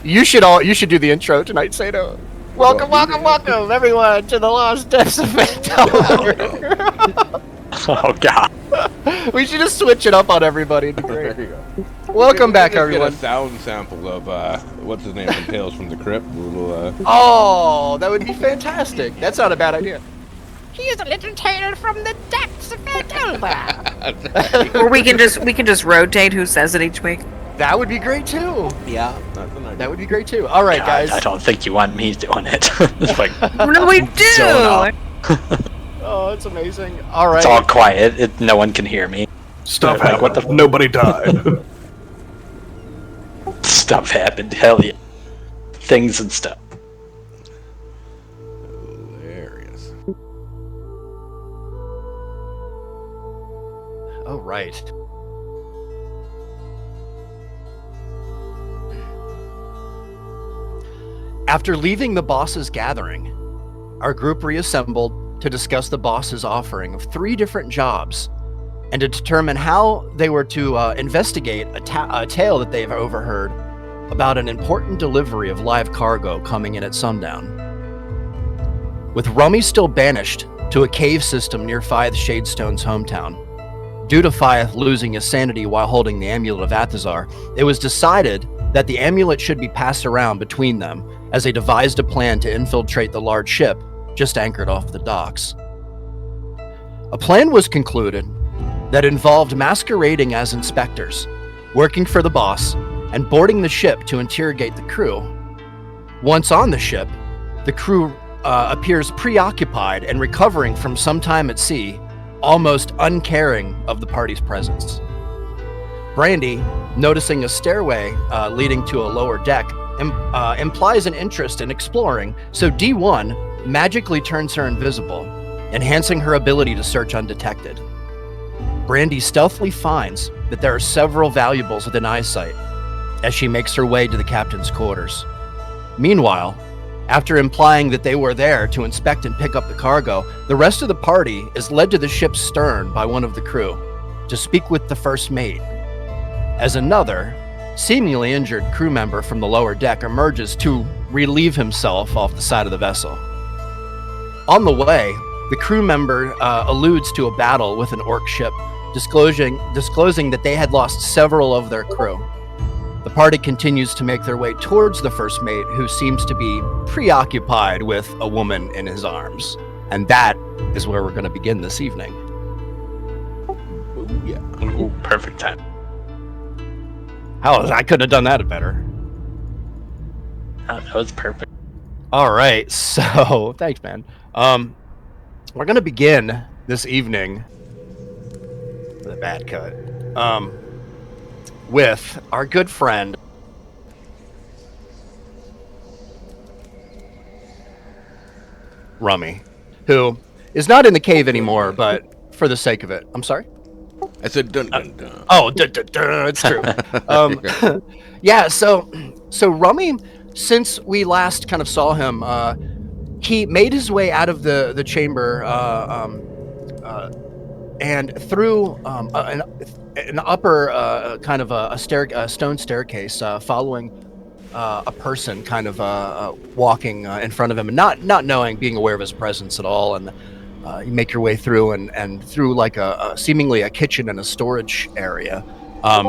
You should do the intro tonight, Sato. Welcome, everyone, to the Lost Depths of Phandelver. Oh god. We should just switch it up on everybody. It'd be great. There you go. Welcome back, Get everyone. a sound sample of what's his name from Tales from the Crypt. Oh, that would be fantastic. That's not a bad idea. He is a little tale from the depths of Phandelver. Or we can just rotate who says it each week. That would be great too. Yeah, that's an idea. That would be great too. All right, guys. I don't think you want me doing it. It's like, No, we do. zone Oh, it's amazing. All right. it's all quiet. No one can hear me. Stuff What happened. the- Nobody died. Stuff happened. Hell yeah. Things and stuff. Hilarious. Oh, right. After leaving the boss's gathering, our group reassembled to discuss the boss's offering of 3 different jobs and to determine how they were to investigate a tale that they've overheard about an important delivery of live cargo coming in at sundown. With Rummy still banished to a cave system near Fyth Shadestone's hometown, due to Fyth losing his sanity while holding the amulet of Athazar, it was decided that the amulet should be passed around between them as they devised a plan to infiltrate the large ship just anchored off the docks. A plan was concluded that involved masquerading as inspectors, working for the boss, and boarding the ship to interrogate the crew. Once on the ship, the crew appears preoccupied and recovering from some time at sea, almost uncaring of the party's presence. Brandy, noticing a stairway leading to a lower deck, implies an interest in exploring, so D1 magically turns her invisible, enhancing her ability to search undetected. Brandy stealthily finds that there are several valuables within eyesight as she makes her way to the captain's quarters. Meanwhile, after implying that they were there to inspect and pick up the cargo, the rest of the party is led to the ship's stern by one of the crew to speak with the first mate, as another, seemingly injured crew member from the lower deck emerges to relieve himself off the side of the vessel. On the way, the crew member alludes to a battle with an orc ship, disclosing that they had lost several of their crew. The party continues to make their way towards the first mate, who seems to be preoccupied with a woman in his arms. And that is where we're going to begin this evening. Ooh, yeah. Ooh, perfect time. I couldn't have done that better. That was perfect. All right, so thanks, man. We're going to begin this evening with a bad cut. With our good friend Rummy, who is not in the cave anymore, but for the sake of it. I'm sorry? I said dun dun dun. Oh, it's true. Yeah, so Rummy, since we last kind of saw him, he made his way out of the chamber and through an upper kind of a stone staircase, following a person kind of walking in front of him, and not knowing, being aware of his presence at all. And you make your way through and through like a seemingly a kitchen and a storage area,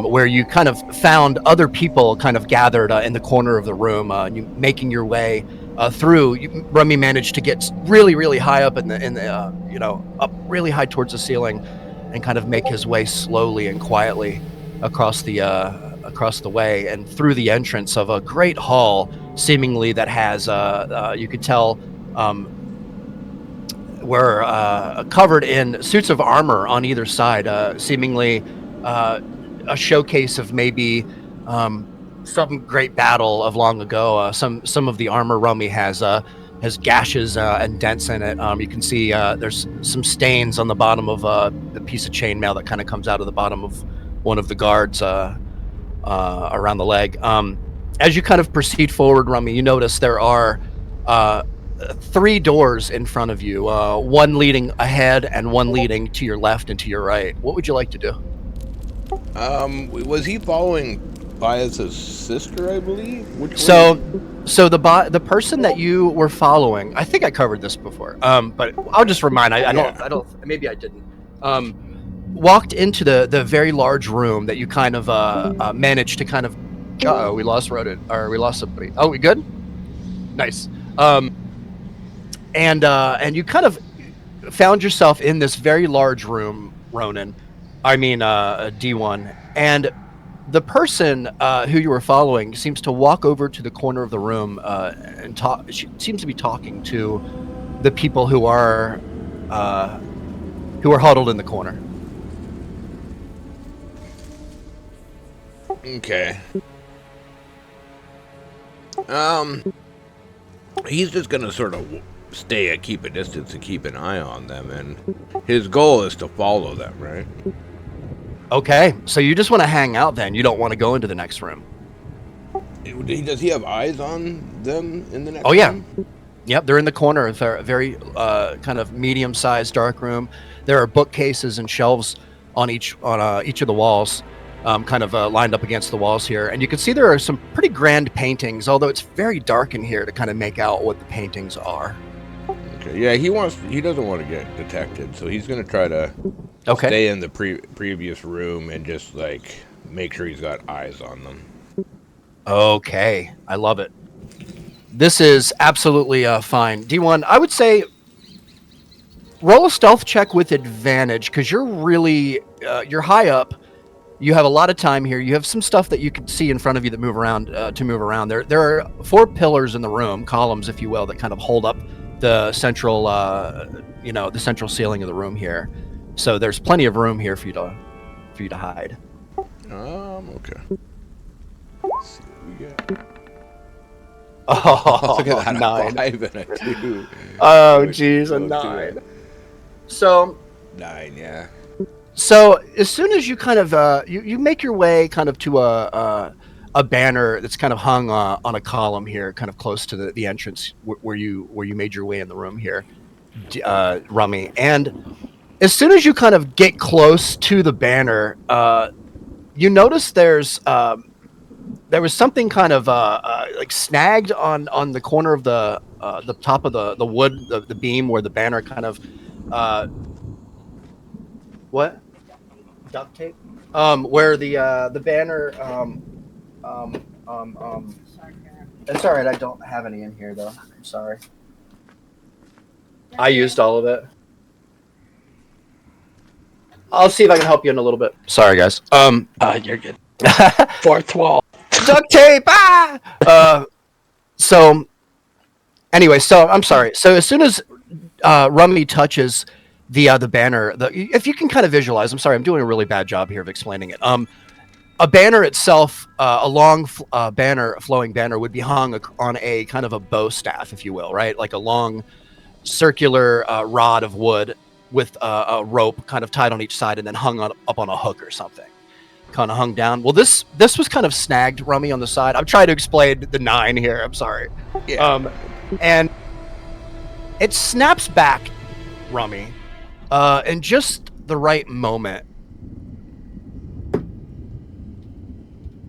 where you kind of found other people kind of gathered in the corner of the room. You making your way through, Rummy managed to get really, really high up in the up really high towards the ceiling, and kind of make his way slowly and quietly across the way and through the entrance of a great hall, seemingly that has you could tell were covered in suits of armor on either side, seemingly a showcase of maybe some great battle of long ago. Some of the armor Rummy has gashes and dents in it. You can see there's some stains on the bottom of the piece of chainmail that kind of comes out of the bottom of one of the guards around the leg. As you kind of proceed forward, Rummy, you notice there are 3 doors in front of you, one leading ahead and one leading to your left and to your right. What would you like to do? Was he following Bias's sister, I believe. Which So the person that you were following, I think I covered this before. But I'll just remind. I don't. Maybe I didn't. Walked into the very large room that you kind of managed to kind of. We lost Rodent, or we lost somebody. Oh, we good? Nice. And you kind of found yourself in this very large room, Ronan. I mean, D1, and the person who you were following seems to walk over to the corner of the room and talk. She seems to be talking to the people who are huddled in the corner. Okay. He's just gonna sort of keep a distance and keep an eye on them, and his goal is to follow them, right? Okay, so you just want to hang out then. You don't want to go into the next room. Does he have eyes on them in the next Oh, yeah. room? Yep, they're in the corner of a very kind of medium-sized dark room. There are bookcases and shelves on each of the walls, kind of lined up against the walls here. And you can see there are some pretty grand paintings, although it's very dark in here to kind of make out what the paintings are. Okay, yeah, he doesn't want to get detected, so he's gonna try to stay in the previous room and just like make sure he's got eyes on them. Okay, I love it. This is absolutely fine. D1, I would say roll a stealth check with advantage because you're really you're high up. You have a lot of time here. You have some stuff that you can see in front of you that move around to move around. There are 4 pillars in the room, columns, if you will, that kind of hold up the central, the central ceiling of the room here. So there's plenty of room here for you to hide. Okay. Let's see what we got. Oh, look at that, 9. A 5 and a 2. Oh, geez, a 9. So 9, yeah. So as soon as you kind of you make your way kind of to a banner that's kind of hung on a column here, kind of close to the entrance where you made your way in the room here, Rummy. And as soon as you kind of get close to the banner, you notice there was something kind of like snagged on the corner of the top of the wood, the beam where the banner kind of what? Duct tape? Where the banner it's all right, I don't have any in here though. I'm sorry. I used all of it. I'll see if I can help you in a little bit. Sorry guys. You're good. Fourth wall. Duct tape! So anyway, so I'm sorry. So as soon as Rummy touches the banner, if you can kind of visualize, I'm sorry, I'm doing a really bad job here of explaining it. A banner itself, a long flowing banner, would be hung on a kind of a bow staff, if you will, right? Like a long circular rod of wood with a rope kind of tied on each side and then hung up on a hook or something. Kind of hung down. Well, this was kind of snagged, Rummy, on the side. I'm trying to explain the 9 here. I'm sorry. Yeah. And it snaps back, Rummy, in just the right moment.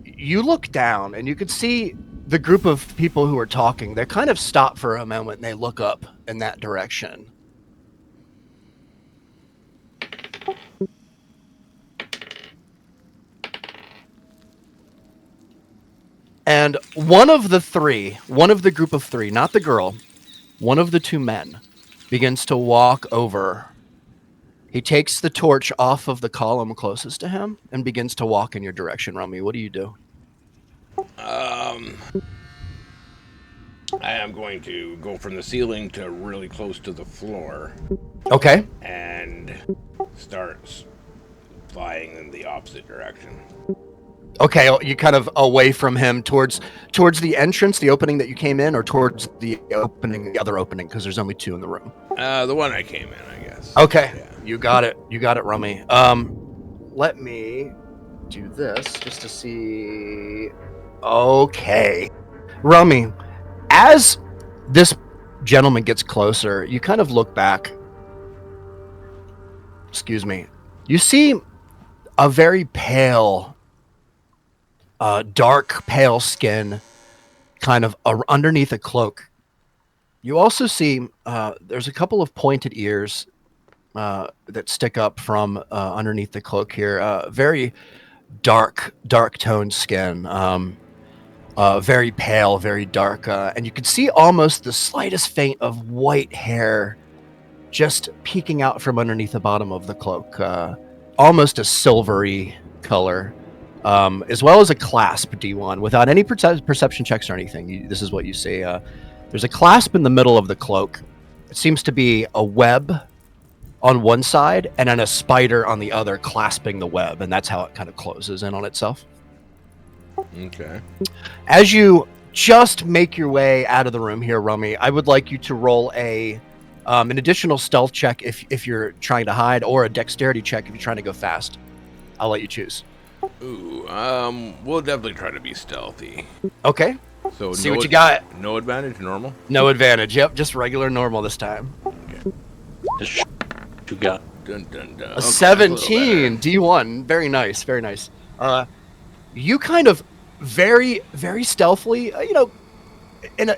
You look down and you can see the group of people who are talking. They kind of stop for a moment and they look up in that direction. And one of the group of 3, not the girl, one of the 2 men begins to walk over. He takes the torch off of the column closest to him and begins to walk in your direction, Rummy. What do you do? I am going to go from the ceiling to really close to the floor. Okay. And start flying in the opposite direction. Okay, you kind of away from him towards the entrance, the opening that you came in, or towards the other opening, because there's only 2 in the room. The one I came in, I guess. Okay, yeah. You got it, Rummy. Let me do this just to see. Okay, Rummy, as this gentleman gets closer, you kind of look back. Excuse me. You see a very pale dark, pale skin, kind of underneath a cloak. You also see there's a couple of pointed ears that stick up from underneath the cloak here. Very dark toned skin. Very pale, very dark, and you can see almost the slightest feint of white hair just peeking out from underneath the bottom of the cloak. Almost a silvery color, as well as a clasp, D1, without any perception checks or anything. This is what you see. There's a clasp in the middle of the cloak. It seems to be a web on one side and then a spider on the other clasping the web, and that's how it kind of closes in on itself. Okay. As you just make your way out of the room here, Rummy, I would like you to roll an additional stealth check if you're trying to hide, or a dexterity check if you're trying to go fast. I'll let you choose. Ooh, we'll definitely try to be stealthy. Okay. So see what you got. No advantage, normal? No advantage. Yep, just regular normal this time. Okay. You got Dun, dun, dun. A Okay, 17, D1. Very nice, very nice. You kind of very, very stealthily, in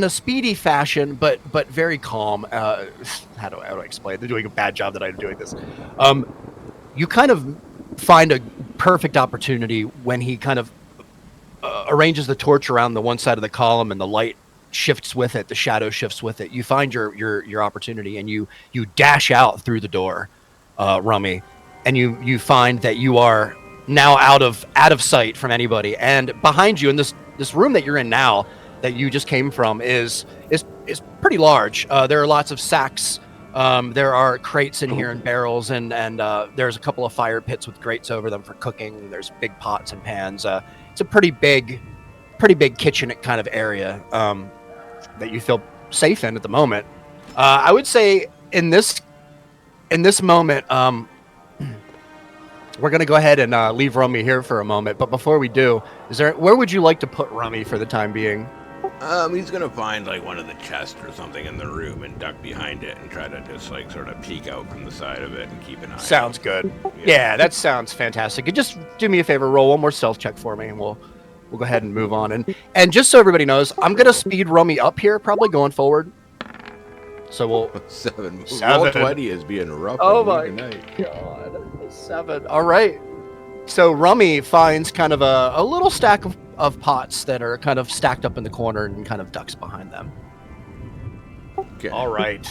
a speedy fashion, but very calm. How do I explain? They're doing a bad job that I'm doing this. You kind of find a perfect opportunity when he kind of arranges the torch around the one side of the column, and the light shifts with it, the shadow shifts with it. You find your opportunity, and you dash out through the door, Rummy, and you find that you are now out of sight from anybody. And behind you in this room that you're in now, that you just came from, is pretty large. There are lots of sacks. There are crates in here and barrels, and there's a couple of fire pits with grates over them for cooking. There's big pots and pans. It's a pretty big kitchen kind of area that you feel safe in at the moment. I would say in this moment, we're going to go ahead and leave Rummy here for a moment. But before we do, where would you like to put Rummy for the time being? He's gonna find like one of the chests or something in the room and duck behind it and try to just like sort of peek out from the side of it and keep an eye. Sounds good. Yeah, that sounds fantastic. And just do me a favor, roll one more stealth check for me, and we'll go ahead and move on. And just so everybody knows, I'm gonna speed Rummy up here, probably going forward. So we'll 7. 7. Roll 20 is being rough. Oh my god, 7. All right. So Rummy finds kind of a little stack of pots that are kind of stacked up in the corner, and kind of ducks behind them. Okay. All right.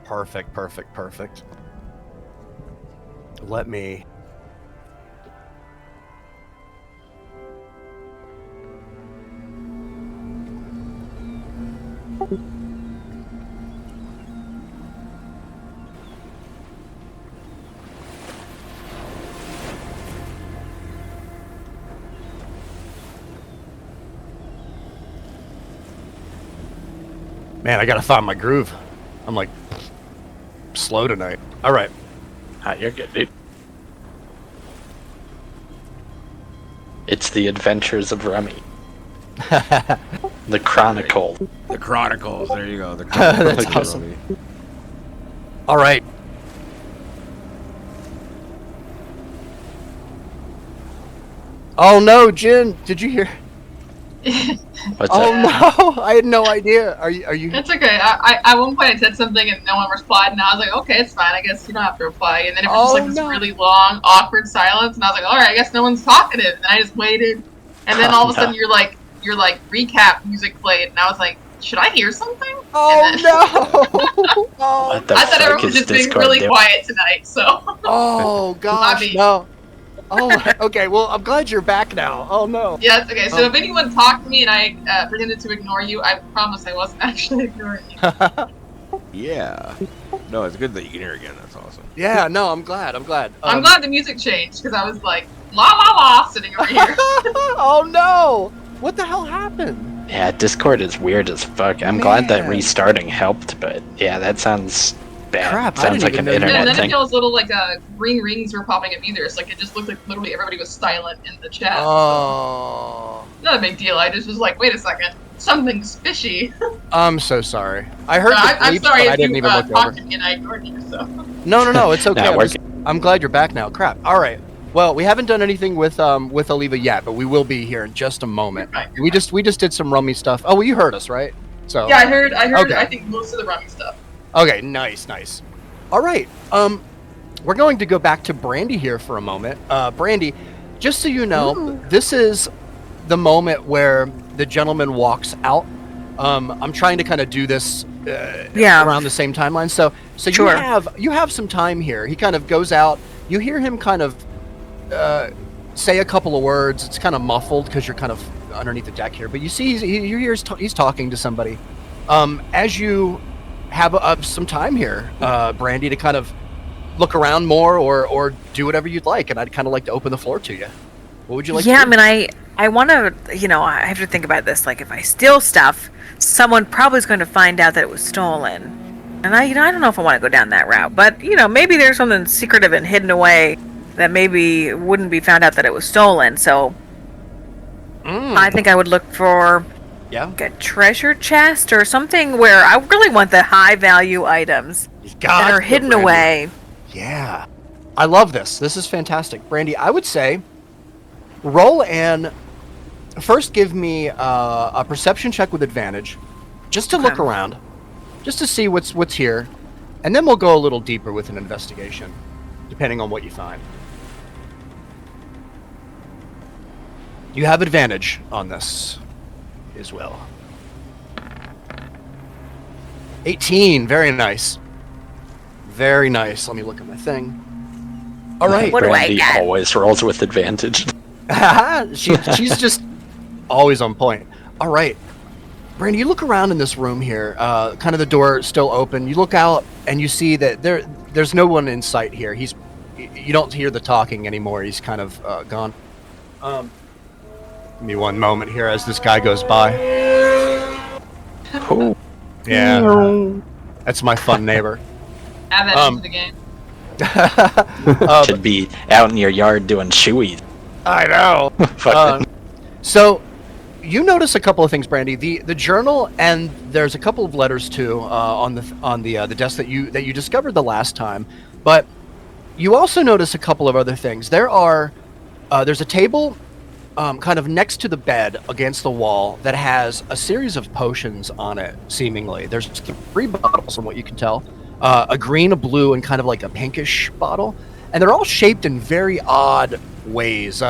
Perfect. Let me... Man, I gotta find my groove. I'm like slow tonight. All right. You're good, dude. It's the adventures of Rummy. The Chronicle. The Chronicles. There you go. The That's Chronicles. awesome. All right. Oh no, Jin! Did you hear? What's Oh that? no! I had no idea. Are you? It's okay. I at one point I said something and no one replied, and I was like, okay, it's fine. I guess you don't have to reply. And then it was just like this really long, awkward silence, and I was like, all right, I guess no one's talkative. And I just waited, and then all of a sudden your recap music played, and I was like, should I hear something? Oh then, no! Oh, What the I thought fuck everyone is was just being Discord really doing? quiet tonight, so. oh gosh, me. no. Oh, okay. Well, I'm glad you're back now. Oh no. Yeah, it's okay. So if anyone talked to me and I pretended to ignore you, I promise I wasn't actually ignoring you. Yeah. No, it's good that you can hear again. That's awesome. Yeah. No, I'm glad. I'm glad the music changed because I was like, la la la, sitting over here. Oh no! What the hell happened? Yeah, Discord is weird as fuck. I'm glad that restarting helped, but yeah, that sounds bad. Crap, I Sounds didn't like even an know you- And internet then thing. it feels little like green rings were popping up either. It's like it just looked like literally everybody was silent in the chat. Oh. Not a big deal. I just was like, wait a second, something's fishy. I'm so sorry. I heard the I'm bleeps, sorry but I if didn't you even look over. talked to me and I ignored you. So No, it's okay. Nah, I'm glad you're back now. Crap. All right. Well, we haven't done anything with Oliva yet, but we will be here in just a moment. We just did some rummy stuff. Oh, well, you heard us, right? So Yeah, I heard. Okay. I think most of the running stuff. Okay, nice. All right. We're going to go back to Brandy here for a moment. Brandy, just so you know, this is the moment where the gentleman walks out. I'm trying to kind of do this around the same timeline. So Sure. you have some time here. He kind of goes out. You hear him kind of say a couple of words. It's kind of muffled because you're kind of underneath the deck here. But you see, he's talking to somebody. As you have some time here, Brandy, to kind of look around more or do whatever you'd like, and I'd kind of like to open the floor to you. What would you like to do? I mean, I want to, I have to think about this. Like, if I steal stuff, someone probably is going to find out that it was stolen. And I don't know if I want to go down that route. But, maybe there's something secretive and hidden away that maybe wouldn't be found out that it was stolen. So I think I would look for like a treasure chest or something where I really want the high value items that are hidden away. Yeah. I love this. This is fantastic. Brandy, I would say roll and first give me a perception check with advantage just to look around, just to see what's here. And then we'll go a little deeper with an investigation, depending on what you find. You have advantage on this as well. 18. Very nice. Very nice. Let me look at my thing. All right. What do I Brandy got? always rolls with advantage. She's just always on point. All right. Brandy, you look around in this room here. Kind of the door still open. You look out and you see that there's no one in sight here. You don't hear the talking anymore. He's kind of gone. Give me one moment here as this guy goes by. Oh. Yeah. That's my fun neighbor. Add that into the game. Should be out in your yard doing shoeies. I know. So you notice a couple of things, Brandy. The journal, and there's a couple of letters too on the desk that you discovered the last time. But you also notice a couple of other things. There's a table kind of next to the bed against the wall that has a series of potions on it, seemingly. There's 3 bottles from what you can tell. A green, a blue, and kind of like a pinkish bottle. And they're all shaped in very odd ways.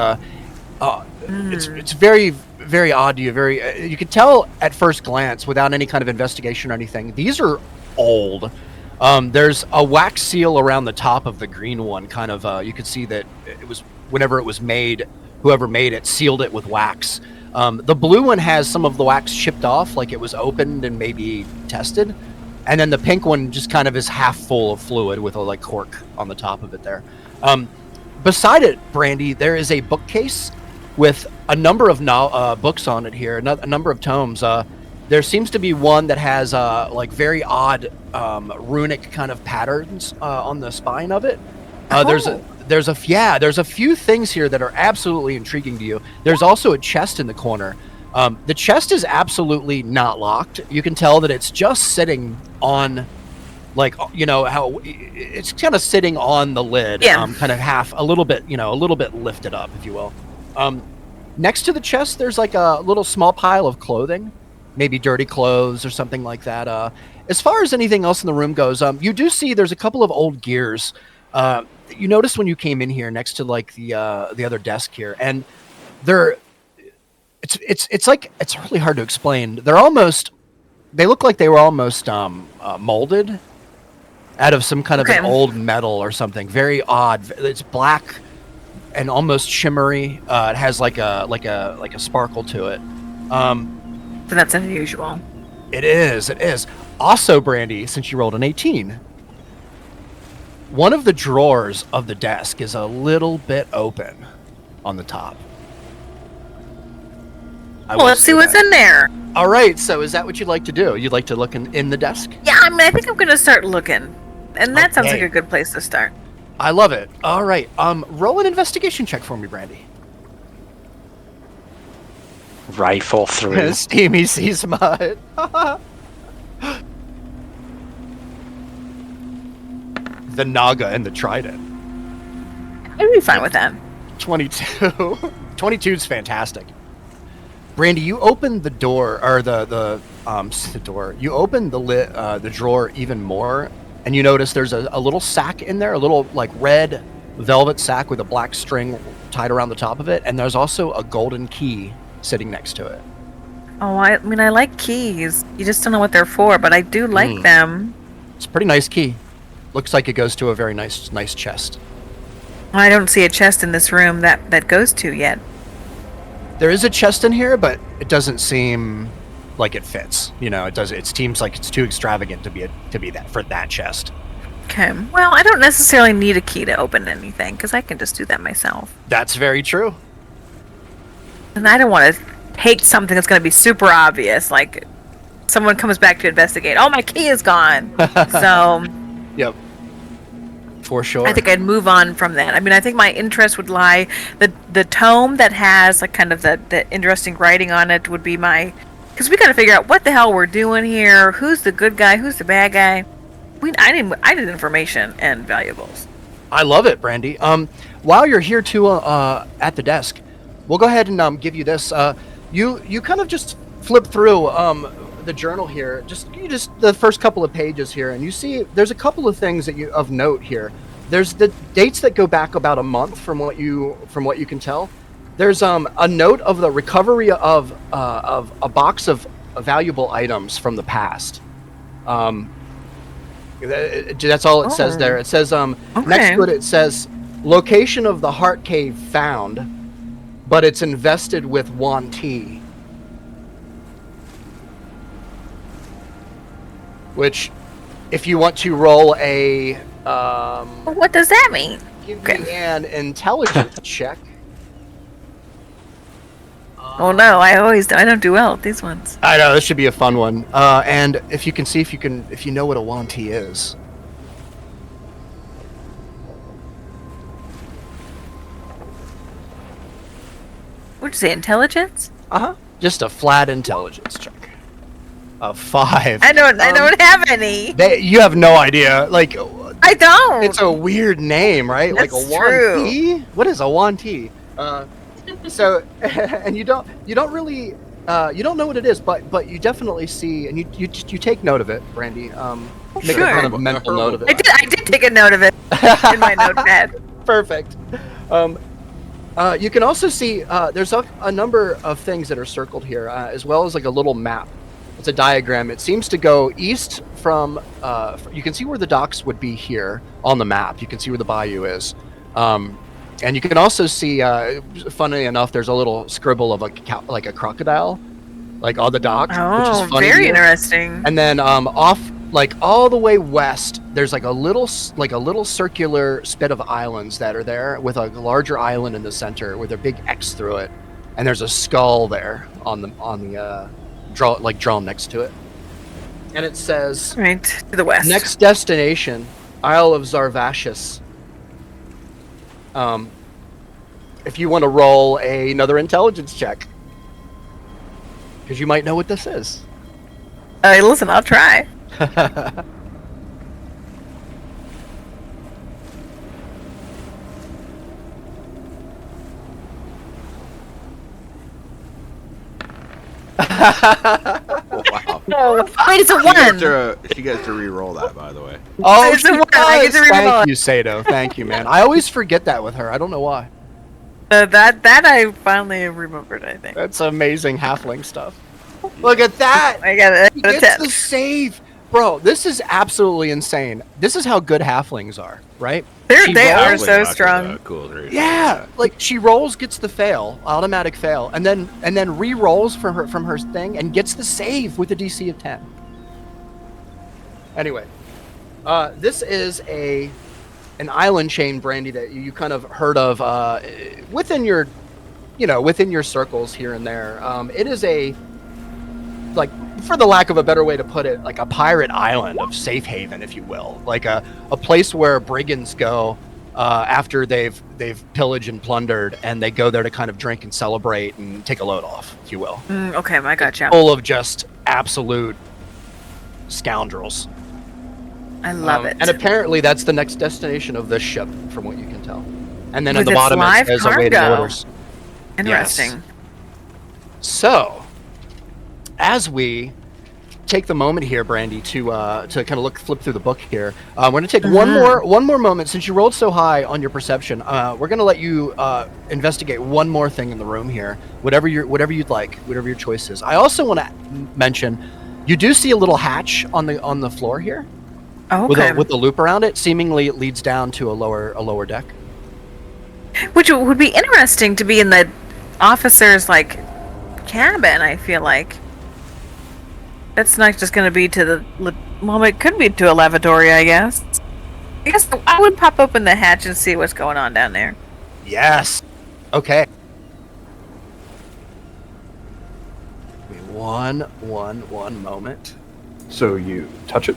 It's very, very odd to you. You can tell at first glance, without any kind of investigation or anything, these are old. There's a wax seal around the top of the green one. Kind of, you could see that it was whenever it was made. Whoever made it sealed it with wax. The blue one has some of the wax chipped off, like it was opened and maybe tested. And then the pink one just kind of is half full of fluid with a cork on the top of it there. Beside it, Brandy, there is a bookcase with a number of books on it here, a number of tomes. There seems to be one that has very odd runic kind of patterns on the spine of it. There's a few things here that are absolutely intriguing to you. There's also a chest in the corner. The chest is absolutely not locked. You can tell that it's just sitting on, how it's kind of sitting on the lid, kind of a little bit lifted up, if you will. Next to the chest, there's a little small pile of clothing, maybe dirty clothes or something like that. As far as anything else in the room goes, you do see there's a couple of old gears. You noticed when you came in here next to the other desk here, and it's really hard to explain. They look like they were almost molded out of some kind of an old metal or something. Very odd. It's black and almost shimmery. It has like a sparkle to it. So that's unusual. It is. Also, Brandy, since you rolled an 18, one of the drawers of the desk is a little bit open on the top. Well, let's see what's in there. All right, so is that what you'd like to do? You'd like to look in the desk? Yeah, I mean, I think I'm going to start looking. And that sounds like a good place to start. I love it. All right, roll an investigation check for me, Brandy. Rifle through. Steamy sees mud. The Naga and the Trident. I'd be fine with that. 22. 22 is fantastic. Brandy, you open the door, or the door. You open the drawer even more, and you notice there's a little sack in there, a little like red velvet sack with a black string tied around the top of it, and there's also a golden key sitting next to it. Oh, I mean, I like keys. You just don't know what they're for, but I do like them. It's a pretty nice key. Looks like it goes to a very nice chest. I don't see a chest in this room that goes to yet. There is a chest in here, but it doesn't seem like it fits. You know, it seems like it's too extravagant to be that for that chest. Okay. Well, I don't necessarily need a key to open anything because I can just do that myself. That's very true. And I don't want to take something that's going to be super obvious, like someone comes back to investigate. Oh, my key is gone. So. Yep. For sure. I think I'd move on from that. I mean, I think my interest would lie the tome that has like kind of the interesting writing on it would be my, because we got to figure out what the hell we're doing here. Who's the good guy? Who's the bad guy? I need information and valuables. I love it, Brandy. While you're here too at the desk, we'll go ahead and give you this. You kind of just flip through the journal here, just the first couple of pages here, and you see there's a couple of things that of note here. There's the dates that go back about a month from what you can tell. There's a note of the recovery of a box of valuable items from the past. That's all it says there. It says next to it says location of the heart cave found, but it's invested with Wan Ti. Which, if you want to roll a... what does that mean? Give me an intelligence check. Oh no, I don't do well at these ones. I know, this should be a fun one. And if you know what a Wan Ti is. What'd you say, intelligence? Uh-huh. Just a flat intelligence check. A 5. I don't have any. You have no idea. Like, I don't. It's a weird name, right? That's like a Wan Ti? What is a Wan Ti? So, and you don't really you don't know what it is, but you definitely see, and you take note of it, Brandy. Make a kind of a mental note of it. I did take a note of it in my notepad. Perfect. You can also see there's a number of things that are circled here, as well as like a little map. It's a diagram. It seems to go east from. You can see where the docks would be here on the map. You can see where the bayou is, and you can also see. Funnily enough, there's a little scribble of like a crocodile, like on the dock. Which is funny very interesting. And then off, like all the way west, there's like a little circular spit of islands that are there with a larger island in the center with a big X through it, and there's a skull there on the drawn next to it, and it says right to the west. Next destination, Isle of Zarvashis. If you want to roll another intelligence check, because you might know what this is. Listen, I'll try. Wow. Wait, it's a 1. She gets to re-roll that, by the way. Oh, It's a 1. I get to re-roll thank it. you, Sato. Thank you, man. I always forget that with her. I don't know why. That I finally remembered. I think. That's amazing halfling stuff. Look at that. I got it. He gets the save. Bro, this is absolutely insane. This is how good halflings are, right? They are so strong. Cool. Yeah, like she rolls, gets the fail, automatic fail, and then re-rolls from her thing and gets the save with a DC of 10. Anyway, this is an island chain, Brandy, that you kind of heard of within your circles here and there. It is like, for the lack of a better way to put it, like a pirate island of safe haven, if you will, like a place where brigands go after they've pillaged and plundered, and they go there to kind of drink and celebrate and take a load off, if you will. Okay, I gotcha. Full of just absolute scoundrels. I love it. And apparently that's the next destination of this ship, from what you can tell. And then With on the its bottom it live says awaiting cargo. orders. Interesting. Yes. So, as we take the moment here, Brandy, to kind of flip through the book here, we're going to take one more moment. Since you rolled so high on your perception, we're going to let you investigate one more thing in the room here, whatever you'd like, whatever your choice is. I also want to mention, you do see a little hatch on the floor here, Okay. with a loop around it. Seemingly, it leads down to a lower deck. Which would be interesting to be in the officer's cabin. I feel like that's not just going to be to the. Well, it could be to a lavatory, I guess. I guess I would pop open the hatch and see what's going on down there. Yes. Okay. One moment. So you touch it?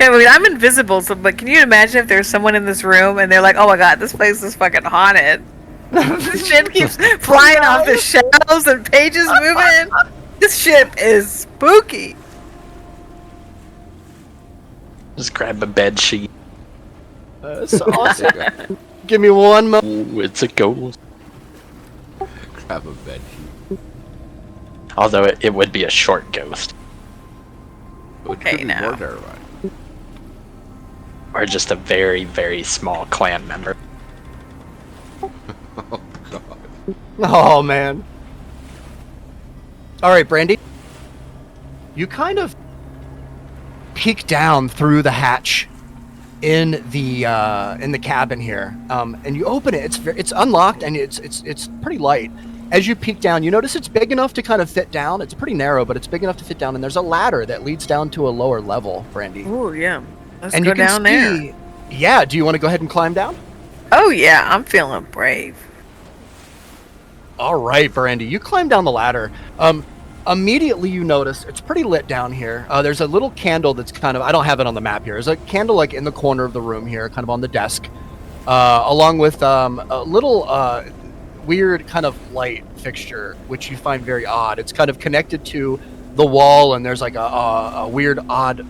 Yeah, I mean, I'm invisible, but can you imagine if there's someone in this room and they're like, "Oh my god, this place is fucking haunted." This shit keeps flying off the shelves and pages moving. This shit is spooky. Just grab a bed sheet. That's awesome. Give me one moment. Ooh, it's a ghost. Grab a bed sheet. Although it would be a short ghost. Which Okay, could be now. more terrifying. Or just a very, very small clan member. Oh god. Oh man. All right, Brandy. You kind of peek down through the hatch in the cabin here, and you open it. It's unlocked and it's pretty light. As you peek down, you notice it's big enough to kind of fit down. It's pretty narrow, but it's big enough to fit down. And there's a ladder that leads down to a lower level, Brandy. Oh yeah, let's And go you can down there. see. Yeah. Do you want to go ahead and climb down? Oh yeah, I'm feeling brave. All right, Brandy, you climb down the ladder. Immediately you notice it's pretty lit down here. There's a little candle that's kind of, I don't have it on the map here. There's a candle in the corner of the room here, kind of on the desk, along with a little weird kind of light fixture, which you find very odd. It's kind of connected to the wall, and there's a weird, odd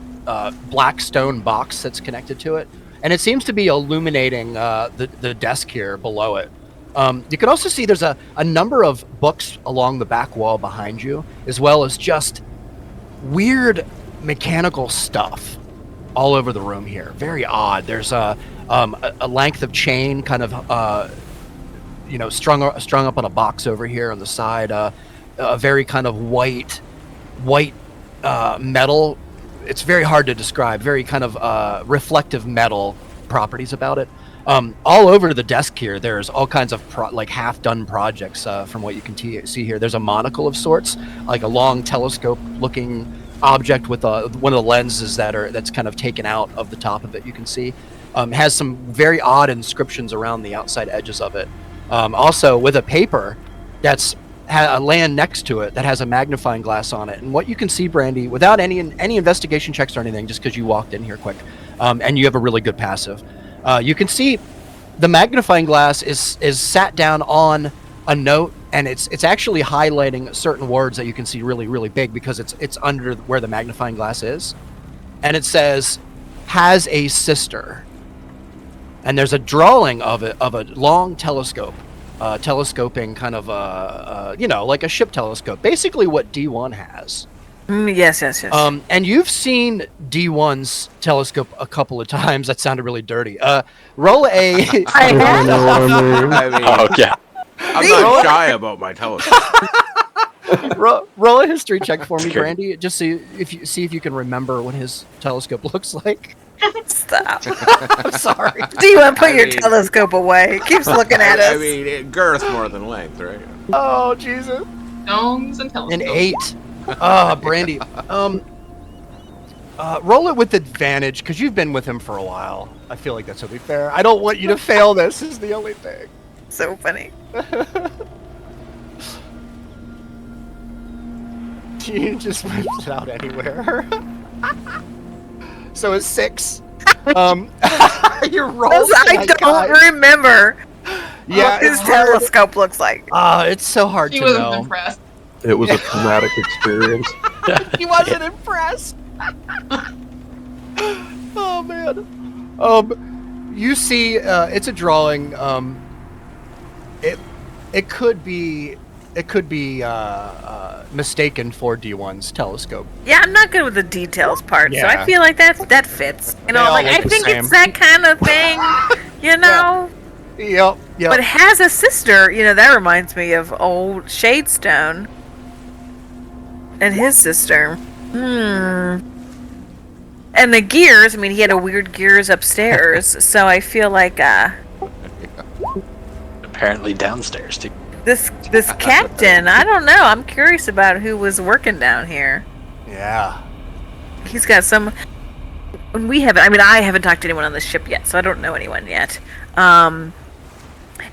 black stone box that's connected to it. And it seems to be illuminating the desk here below it. You can also see there's a number of books along the back wall behind you, as well as just weird mechanical stuff all over the room here. Very odd. There's a length of chain kind of strung up on a box over here on the side. A very kind of white metal. It's very hard to describe. Very kind of reflective metal properties about it. All over the desk here, there's all kinds of half-done projects from what you can see here. There's a monocle of sorts, like a long telescope-looking object with one of the lenses that's kind of taken out of the top of it. You can see has some very odd inscriptions around the outside edges of it. Also, with a paper that's a land next to it that has a magnifying glass on it. And what you can see, Brandy, without any investigation checks or anything, just because you walked in here quick, and you have a really good passive. You can see the magnifying glass is sat down on a note, and it's actually highlighting certain words that you can see really, really big because it's under where the magnifying glass is. And it says, "has a sister." And there's a drawing of a long telescope, telescoping kind of like a ship telescope, basically what D1 has. Yes. And you've seen D1's telescope a couple of times. That sounded really dirty. Roll a. I have. I mean, Oh yeah. I'm not shy about my telescope. roll a history check for me, Good. Brandy. Just see if you can remember what his telescope looks like. Stop. I'm sorry. Do you want to put I your mean- telescope away? It keeps looking at us. I mean, girth more than length, right? Oh Jesus. Domes and telescopes. An 8. Brandy. Roll it with advantage because you've been with him for a while. I feel like that's only fair. I don't want you to fail. This is the only thing. So funny. You just whipped it out anywhere. So it's 6. You're rolling. I don't remember Yeah, what his it's hard. telescope looks like. It's so hard He to wasn't know. impressed. It was a traumatic experience. He wasn't impressed. Oh man. You see, it's a drawing. It could be mistaken for D1's telescope. Yeah, I'm not good with the details part, so I feel like that fits. You know, They all like look I the think same. it's that kind of thing. You know. Yep. But it has a sister. You know, that reminds me of old Shadestone and his sister. And the gears. I mean, he had a weird gears upstairs, so I feel like Apparently downstairs too. this captain. I don't know. I'm curious about who was working down here. Yeah. He's got some. We haven't. I mean, I haven't talked to anyone on the ship yet, so I don't know anyone yet.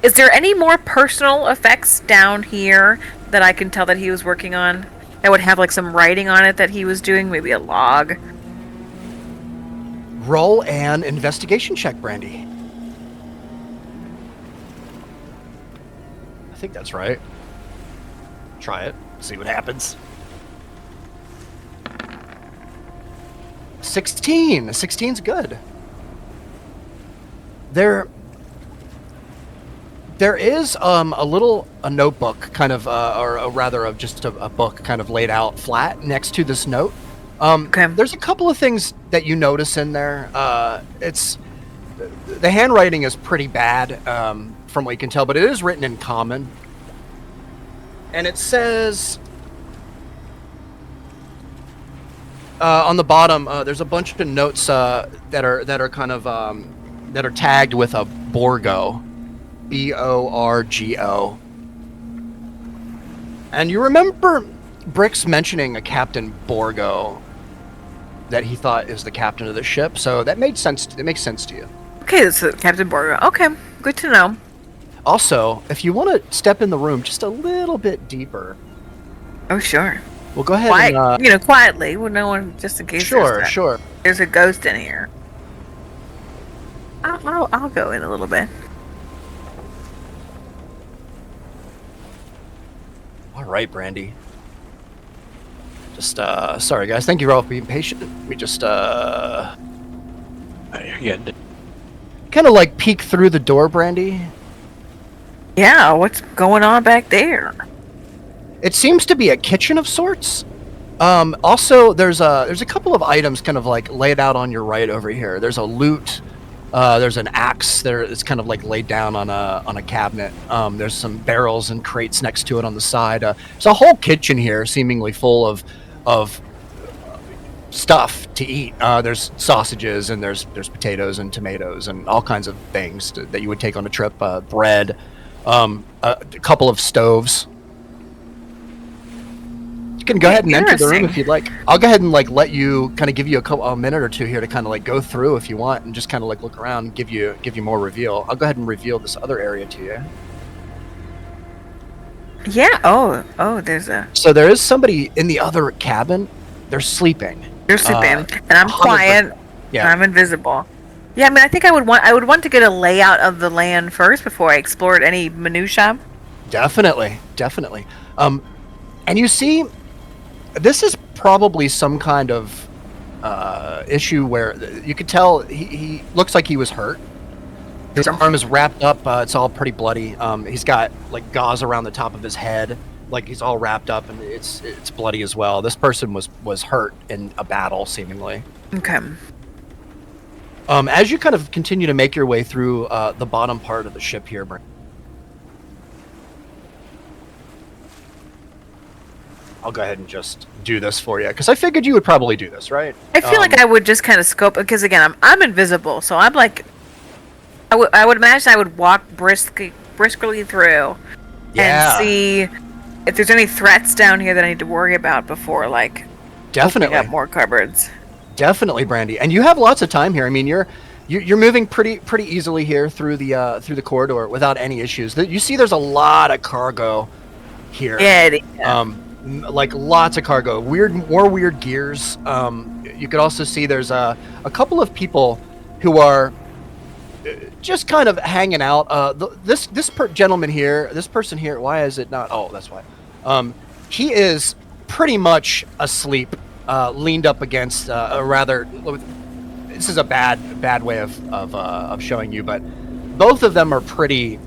Is there any more personal effects down here that I can tell that he was working on? That would have like some writing on it that he was doing, maybe a log. Roll an investigation check, Brandy. I think that's right. Try it. See what happens. 16. 16's good. There is a notebook kind of or rather just a book kind of laid out flat next to this note. There's a couple of things that you notice in there. It's the handwriting is pretty bad from what you can tell, but it is written in common. And it says on the bottom there's a bunch of notes that are kind of that are tagged with a Borgo. Borgo. And you remember Brix mentioning a Captain Borgo that he thought is the captain of the ship, so that made sense. It makes sense to you. Okay, so Captain Borgo. Okay, good to know. Also, if you want to step in the room just a little bit deeper. Oh, sure. Well, go ahead and... quietly. Well, no one, just in case. Sure. There's a ghost in here. I'll go in a little bit. All right, Brandy. Just, sorry, guys. Thank you all for being patient. We just, Oh, you're good. kind of like peek through the door, Brandy. Yeah, what's going on back there? It seems to be a kitchen of sorts. Also, there's a couple of items kind of like laid out on your right over here. There's a lute. There's an axe there. It's kind of like laid down on a cabinet. There's some barrels and crates next to it on the side. There's a whole kitchen here, seemingly full of stuff to eat. There's sausages and there's potatoes and tomatoes and all kinds of things that you would take on a trip. Bread, a couple of stoves. You can go ahead and enter the room if you'd like. I'll go ahead and like let you kind of give you a minute or two here to kind of like go through if you want and just kind of like look around and give you more reveal. I'll go ahead and reveal this other area to you. Yeah. Oh, there's a. So there is somebody in the other cabin. They're sleeping. They're sleeping, and I'm quiet. Yeah. And I'm invisible. Yeah, I mean, I think I would want to get a layout of the land first before I explored any minutia. Definitely. And you see, this is probably some kind of issue where you could tell he looks like he was hurt. His arm is wrapped up. It's all pretty bloody. He's got like gauze around the top of his head, like he's all wrapped up, and it's bloody as well. This person was hurt in a battle, seemingly. Okay. As you kind of continue to make your way through the bottom part of the ship here, I'll go ahead and just do this for you, because I figured you would probably do this, right? I feel like I would just kind of scope, because again, I'm invisible, so I'm like, I would imagine I would walk briskly through and see if there's any threats down here that I need to worry about before, like, definitely opening up more cupboards. Definitely, Brandy, and you have lots of time here. I mean, you're moving pretty easily here through the corridor without any issues. You see, there's a lot of cargo here. Yeah. Like lots of cargo, more weird gears. You could also see there's a couple of people who are just kind of hanging out. This gentleman here, this person here, why is it not? Oh, that's why. He is pretty much asleep, leaned up against this is a bad way of showing you, but both of them are pretty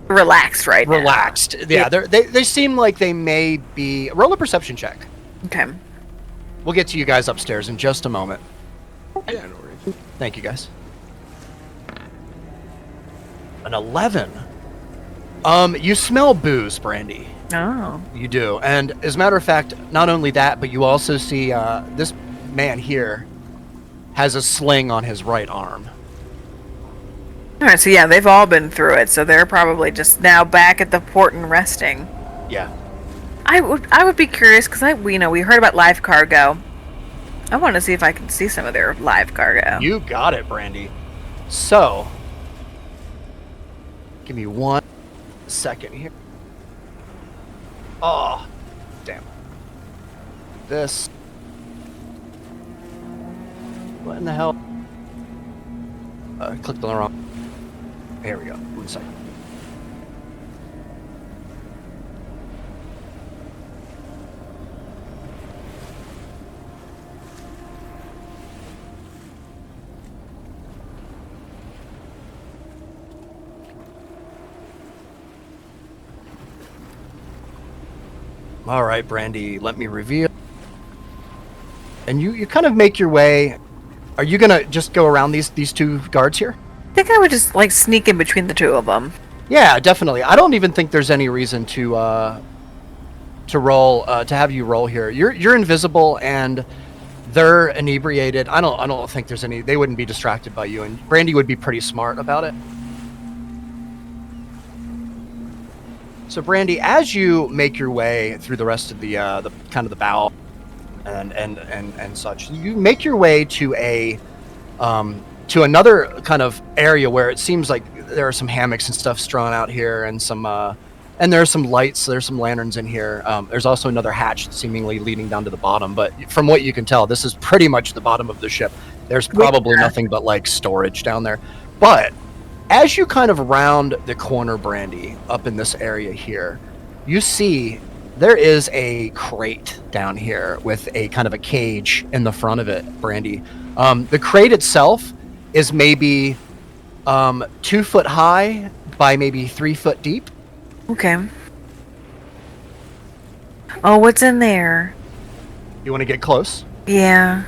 relaxed now. Relaxed. Yeah, they seem like they may be. Roll a perception check. Okay. We'll get to you guys upstairs in just a moment. Yeah, no worries. Thank you, guys. An 11. You smell booze, Brandy. Oh. You do. And as a matter of fact, not only that, but you also see this man here has a sling on his right arm. All right, so yeah, they've all been through it, so they're probably just now back at the port and resting. Yeah. I would be curious because we heard about live cargo. I want to see if I can see some of their live cargo. You got it, Brandy. So, give me 1 second here. Oh, damn. This. What in the hell? Clicked on the wrong. Here we go. 1 second. All right, Brandy, let me reveal. And you kind of make your way. Are you gonna just go around these two guards here? I think I would just like sneak in between the two of them. Yeah, definitely. I don't even think there's any reason to roll to have you roll here. You're invisible and they're inebriated. I don't think there's any. They wouldn't be distracted by you, and Brandy would be pretty smart about it. So Brandy, as you make your way through the rest of the kind of the bow and such, you make your way to to another kind of area where it seems like there are some hammocks and stuff strewn out here, and there are some lights, there's some lanterns in here. There's also another hatch seemingly leading down to the bottom, but from what you can tell, this is pretty much the bottom of the ship. There's probably nothing but like storage down there. But as you kind of round the corner, Brandy, up in this area here, you see there is a crate down here with a kind of a cage in the front of it, Brandy. The crate itself is maybe 2 foot high by maybe 3 foot deep. Okay. Oh, what's in there? You want to get close? Yeah.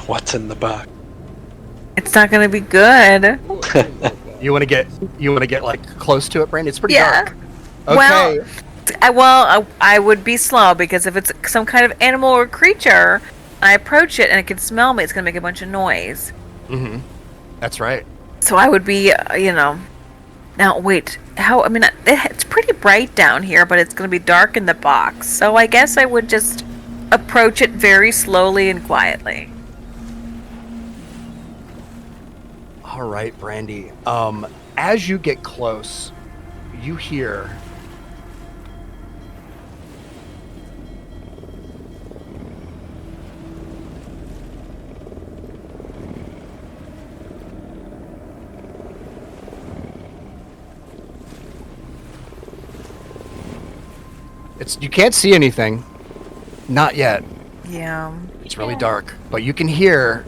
What's in the box? It's not gonna be good. You want to get like close to it, Brandy? It's pretty dark. Okay. Well, I would be slow because if it's some kind of animal or creature, I approach it and it can smell me. It's gonna make a bunch of noise. Mm-hmm. That's right. So I would be, Now wait, it's pretty bright down here, but it's gonna be dark in the box. So I guess I would just approach it very slowly and quietly. All right, Brandy. As you get close, you hear you can't see anything. Not yet. Yeah. It's really dark, but you can hear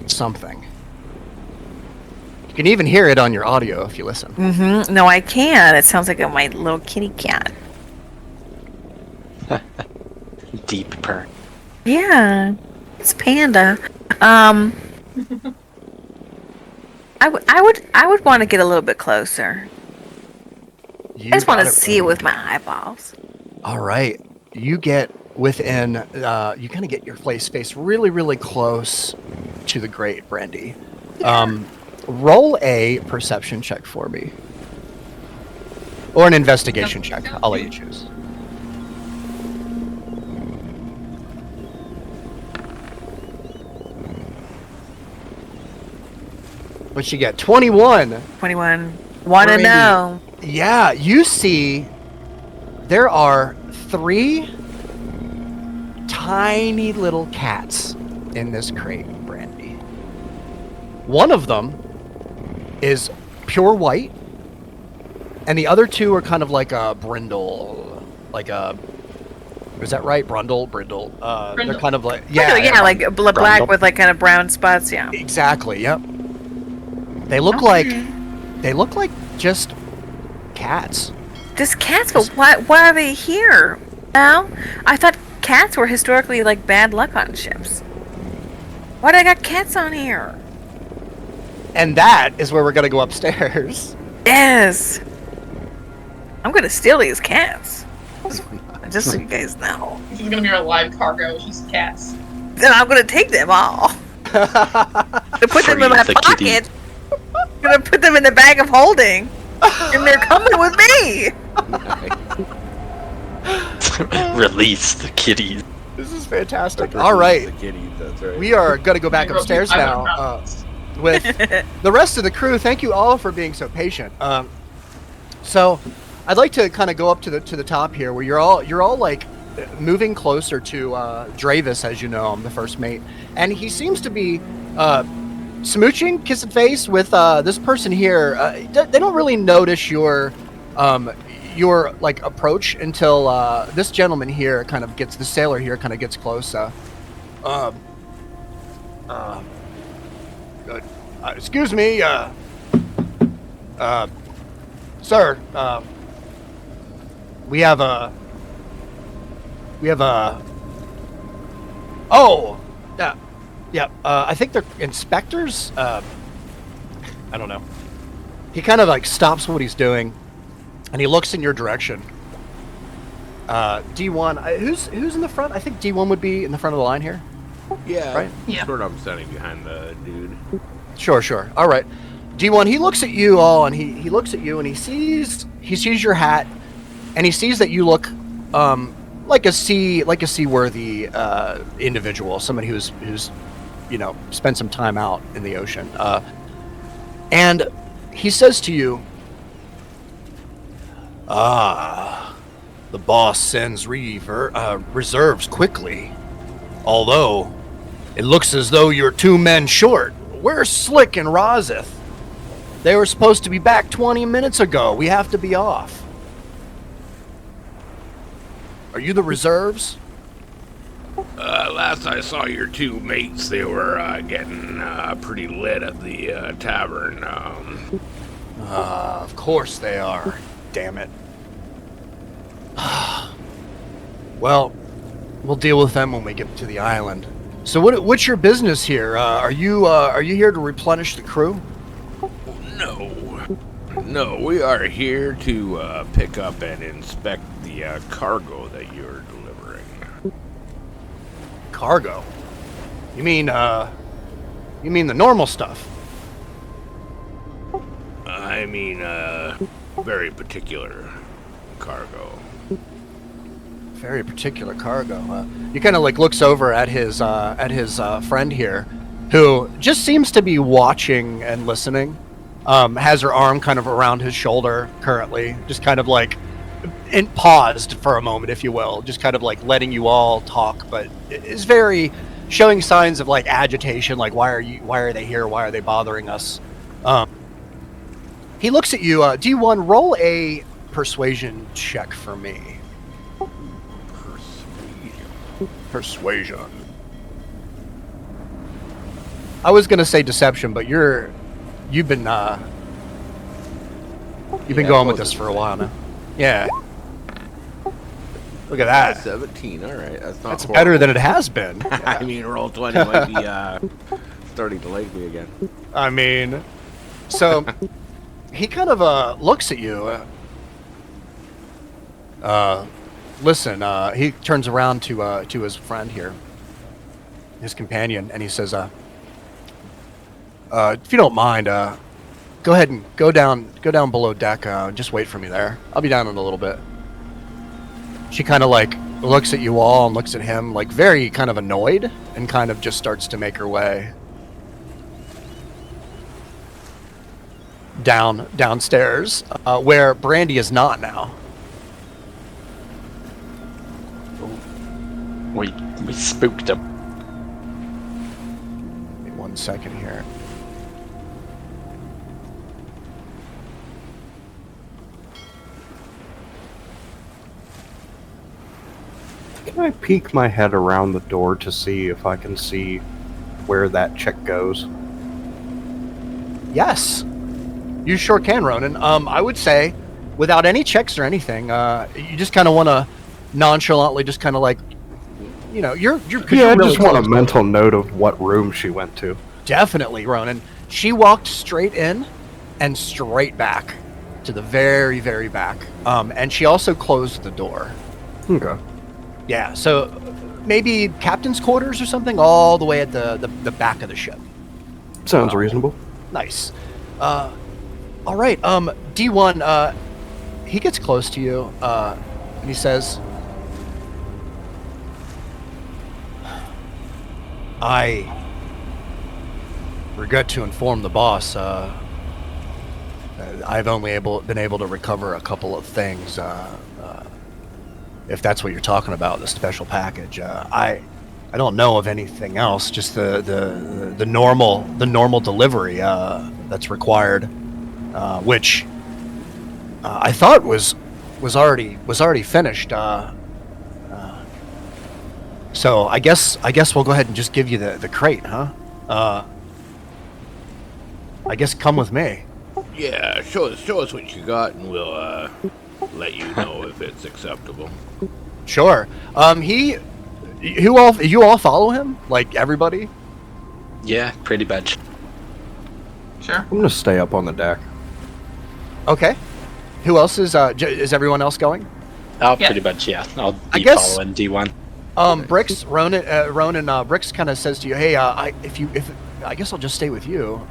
something. You can even hear it on your audio if you listen. Mm-hmm. No, I can. It sounds like my little kitty cat. Deep purr. Yeah, it's Panda. I would want to get a little bit closer. I just want to see it with my eyeballs. All right, you get within. You kind of get your face really, really close to the grate, Brandy. Yeah. Roll a perception check for me, or an investigation check. I'll let you choose. What'd she get? 21. 21. Want to know? Yeah, you see, there are 3 tiny little cats in this crate, Brandy. One of them is pure white, and the other 2 are kind of like a brindle, like a Is that right? Brindle. They're Brindle. kind of like Like black Brindle. with like kind of brown spots. Yeah. exactly. Yep. They look like just cats. Just cats, but why are they here? Well, I thought cats were historically like bad luck on ships. Why do I got cats on here? And that is where we're gonna go upstairs. Yes. I'm gonna steal these cats. Just so you guys know. This is gonna be our live cargo, it's just cats. Then I'm gonna take them all. To put them in my Free the pocket. kitty. I'm gonna put them in the bag of holding. And they're coming with me. Release the kitties. This is fantastic. All right, The kitties, that's right. we are gonna go back upstairs now with the rest of the crew. Thank you all for being so patient. So, I'd like to kind of go up to the top here, where you're all like moving closer to Dravis, as you know, I'm the first mate, and he seems to be smooching, kissing face with this person here. They don't really notice your like approach until this gentleman here kind of gets, the sailor here kind of gets close. Excuse me, sir. We have a. Oh, yeah. I think they're inspectors. I don't know. He kind of like stops what he's doing, and he looks in your direction. D1. Who's in the front? I think D1 would be in the front of the line here. Yeah, Right? Yeah. Sort of, I'm standing behind the dude. Sure. All right. D1. He looks at you all, and he looks at you, and he sees your hat, and he sees that you look like a seaworthy individual, somebody who's spent some time out in the ocean, and he says to you, the boss sends reserves quickly, although it looks as though you're 2 men short. Where's Slick and Rozith? They were supposed to be back 20 minutes ago. We have to be off. Are you the reserves? Last I saw your 2 mates, they were getting pretty lit at the tavern. Of course they are. Damn it. Well, we'll deal with them when we get to the island. So what's your business here? Are you here to replenish the crew? No, we are here to pick up and inspect the cargo that you're delivering. Cargo? You mean the normal stuff? I mean, very particular cargo. Very particular cargo. He kind of like looks over at his friend here, who just seems to be watching and listening. Has her arm kind of around his shoulder currently, just kind of like paused for a moment, if you will, just kind of like letting you all talk, but is very showing signs of like agitation, like why are they here? Why are they bothering us? He looks at you. D1, roll a persuasion check for me. Persuasion. I was gonna say deception, but you've been going with this for a while now. Yeah. Look at that. 17. All right, that's not. That's horrible. better than it has been. I mean, roll 20 might be starting to like me again. I mean, so he kind of looks at you. Listen, he turns around to his friend here, his companion, and he says, if you don't mind, go ahead and go down below deck. Just wait for me there. I'll be down in a little bit. She kind of like looks at you all and looks at him, like very kind of annoyed, and kind of just starts to make her way downstairs, where Brandy is not now. We spooked him. Wait 1 second here. Can I peek my head around the door to see if I can see where that chick goes? Yes, you sure can, Ronan. I would say, without any checks or anything, you just kind of want to nonchalantly, just kind of like, you're Yeah, really I just want a close. mental note of what room she went to. Definitely, Ronan. She walked straight in and straight back to the very, very back. And she also closed the door. Okay. Yeah, so maybe captain's quarters or something, all the way at the back of the ship. Sounds reasonable. Nice. All right. D1. He gets close to you, and he says, "I regret to inform the boss. I've only been able to recover a couple of things. If that's what you're talking about, the special package. I don't know of anything else. Just the normal delivery that's required, which I thought was already finished. So I guess we'll go ahead and just give you the crate, huh? I guess come with me. Yeah, show us what you got, and we'll let you know if it's acceptable. Sure. You all follow him? Like everybody? Yeah, pretty much. Sure. I'm gonna stay up on the deck. Okay. Who else is everyone else going? Oh, Yeah. pretty much, yeah. I'll I be guess- following D1. Brix, Ronan, Brix kind of says to you, "Hey, I guess I'll just stay with you.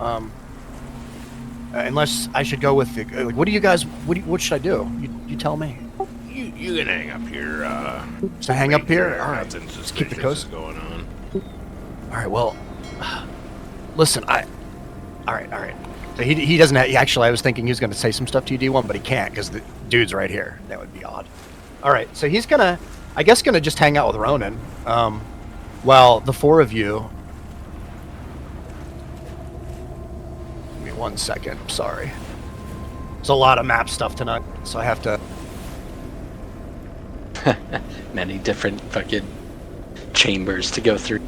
Unless I should go with the, like, what do you guys? What should I do? You tell me. You can hang up here. So hang up make here. sure All right. Nothing Let's keep the suspicious coast. is going on. All right. Well, listen. All right. So he doesn't. Actually, I was thinking he was going to say some stuff to you, D1, but he can't because the dude's right here. That would be odd. All right. So he's gonna just hang out with Ronan. While the four of you. Give me 1 second. I'm sorry. There's a lot of map stuff tonight, so I have to. Many different fucking chambers to go through.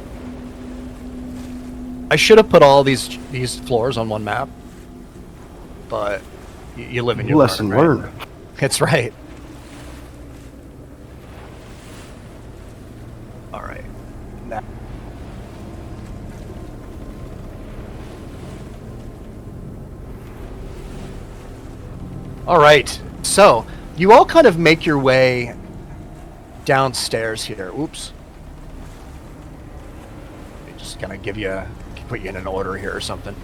I should have put all these floors on one map, but you live in your Lesson learned. That's right. All right. Now. All right. So you all kind of make your way downstairs here. Oops. Let me just kind of put you in an order here or something.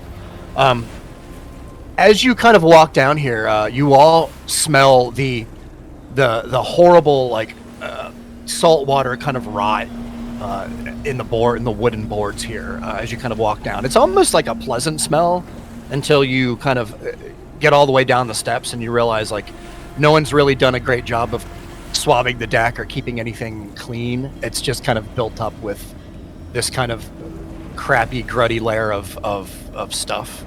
As you kind of walk down here, you all smell the horrible, like, saltwater kind of rot in the wooden boards here as you kind of walk down. It's almost like a pleasant smell until you kind of get all the way down the steps and you realize, like, no one's really done a great job of swabbing the deck or keeping anything clean. It's just kind of built up with this kind of crappy, gruddy layer of stuff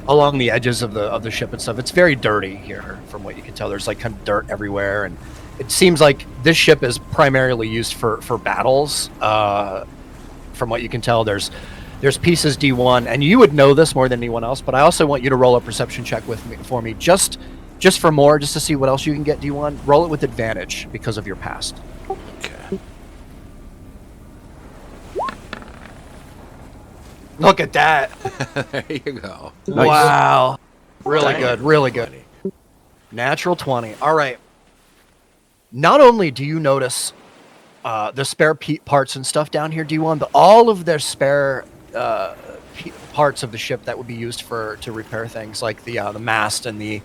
along the edges of the ship and stuff. It's very dirty here, from what you can tell. There's like kind of dirt everywhere, and it seems like this ship is primarily used for battles. From what you can tell, there's pieces D1, and you would know this more than anyone else. But I also want you to roll a perception check for me, just for more, just to see what else you can get D1. Roll it with advantage because of your past. Okay. Look at that! There you go. Nice. Wow, really Dang. good, really good. Natural 20. All right. Not only do you notice the spare parts and stuff down here, D1, but all of their spare parts of the ship that would be used to repair things, like the mast and the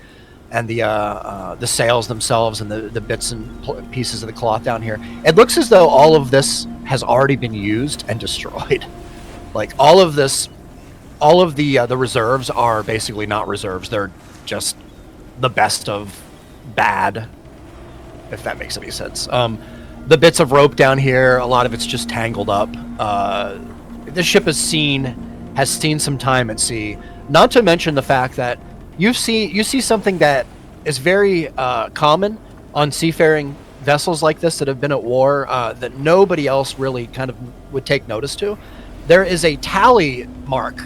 sails themselves and the bits and pieces of the cloth down here. It looks as though all of this has already been used and destroyed. Like all of the reserves are basically not reserves. They're just the best of bad, if that makes any sense. The bits of rope down here, a lot of it's just tangled up. This ship has seen some time at sea. Not to mention the fact that you see something that is very common on seafaring vessels like this that have been at war that nobody else really kind of would take notice to, there is a tally mark,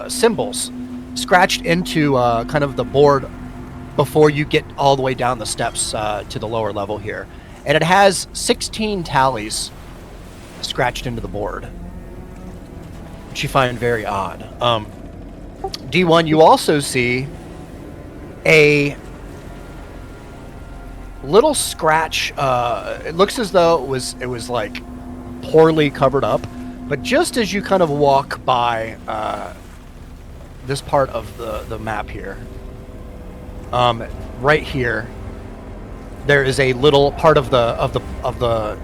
symbols scratched into kind of the board before you get all the way down the steps to the lower level here. And it has 16 tallies scratched into the board, which you find very odd. D1, you also see a little scratch. It looks as though it was like poorly covered up, but just as you kind of walk by this part of the map here, right here, there is a little part of the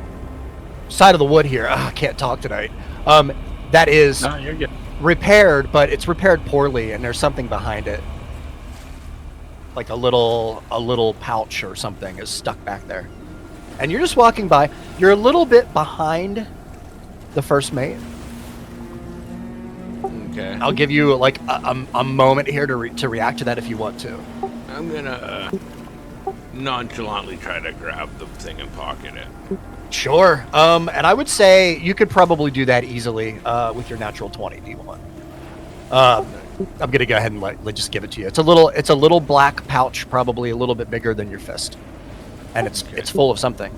side of the wood here. I can't talk tonight. That is you're good. repaired, but it's repaired poorly, and there's something behind it, like a little pouch or something is stuck back there. And you're just walking by. You're a little bit behind the first mate. Okay. I'll give you like a moment here to react to that if you want to. I'm gonna nonchalantly try to grab the thing and pocket it. Sure. And I would say you could probably do that easily with your natural 20 D1. I'm gonna go ahead and just give it to you. It's a little black pouch, probably a little bit bigger than your fist, and it's full of something.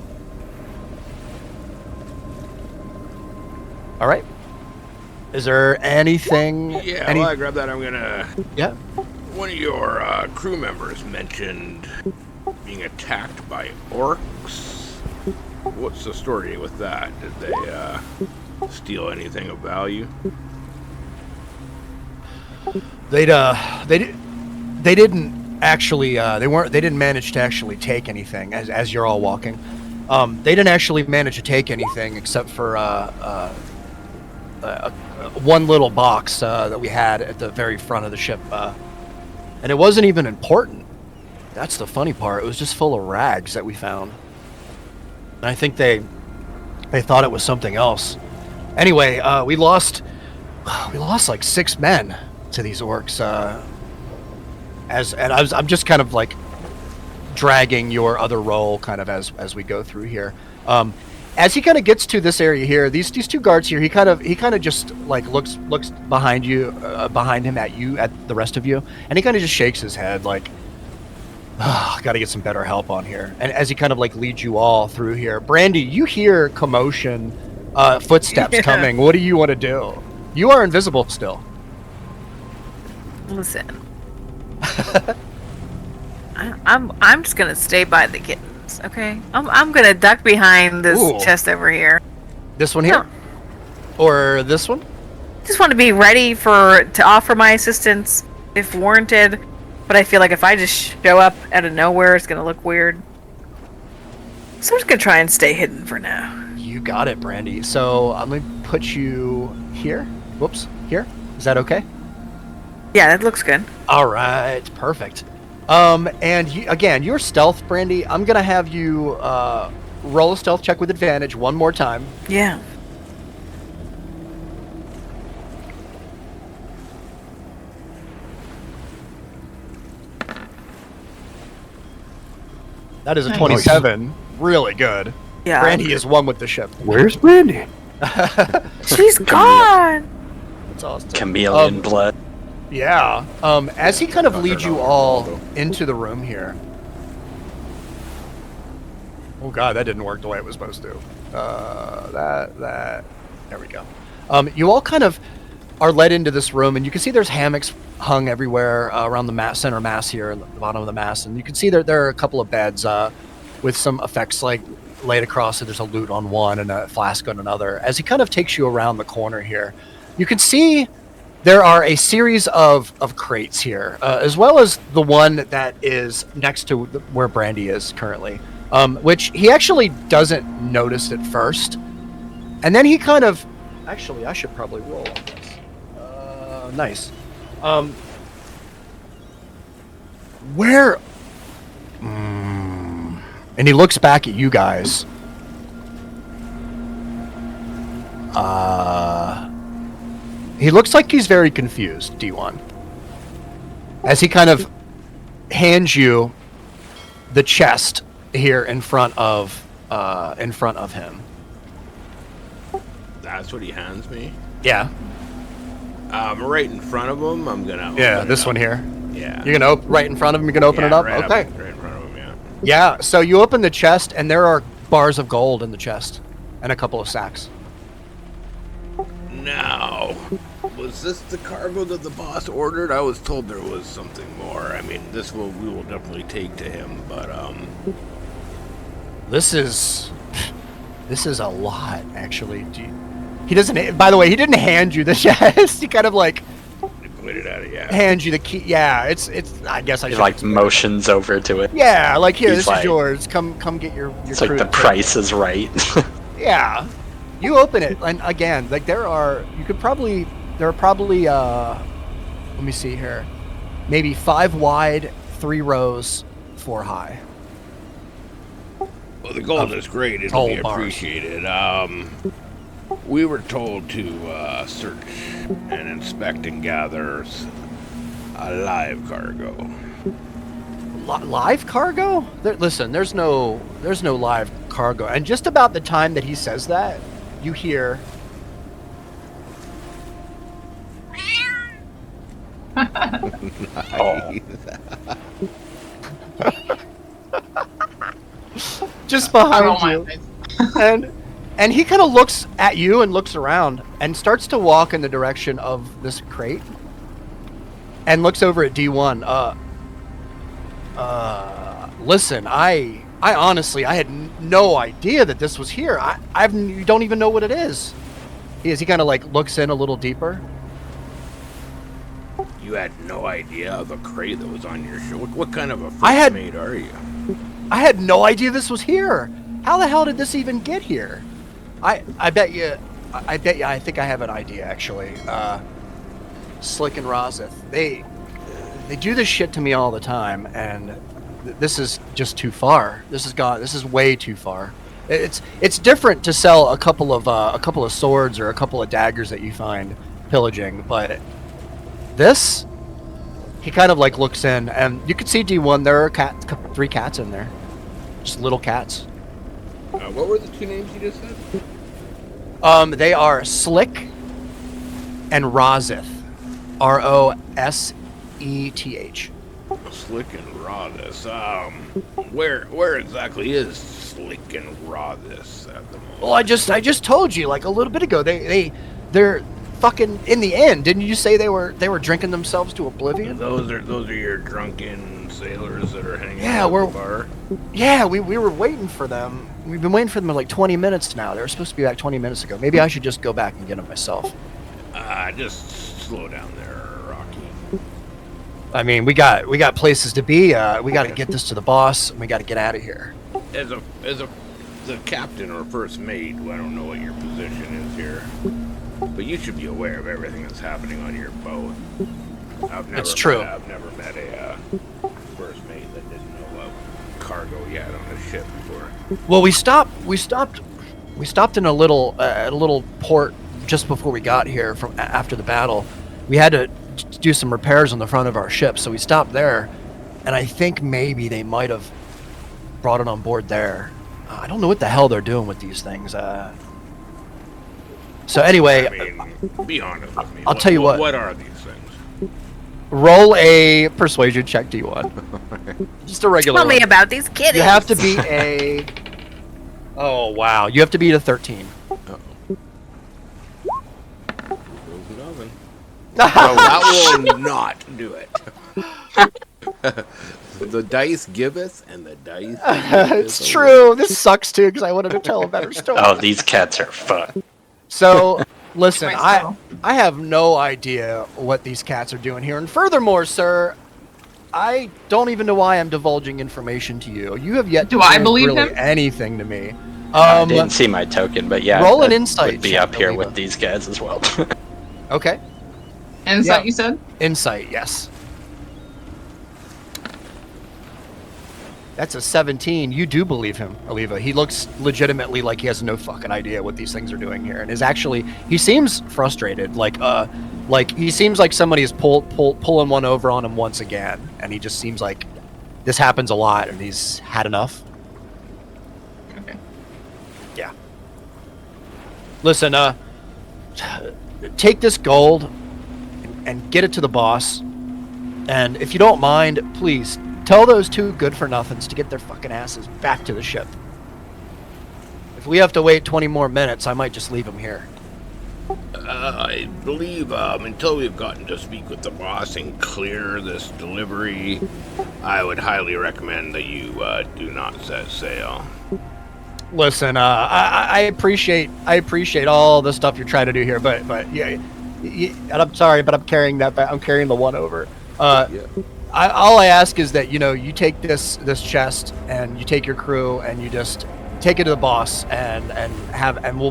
All right. Is there anything? Yeah, while I grab that, I'm gonna. Yeah. One of your crew members mentioned being attacked by orcs. What's the story with that? Did they steal anything of value? They didn't actually they didn't manage to actually take anything as you're all walking. They didn't actually manage to take anything except for one little box that we had at the very front of the ship, and it wasn't even important. That's the funny part. It was just full of rags that we found. And I think they thought it was something else. Anyway, we lost like 6 men to these orcs. I'm just kind of like dragging your other role kind of as we go through here. As he kind of gets to this area here, these 2 guards here, he kind of just like looks behind you, behind him at you, at the rest of you, and he kind of just shakes his head like, got to get some better help on here. And as he kind of like leads you all through here, Brandy, you hear commotion, footsteps coming. What do you want to do? You are invisible still. Listen, I'm just gonna stay by the kittens, okay? I'm gonna duck behind this chest over here. This one here, or this one? Just want to be ready to offer my assistance if warranted. But I feel like if I just show up out of nowhere, it's gonna look weird. So I'm just gonna try and stay hidden for now. You got it, Brandy. So I'm gonna put you here. Whoops, here. Is that okay? Yeah, that looks good. All right, perfect. And again, your stealth, Brandy. I'm gonna have you roll a stealth check with advantage one more time. Yeah. That is a 27. Really good. Yeah. Brandy is one with the ship. Where's Brandy? She's gone. That's awesome. Chameleon blood. Yeah. As he kind of leads you all into the room here. Oh god, that didn't work the way it was supposed to. There we go. You all kind of are led into this room, and you can see there's hammocks hung everywhere around the center mass here, at the bottom of the mass, and you can see there are a couple of beds with some effects like laid across. So there's a loot on one and a flask on another. As he kind of takes you around the corner here, you can see there are a series of crates here, as well as the one that is next to where Brandy is currently, which he actually doesn't notice at first, and then he kind of, actually, I should probably roll on this. Nice. Where? And he looks back at you guys. He looks like he's very confused, D1. As he kind of hands you the chest here in front of him. That's what he hands me. Yeah. Right in front of him. I'm gonna. Yeah, open this it one up. here. Yeah. You're gonna right in front of him. You're gonna open it up. Right Okay. right in front of him. Yeah. Yeah. So you open the chest, and there are bars of gold in the chest, and a couple of sacks. Now, was this the cargo that the boss ordered? I was told there was something more. I mean, we will definitely take to him, but This is a lot, actually. He doesn't. By the way, he didn't hand you the chest. He kind of like they pointed at it. Yeah. hands you the key. Yeah, it's. I guess I He should like explain. motions over to it. Yeah, like here, He's this like- is yours. Come get your. It's like crew the to take price it. is right. Yeah, you open it, and again, like there are probably. Let me see here, maybe 5 wide, 3 rows, 4 high. Well, the gold is great. It'll tall be bars. appreciated. We were told to search and inspect and gather a live cargo. Live cargo? Listen, there's no live cargo. And just about the time that he says that, you hear Oh. just I roll behind my you, eyes. and he kind of looks at you and looks around and starts to walk in the direction of this crate, and looks over at D1. Listen, I honestly, I had no idea that this was here. You don't even know what it is. He kind of like looks in a little deeper. You had no idea of a crate that was on your ship. What kind of a I had- first mate are you? I had no idea this was here. How the hell did this even get here? I bet you. I think I have an idea actually. Slick and Rozeth, they do this shit to me all the time, and this is just too far. This is way too far. It's different to sell a couple of swords or a couple of daggers that you find pillaging, but this. He kind of like looks in, and you can see D1. There are 3 cats in there, just little cats. What were the 2 names you just said? They are Slick and Rozeth, Roseth. Slick and Rodis. Where exactly is Slick and Rodis at the moment? Well, I just told you like a little bit ago. They're fucking in the end. Didn't you say they were drinking themselves to oblivion? Those are your drunken sailors that are hanging Yeah, out we're- at the bar. Yeah, we were waiting for them. We've been waiting for them for like 20 minutes now. They were supposed to be back 20 minutes ago. Maybe I should just go back and get them myself. Just slow down there, Rocky. I mean, we got places to be. We got to get this to the boss, and we got to get out of here. As the captain or first mate, I don't know what your position is here, but you should be aware of everything that's happening on your boat. It's true. I've never met a first mate that didn't know what cargo you had on a ship before. Well, we stopped in a little port just before we got here from after the battle. We had to do some repairs on the front of our ship, so we stopped there, and I think maybe they might have brought it on board there. I don't know what the hell they're doing with these things. So anyway, I mean, be honest with me. I'll tell you what. What are these things? roll a persuasion check, D1. Just a regular Tell me one. about these kitties. You have to beat a... Oh, wow. You have to beat a 13. That will not do it. The dice giveth, and the dice. It's true. This sucks, too, because I wanted to tell a better story. Oh, these cats are fun. So, listen, Nice I though. have no idea what these cats are doing here. And furthermore, sir, I don't even know why I'm divulging information to you. You have yet to Do I prove believe really him? anything to me. I didn't see my token, but yeah, roll an that insight would be check, up here Oliva. with these guys as well. Okay. Insight, Yeah. you said? Insight, yes. That's a 17. You do believe him, Oliva. He looks legitimately like he has no fucking idea what these things are doing here, and is actually he seems frustrated. Like he seems like somebody is pulling one over on him once again, and he just seems like this happens a lot, and he's had enough. Yeah. Listen, take this gold and get it to the boss. And if you don't mind, please tell those two good-for-nothings to get their fucking asses back to the ship. If we have to wait 20 more minutes, I might just leave them here. I believe until we've gotten to speak with the boss and clear this delivery, I would highly recommend that you do not set sail. Listen, I appreciate all the stuff you're trying to do here, but yeah, and I'm sorry, but I'm carrying that back. I'm carrying the one over. All I ask is that you take this chest and you take your crew and you just take it to the boss and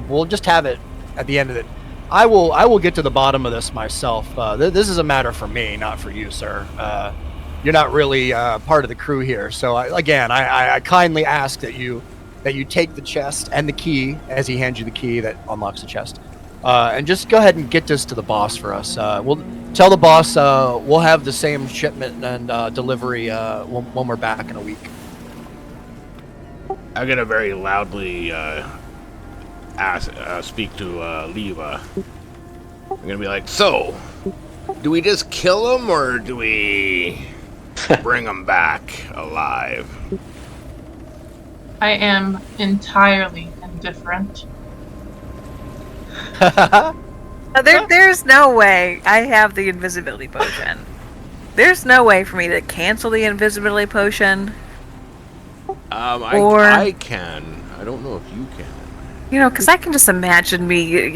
we'll just have it at the end of it. I will get to the bottom of this myself. This is a matter for me, not for you, sir. You're not really part of the crew here, so I kindly ask that you take the chest and the key as he hands you the key that unlocks the chest, and just go ahead and get this to the boss for us. We'll tell the boss we'll have the same shipment and delivery when we're back in a week. I'm gonna very loudly speak to Leva. I'm gonna be like, so, do we just kill him or do we bring him back alive? I am entirely indifferent. There's no way I have the invisibility potion. There's no way for me to cancel the invisibility potion. I can. I don't know if you can. Because I can just imagine me,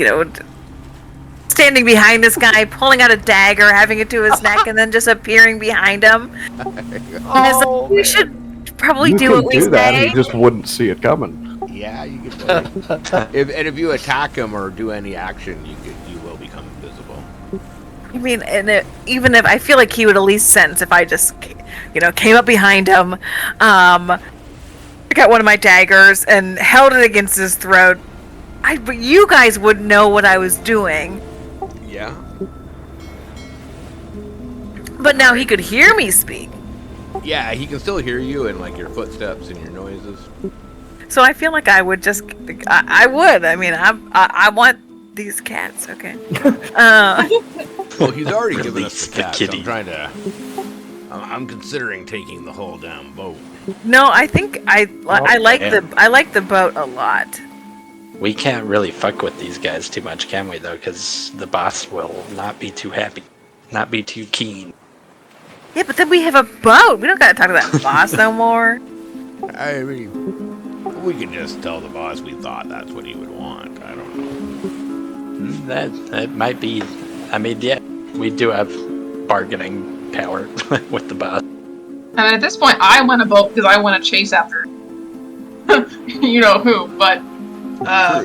standing behind this guy, pulling out a dagger, having it to his neck, and then just appearing behind him. We should probably do what we say. He just wouldn't see it coming. Yeah, you could. If you attack him or do any action, you will become invisible. I mean, even if I feel like he would at least sense if I just, came up behind him, got one of my daggers and held it against his throat. But you guys would know what I was doing. Yeah. But now he could hear me speak. Yeah, he can still hear you and like your footsteps and your noises. So I feel like I would just, I would. I mean, I want these cats. Okay. Well, he's already given us the cats. kitty. I'm considering taking the whole damn boat. No, I think I like the boat a lot. We can't really fuck with these guys too much, can we, though? Because the boss will not be too happy, not be too keen. Yeah, but then we have a boat. We don't gotta talk to that boss no more. I mean, we can just tell the boss we thought that's what he would want. I don't know. That might be. I mean, yeah, we do have bargaining power with the boss. I mean, at this point, I want a boat because I want to chase after you know who, but I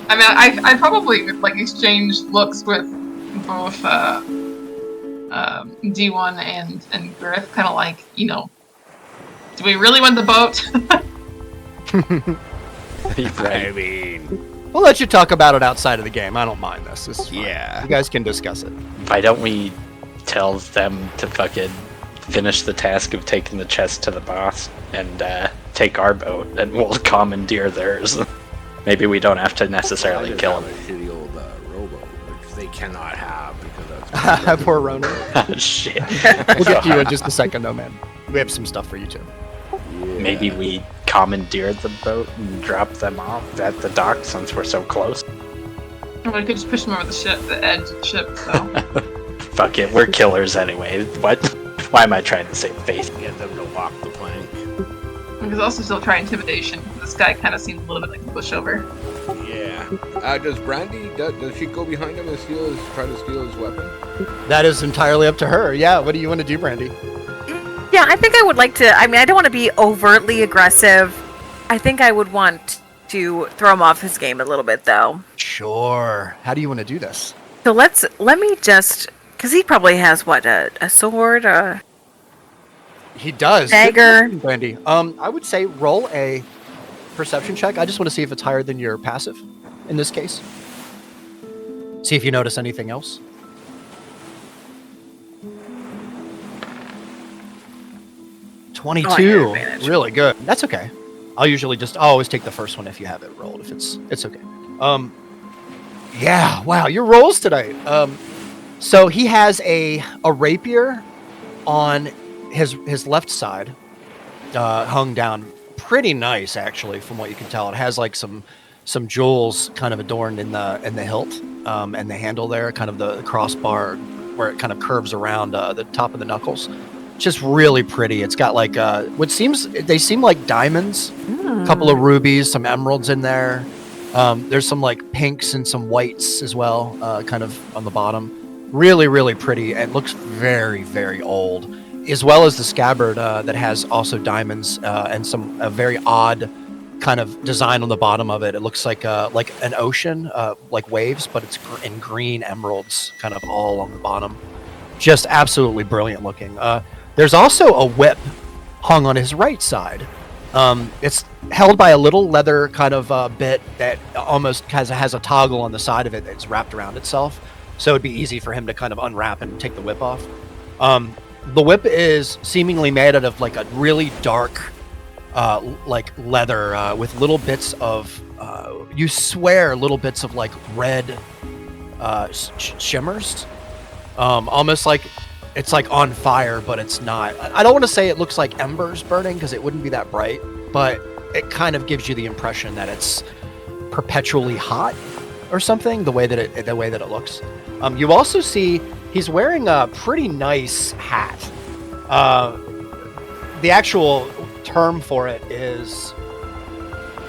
mean, I probably would like exchange looks with both D1 and Griff, kind of like, do we really want the boat? I mean, we'll let you talk about it outside of the game. I don't mind this. This is fine. Yeah. You guys can discuss it. Why don't we tell them to fucking finish the task of taking the chest to the boss and take our boat, and we'll commandeer theirs. Maybe we don't have to necessarily kill them. him. A shitty old rowboat, which they cannot have because that's Poor Ronan. Shit. We'll get to you in just a second, though, man. We have some stuff for you, too. Yeah. Maybe we commandeer the boat and drop them off at the dock since we're so close. We could just push them over the edge of the ship, so. Fuck it, we're killers anyway. What? Why am I trying to save face? Get them to walk the plank. We could also still try intimidation. This guy kind of seems a little bit like a pushover. Yeah. Does Brandy, does she go behind him and try to steal his weapon? That is entirely up to her. Yeah, what do you want to do, Brandy? Yeah, I think I would like to. I mean, I don't want to be overtly aggressive. I think I would want to throw him off his game a little bit, though. Sure. How do you want to do this? So let me just, because he probably has what, a sword, He does. dagger. Brandy. I would say roll a perception check. I just want to see if it's higher than your passive in this case. See if you notice anything else. Oh, I got 22. advantage. Really good. That's okay. I'll usually I'll always take the first one if you have it rolled. If it's okay. Yeah. Wow. Your rolls tonight. So he has a rapier on his left side, hung down pretty nice actually, from what you can tell. It has like some jewels kind of adorned in the hilt, and the handle there, kind of the crossbar where it kind of curves around the top of the knuckles. Just really pretty. It's got like they seem like diamonds, a couple of rubies, some emeralds in there. There's some like pinks and some whites as well, kind of on the bottom. Really, really pretty, and looks very, very old, as well as the scabbard that has also diamonds and a very odd kind of design on the bottom of it. It looks like an ocean, like waves, but it's in green emeralds, kind of all on the bottom. Just absolutely brilliant looking. There's also a whip hung on his right side. It's held by a little leather kind of bit that almost has a toggle on the side of it that's wrapped around itself. So it'd be easy for him to kind of unwrap and take the whip off. The whip is seemingly made out of like a really dark, like leather with little bits of, you swear, little bits of like red shimmers. Almost like it's like on fire, but it's not. I don't want to say it looks like embers burning because it wouldn't be that bright, but it kind of gives you the impression that it's perpetually hot or something. The way that it looks. You also see he's wearing a pretty nice hat. The actual term for it is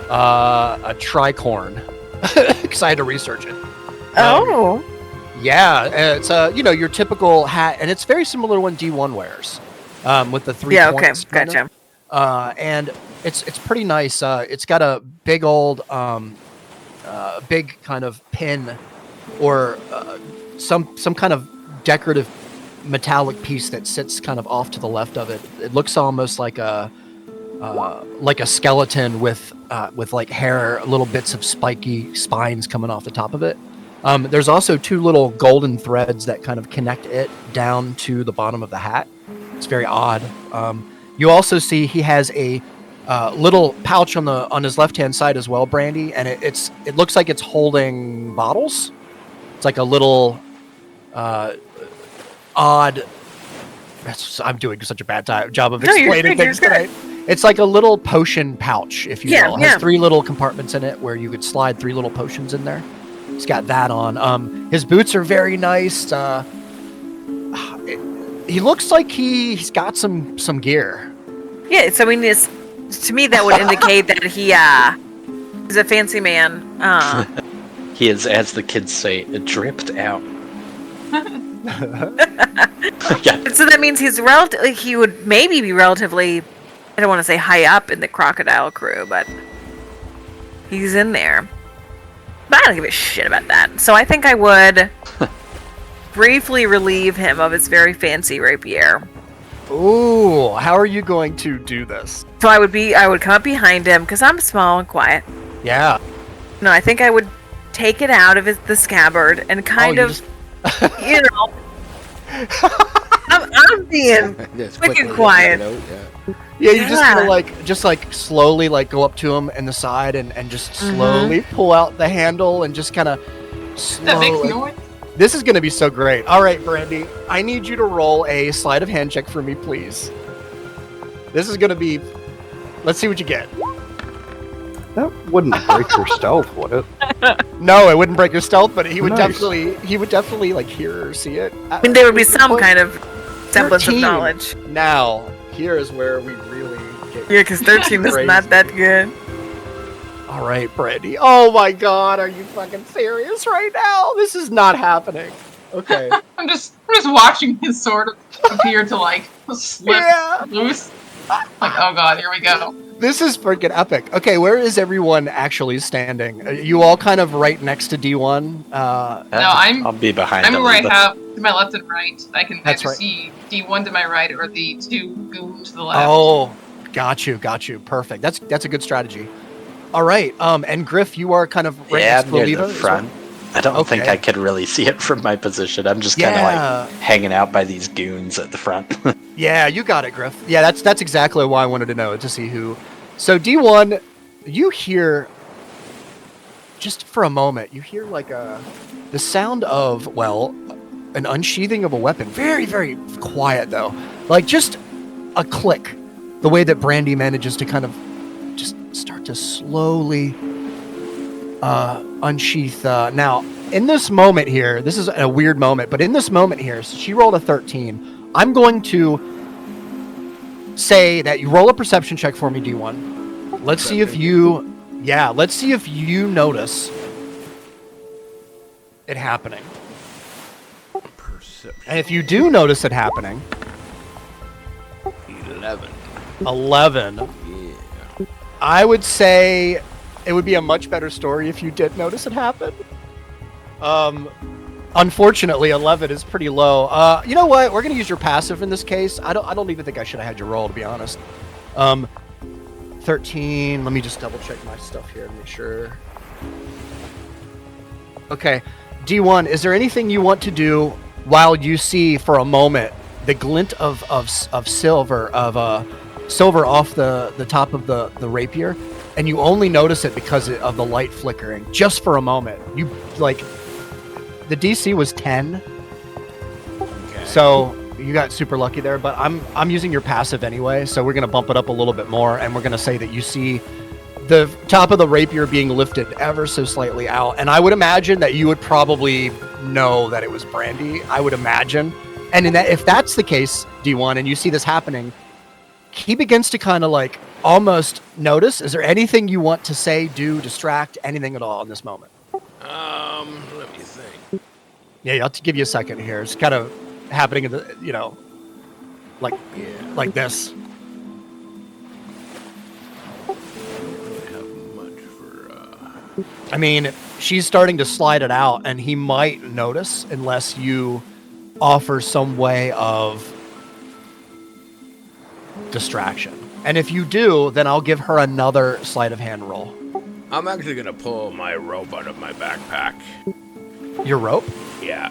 a tricorn, because I had to research it. Oh. Yeah, it's your typical hat, and it's very similar to one D1 wears, with the 3 points. Okay, gotcha. And it's pretty nice. It's got a big old, big kind of pin, or some kind of decorative metallic piece that sits kind of off to the left of it. It looks almost like a skeleton with like hair, little bits of spiky spines coming off the top of it. There's also 2 little golden threads that kind of connect it down to the bottom of the hat. It's very odd. You also see he has a little pouch on his left-hand side as well, Brandy, and it looks like it's holding bottles. It's like a little odd. I'm doing such a bad job of explaining things tonight. It's like a little potion pouch, if you will. It has 3 little compartments in it where you could slide 3 little potions in there. He's got that on. His boots are very nice. He looks like he's got some gear. Yeah, so I mean, to me that would indicate that he is a fancy man. He is, as the kids say, dripped out. Yeah. So that means he would maybe be relatively, I don't want to say high up in the crocodile crew, but he's in there. But I don't give a shit about that. So I think I would briefly relieve him of his very fancy rapier. Ooh, how are you going to do this? So I would come up behind him because I'm small and quiet. Yeah. No, I think I would take it out of the scabbard and kind of, you know, I'm being freaking quiet. Yeah, you're just gonna just slowly go up to him in the side and just slowly pull out the handle and just kind of That makes noise. This is gonna be so great. All right, Brandy, I need you to roll a sleight of hand check for me, please. This is gonna be. Let's see what you get. That wouldn't break your stealth, would it? No, it wouldn't break your stealth, but he would Nice. definitely like hear or see it. I mean, there would be some kind of semblance of 13. knowledge. Now, here is where we really get. Yeah, because 13 is crazy. not that good. All right, Brandy. Oh my God, are you fucking serious right now? This is not happening. Okay. I'm just watching his sword appear to slip loose. Like, oh God, here we go. This is freaking epic. Okay, where is everyone actually standing? Are you all kind of right next to D1? I'll be behind I'm him. where I have to my left and right. I can That's either right. see D1 to my right or the 2 goons to the left. Oh, got you. Perfect. That's a good strategy. All right. And Griff, you are kind of right next to the near leader. the as front. well? I don't think Okay. I could really see it from my position. I'm just kind of hanging out by these goons at the front. Yeah, you got it, Griff. Yeah, that's exactly why I wanted to know, to see who So D1, you hear, just for a moment, you hear like the sound of, well, an unsheathing of a weapon. Very, very quiet though. Like just a click. The way that Brandy manages to kind of just start to slowly unsheath. Now, in this moment here, this is a weird moment, but in this moment here, so she rolled a 13. I'm going to say that you roll a perception check for me, D1. Let's see if you notice it happening. Perception. And if you do notice it happening, 11. Yeah. I would say it would be a much better story if you did notice it happen. Unfortunately, 11 is pretty low. You know what? We're gonna use your passive in this case. I don't even think I should have had you roll, to be honest. 13. Let me just double check my stuff here to make sure. Okay, D1. Is there anything you want to do while you see for a moment the glint of silver silver off the top of the rapier, and you only notice it because of the light flickering, just for a moment. You like. The DC was 10, Okay. so you got super lucky there. But I'm using your passive anyway, so we're gonna bump it up a little bit more, and we're gonna say that you see the top of the rapier being lifted ever so slightly out. And I would imagine that you would probably know that it was Brandy. I would imagine, and if that's the case, D1, and you see this happening, he begins to kind of like almost notice. Is there anything you want to say, do, distract, anything at all in this moment? Let me think. Yeah, I'll give you a second here. It's kind of happening in the, like this. I don't have much for. I mean, she's starting to slide it out, and he might notice unless you offer some way of distraction. And if you do, then I'll give her another sleight of hand roll. I'm actually gonna pull my rope out of my backpack. Your rope? Yeah.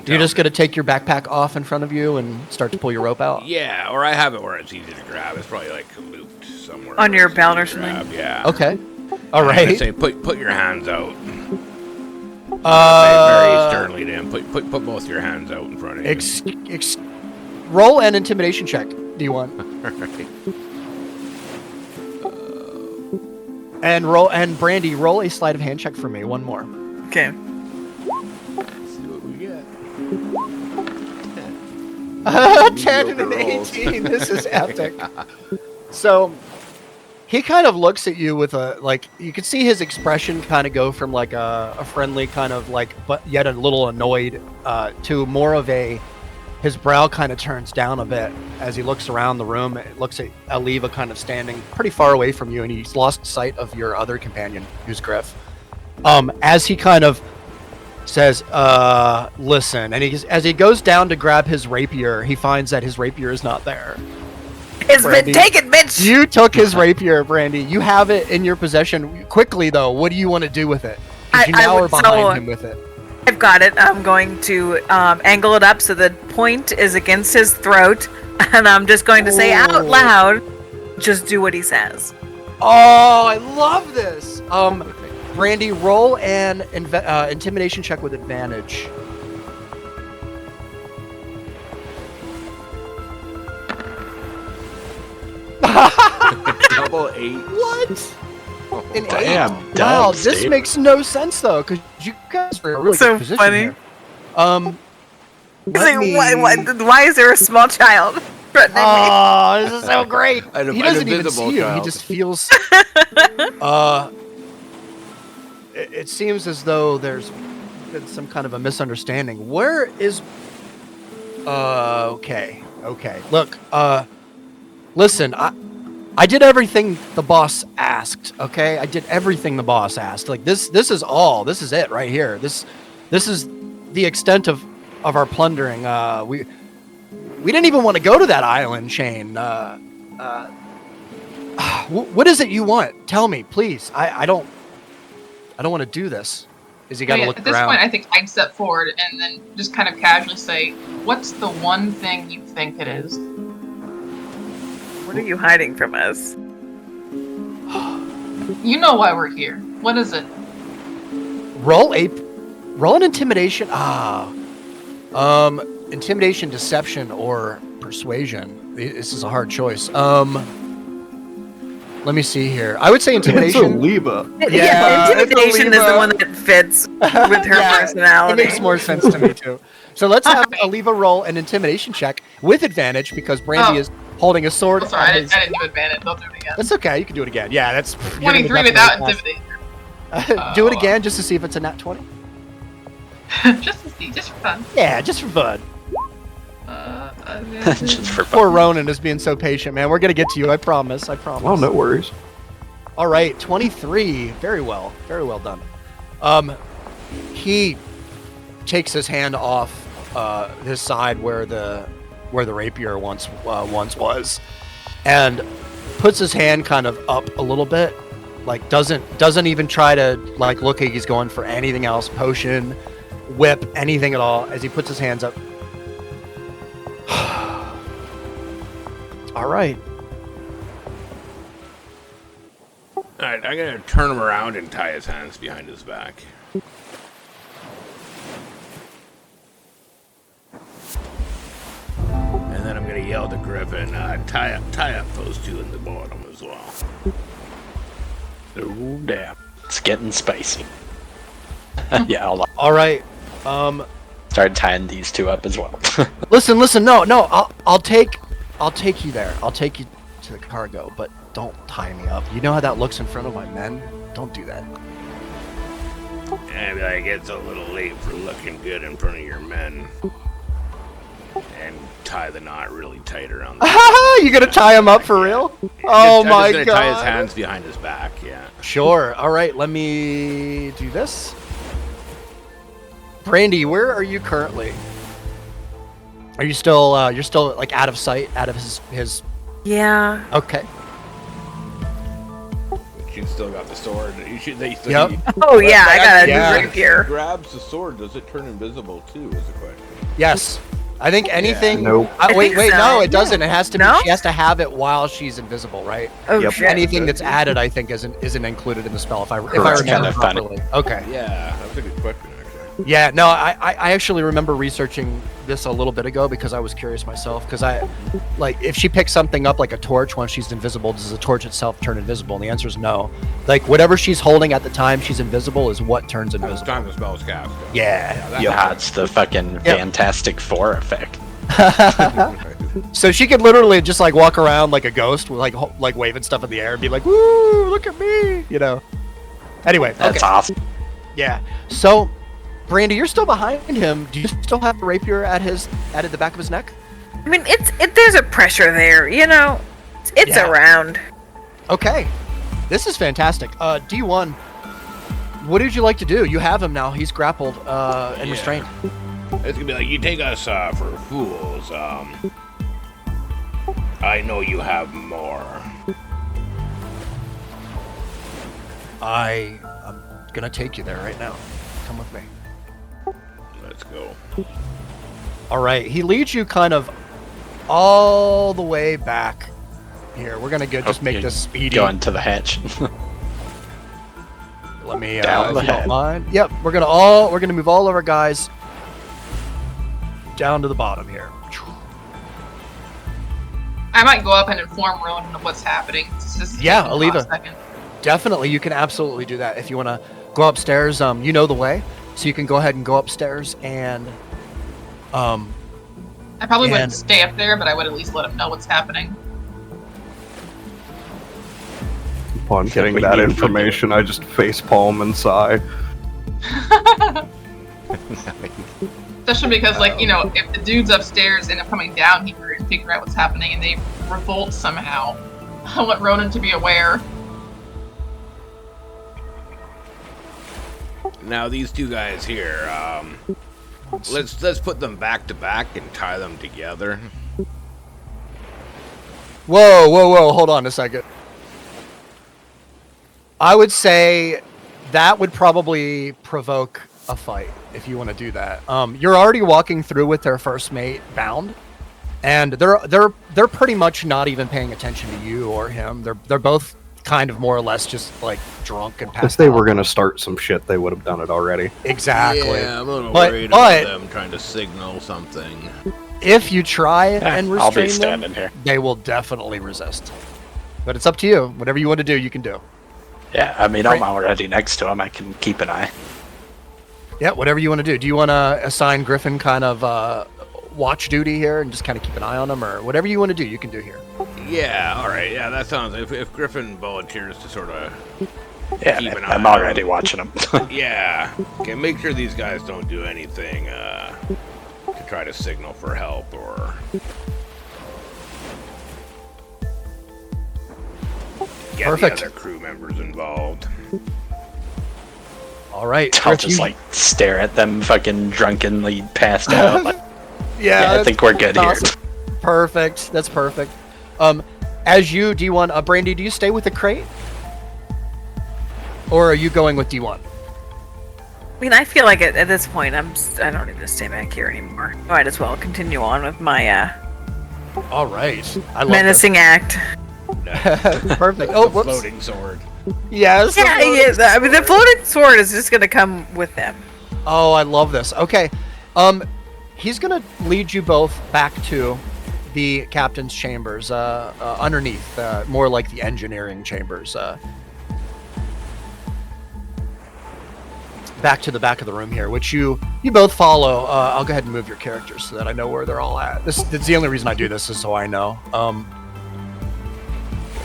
You're just gonna take your backpack off in front of you and start to pull your rope out? Yeah, or I have it where it's easy to grab. It's probably like looped somewhere. On where your it's belt easy or to grab, something? Yeah. Okay. All I'm gonna right. say put your hands out. Say very sternly to him. Put both your hands out in front of you. Roll an intimidation check, D1. Alright. And Brandy, roll a sleight of hand check for me. One more. Okay. Let's see what we get. 10 and an 18. This is epic. So he kind of looks at you with a, like, you can see his expression kind of go from like a friendly kind of like, but yet a little annoyed, to more of his brow kind of turns down a bit as he looks around the room. It looks at Aliva kind of standing pretty far away from you, and he's lost sight of your other companion, who's Griff. As he kind of says, listen, and as he goes down to grab his rapier, he finds that his rapier is not there. It's Brandy, been taken, bitch! You took his rapier, Brandy. You have it in your possession. Quickly, though, what do you want to do with it? 'Cause you now are behind him with it. I've got it. I'm going to angle it up so the point is against his throat, and I'm just going to say out loud, just do what he says. Oh, I love this. Brandy, roll an intimidation check with advantage. Double 8. What? An Damn, 8. Wow, dubs, this dude. makes no sense though, because you guys are in a really So good position funny. here. It's like, why is there a small child threatening me? Oh, this is so great. An He doesn't even invisible see you. He child. just feels. It seems as though there's been some kind of a misunderstanding. Where is? Okay. Look. Listen. I did everything the boss asked. Okay, I did everything the boss asked. Like this is all. This is it right here. This is the extent of our plundering. We didn't even want to go to that island, Shane. What is it you want? Tell me, please. I don't want to do this. Is he got to look At this around? point, I think I'd step forward and then just kind of casually say, "What's the one thing you think it is?" What are you hiding from us? You know why we're here. What is it? Roll an intimidation. Intimidation, deception, or persuasion. This is a hard choice. Let me see here. I would say intimidation. It's a Leva. Yeah, it's a intimidation is the Leva. one that fits with her Yeah, personality. It makes more sense to me too. So let's have Aliva roll an intimidation check with advantage because Brandy is holding a sword. Oh, sorry, I didn't do advantage. I'll do it again. That's okay. You can do it again. Yeah, that's 23 without intimidation. Do it again just to see if it's a nat 20. Just to see, just for fun. Yeah, just for fun. Just for Poor fun. Ronan is being so patient, man. We're gonna get to you. I promise. I promise. Oh, no worries. All right, 23. Very well done. He takes his hand off his side where the rapier once was, and puts his hand kind of up a little bit, like doesn't even try to like look like he's going for anything else, potion, whip, anything at all. As he puts his hands up. All right. Alright, I'm gonna turn him around and tie his hands behind his back. And then I'm gonna yell to Griffin, tie up those two in the bottom as well. Oh, damn. It's getting spicy. Yeah, All right. start tying these two up as well. Listen. No. I'll take you there. I'll take you to the cargo, but don't tie me up. You know how that looks in front of my men? Don't do that. And I'd be like, it's a little late for looking good in front of your men. And tie the knot really tight around the You gonna tie him up for real? Oh I'm my just gonna tie his god. hands behind his back, yeah. Sure. All right. Let me do this. Brandy, where are you currently? Are you still? You're still like out of sight, out of his. Yeah. Okay. She's still got the sword. Yep. Oh yeah, I got a Yeah. new rapier. Grabs the sword. Does it turn invisible too? Is the question. Yes. I think anything. Nope. Wait. think so. No, it doesn't. It has to. No? She has to have it while she's invisible, right? Oh Yep. shit. Anything that's added, I think, isn't included in the spell. If I Correct. remember Kinda funny. properly. Okay. Yeah, that's a good question actually. Yeah, no, I actually remember researching this a little bit ago because I was curious myself. Because if she picks something up like a torch when she's invisible, does the torch itself turn invisible? And the answer is no. Like whatever she's holding at the time she's invisible is what turns It's invisible. time the spell's cast. Yeah. Yeah, it's the fucking Fantastic Four effect. So she could literally just like walk around like a ghost with like waving stuff in the air and be like, "Woo, look at me," you know. Anyway, That's okay. awesome. Yeah. So, Brandy, you're still behind him. Do you still have the rapier at the back of his neck? I mean, there's a pressure there, you know. It's Yeah. around. Okay. This is fantastic. D1, what would you like to do? You have him now. He's grappled and restrained. It's gonna be like, you take us for fools. I know you have more. I'm gonna take you there right now. Come with me. Let's go. All right. He leads you kind of all the way back here. We're gonna just make this speedy. Going to the hatch. Let me Down if the you don't head. mind. Yep, we're gonna move all of our guys down to the bottom here. I might go up and inform Ronan of what's happening. Just Yeah, give him a Aliva. second. Definitely, you can absolutely do that if you want to go upstairs. You know the way, so you can go ahead and go upstairs and I probably And- wouldn't stay up there, but I would at least let him know what's happening. Upon getting we that need information, I just facepalm and sigh. Especially because, like, you know, if the dudes upstairs end up coming down here and figure out what's happening and they revolt somehow, I want Ronan to be aware. Now these two guys here, let's put them back to back and tie them together. Whoa, hold on a second. I would say that would probably provoke a fight if you want to do that. You're already walking through with their first mate bound, and they're pretty much not even paying attention to you or him. They're both kind of more or less just like drunk and passed If they out. were going to start some shit, they would have done it already. Exactly. Yeah, I'm a little But- worried but- about them trying to signal something. If you try and I'll be restrain standing them, here. they will definitely resist. But it's up to you. Whatever you want to do, you can do. Yeah, I mean, I'm Right. already next to him. I can keep an eye. Yeah, whatever you want to do. Do you want to assign Griffin kind of watch duty here and just kind of keep an eye on him, or whatever you want to do, you can do here. Yeah, all right. Yeah, that sounds. If Griffin volunteers to sort of. Yeah, Keep an eye I'm on already him. watching him. Yeah. Okay, make sure these guys don't do anything to try to signal for help or. Get Perfect. the other crew members involved. All right. I'll Griff, just you- like stare at them fucking drunkenly passed out. Like, yeah, I think we're good here. awesome. Perfect. That's perfect. As you, D1, Brandy, do you stay with the crate? Or are you going with D1? I mean, I feel like at this point, I don't need to stay back here anymore. Might as well continue on with my All right. I love menacing act. this. Perfect. Oh, The whoops. floating sword. Yes. Yeah, I mean, the floating sword is just gonna come with them. Oh, I love this. Okay. He's gonna lead you both back to the captain's chambers, underneath, more like the engineering chambers. Back to the back of the room here, which you both follow. I'll go ahead and move your characters so that I know where they're all at. That's the only reason I do this is so I know.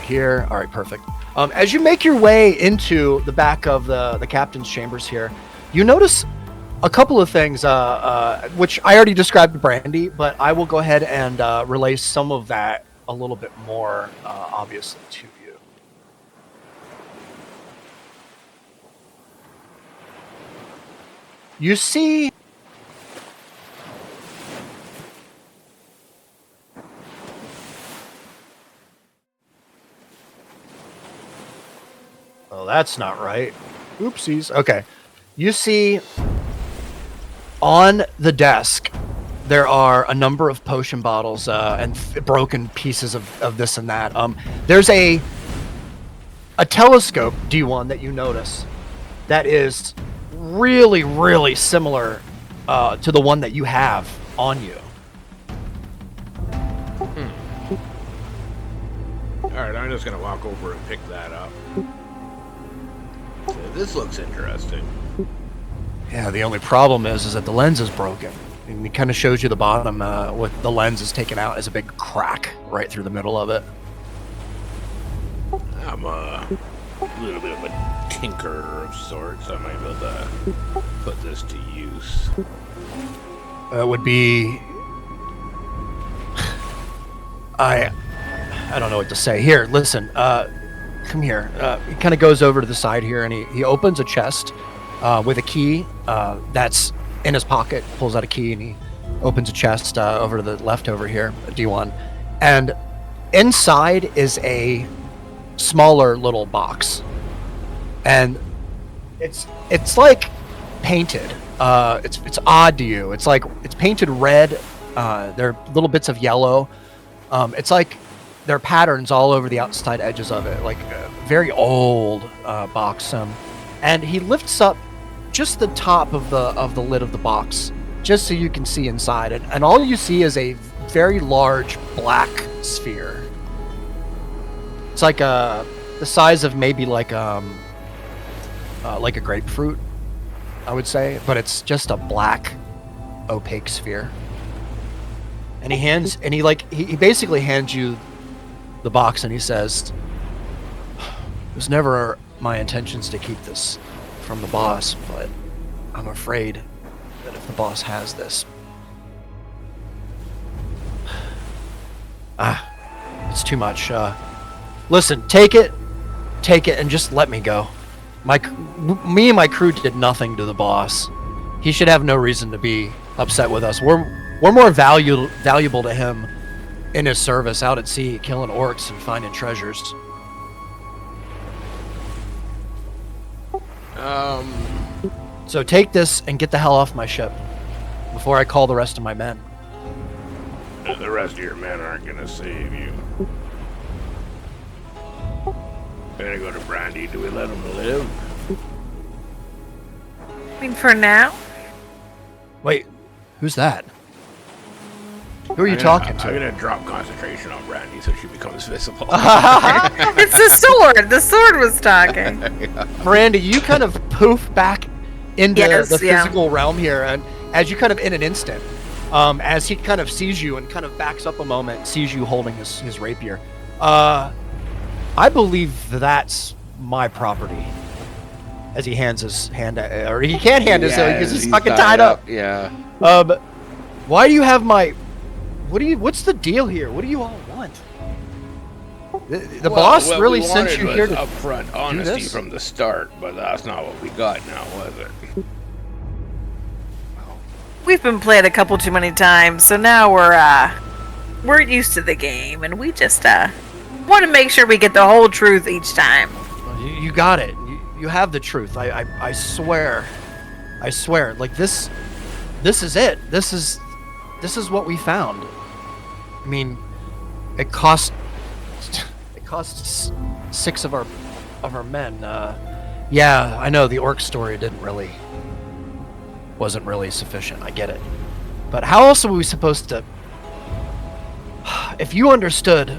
Here, all right, perfect. As you make your way into the back of the captain's chambers here, you notice a couple of things, which I already described to Brandy, but I will go ahead and relay some of that a little bit more obviously to you. You see oh, that's not right. Oopsies. Okay. You see on the desk there are a number of potion bottles and broken pieces of this and that. There's a telescope, D1, that you notice that is really, really similar to the one that you have on you. Alright, I'm just gonna walk over and pick that up. So this looks interesting. Yeah, the only problem is that the lens is broken. And it kind of shows you the bottom with the lens is taken out as a big crack right through the middle of it. I'm a little bit of a tinkerer of sorts. I might be able to put this to use. It would be... I don't know what to say. Here, listen. Come here. He kind of goes over to the side here, and he opens a chest with a key that's in his pocket. Pulls out a key, and he opens a chest over to the left over here, D1. And inside is a smaller little box, and it's like painted. It's odd to you. It's like it's painted red. There are little bits of yellow. It's like there are patterns all over the outside edges of it, like a very old box. And he lifts up just the top of the lid of the box, just so you can see inside. And all you see is a very large black sphere. It's like the size of maybe like a grapefruit, I would say, but it's just a black, opaque sphere. And he basically hands you the box, and he says, "It was never my intentions to keep this from the boss, but I'm afraid that if the boss has this, it's too much. Listen, take it, and just let me go. Me and my crew did nothing to the boss. He should have no reason to be upset with us. We're more valuable to him in his service out at sea, killing orcs and finding treasures." So take this and get the hell off my ship before I call the rest of my men. The rest of your men aren't gonna save you. gotta go to Brandy. Do we let him live? I mean, for now. Wait, who's that? Who are you talking to? I'm gonna drop concentration on Brandy so she becomes visible. It's the sword. The sword was talking. Brandy, you kind of poof back into Yes, the yeah. physical realm here, and as you kind of in an instant, as he kind of sees you and kind of backs up a moment, sees you holding his rapier. I believe that's my property. As he hands his hand, or he can't hand his because he's fucking tied up. Yeah. Why do you have my? What's the deal here? What do you all want? The boss really we sent wanted you was here to upfront honesty this? from the start, but that's not what we got now, was it? We've been played a couple too many times, so now we're used to the game, and we just want to make sure we get the whole truth each time. You got it. You have the truth. I swear. I swear. Like this is it. This is what we found. I mean, it cost 6 of our men. Yeah, I know the orc story wasn't really sufficient. I get it. But how else are we supposed to? If you understood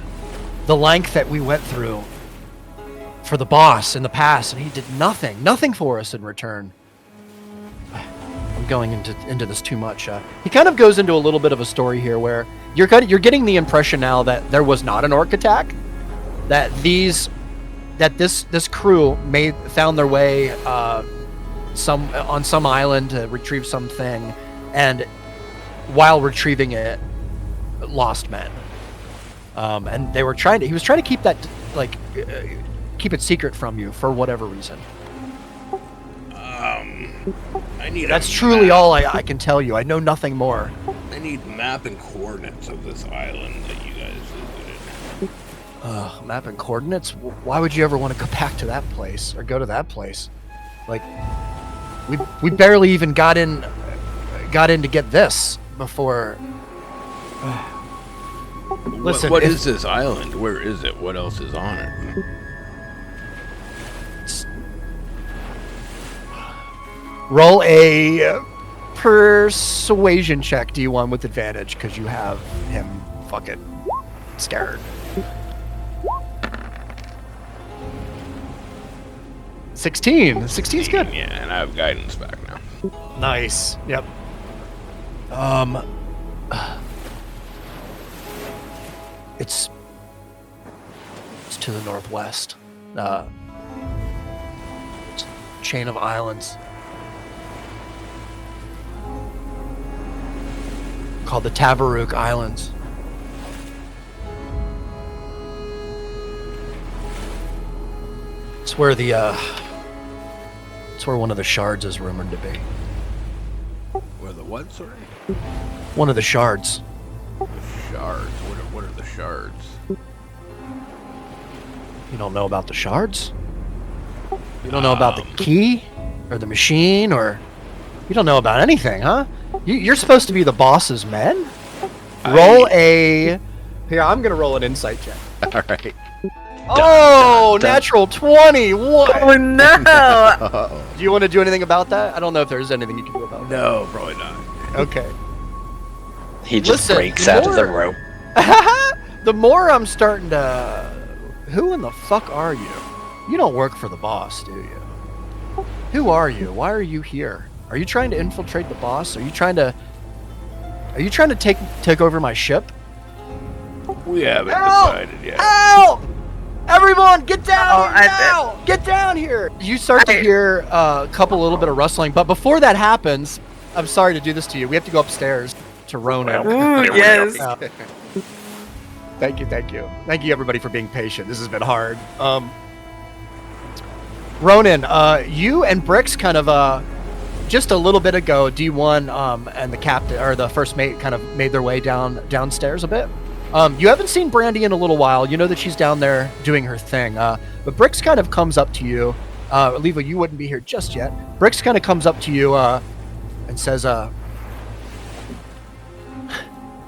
the length that we went through for the boss in the past, and he did nothing for us in return. I'm going into this too much. He kind of goes into a little bit of a story here where you're getting the impression now that there was not an orc attack, that this crew found their way on some island to retrieve something, and while retrieving it, lost men. And he was trying to keep that keep it secret from you for whatever reason. I need. That's truly all I can tell you. I know nothing more. I need map and coordinates of this island that you guys visited. Map and coordinates? Why would you ever want to go back to that place or go to that place? Like, we barely even got in to get this before. Listen, what is this island? Where is it? What else is on it? Roll a persuasion check, D1 with advantage, because you have him fucking scared. 16. 16's good. Yeah, and I have guidance back now. Nice. Yep. It's to the northwest. It's a chain of islands called the Tavaruk Islands. It's where it's where one of the shards is rumored to be. Where the what, sorry? One of the shards. The shards. What are the shards? You don't know about the shards? You don't know about the key? Or the machine? Or... You don't know about anything, huh? You're supposed to be the boss's men? Roll a... Here, I'm gonna roll an insight check. Alright. Oh, natural 20! What? Oh no! Do you want to do anything about that? I don't know if there's anything you can do about that. No, probably not. Okay. He just Listen, breaks the out of the more- rope. The more I'm starting to... Who in the fuck are you? You don't work for the boss, do you? Who are you? Why are you here? Are you trying to infiltrate the boss? Are you trying to take over my ship? We haven't Help! decided yet. Help! Everyone, get down Oh, here now! Get down here! You start to hear a little bit of rustling, but before that happens, I'm sorry to do this to you. We have to go upstairs to Ronan. Ooh, yes. Thank you. Thank you, everybody, for being patient. This has been hard. Ronan, you and Brix kind of just a little bit ago, D1 and the captain or the first mate kind of made their way downstairs a bit. You haven't seen Brandy in a little while. You know that she's down there doing her thing. But Brix kind of comes up to you. Leva, you wouldn't be here just yet. Brix kind of comes up to you and says,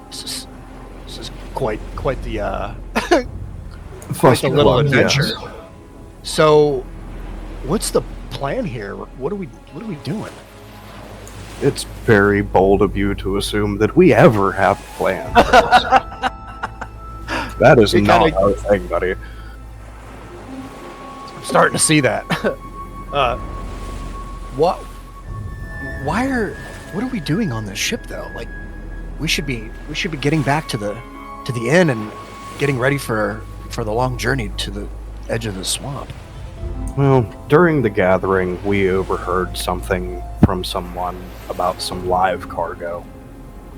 "This is quite the quite the little adventure. So, what's the plan here? What are we doing? It's very bold of you to assume that we ever have plans. That is not our thing, buddy. I'm starting to see that. What are we doing on this ship though? Like, we should be getting back to the inn and getting ready for the long journey to the edge of the swamp. Well, during the gathering, we overheard something from someone about some live cargo.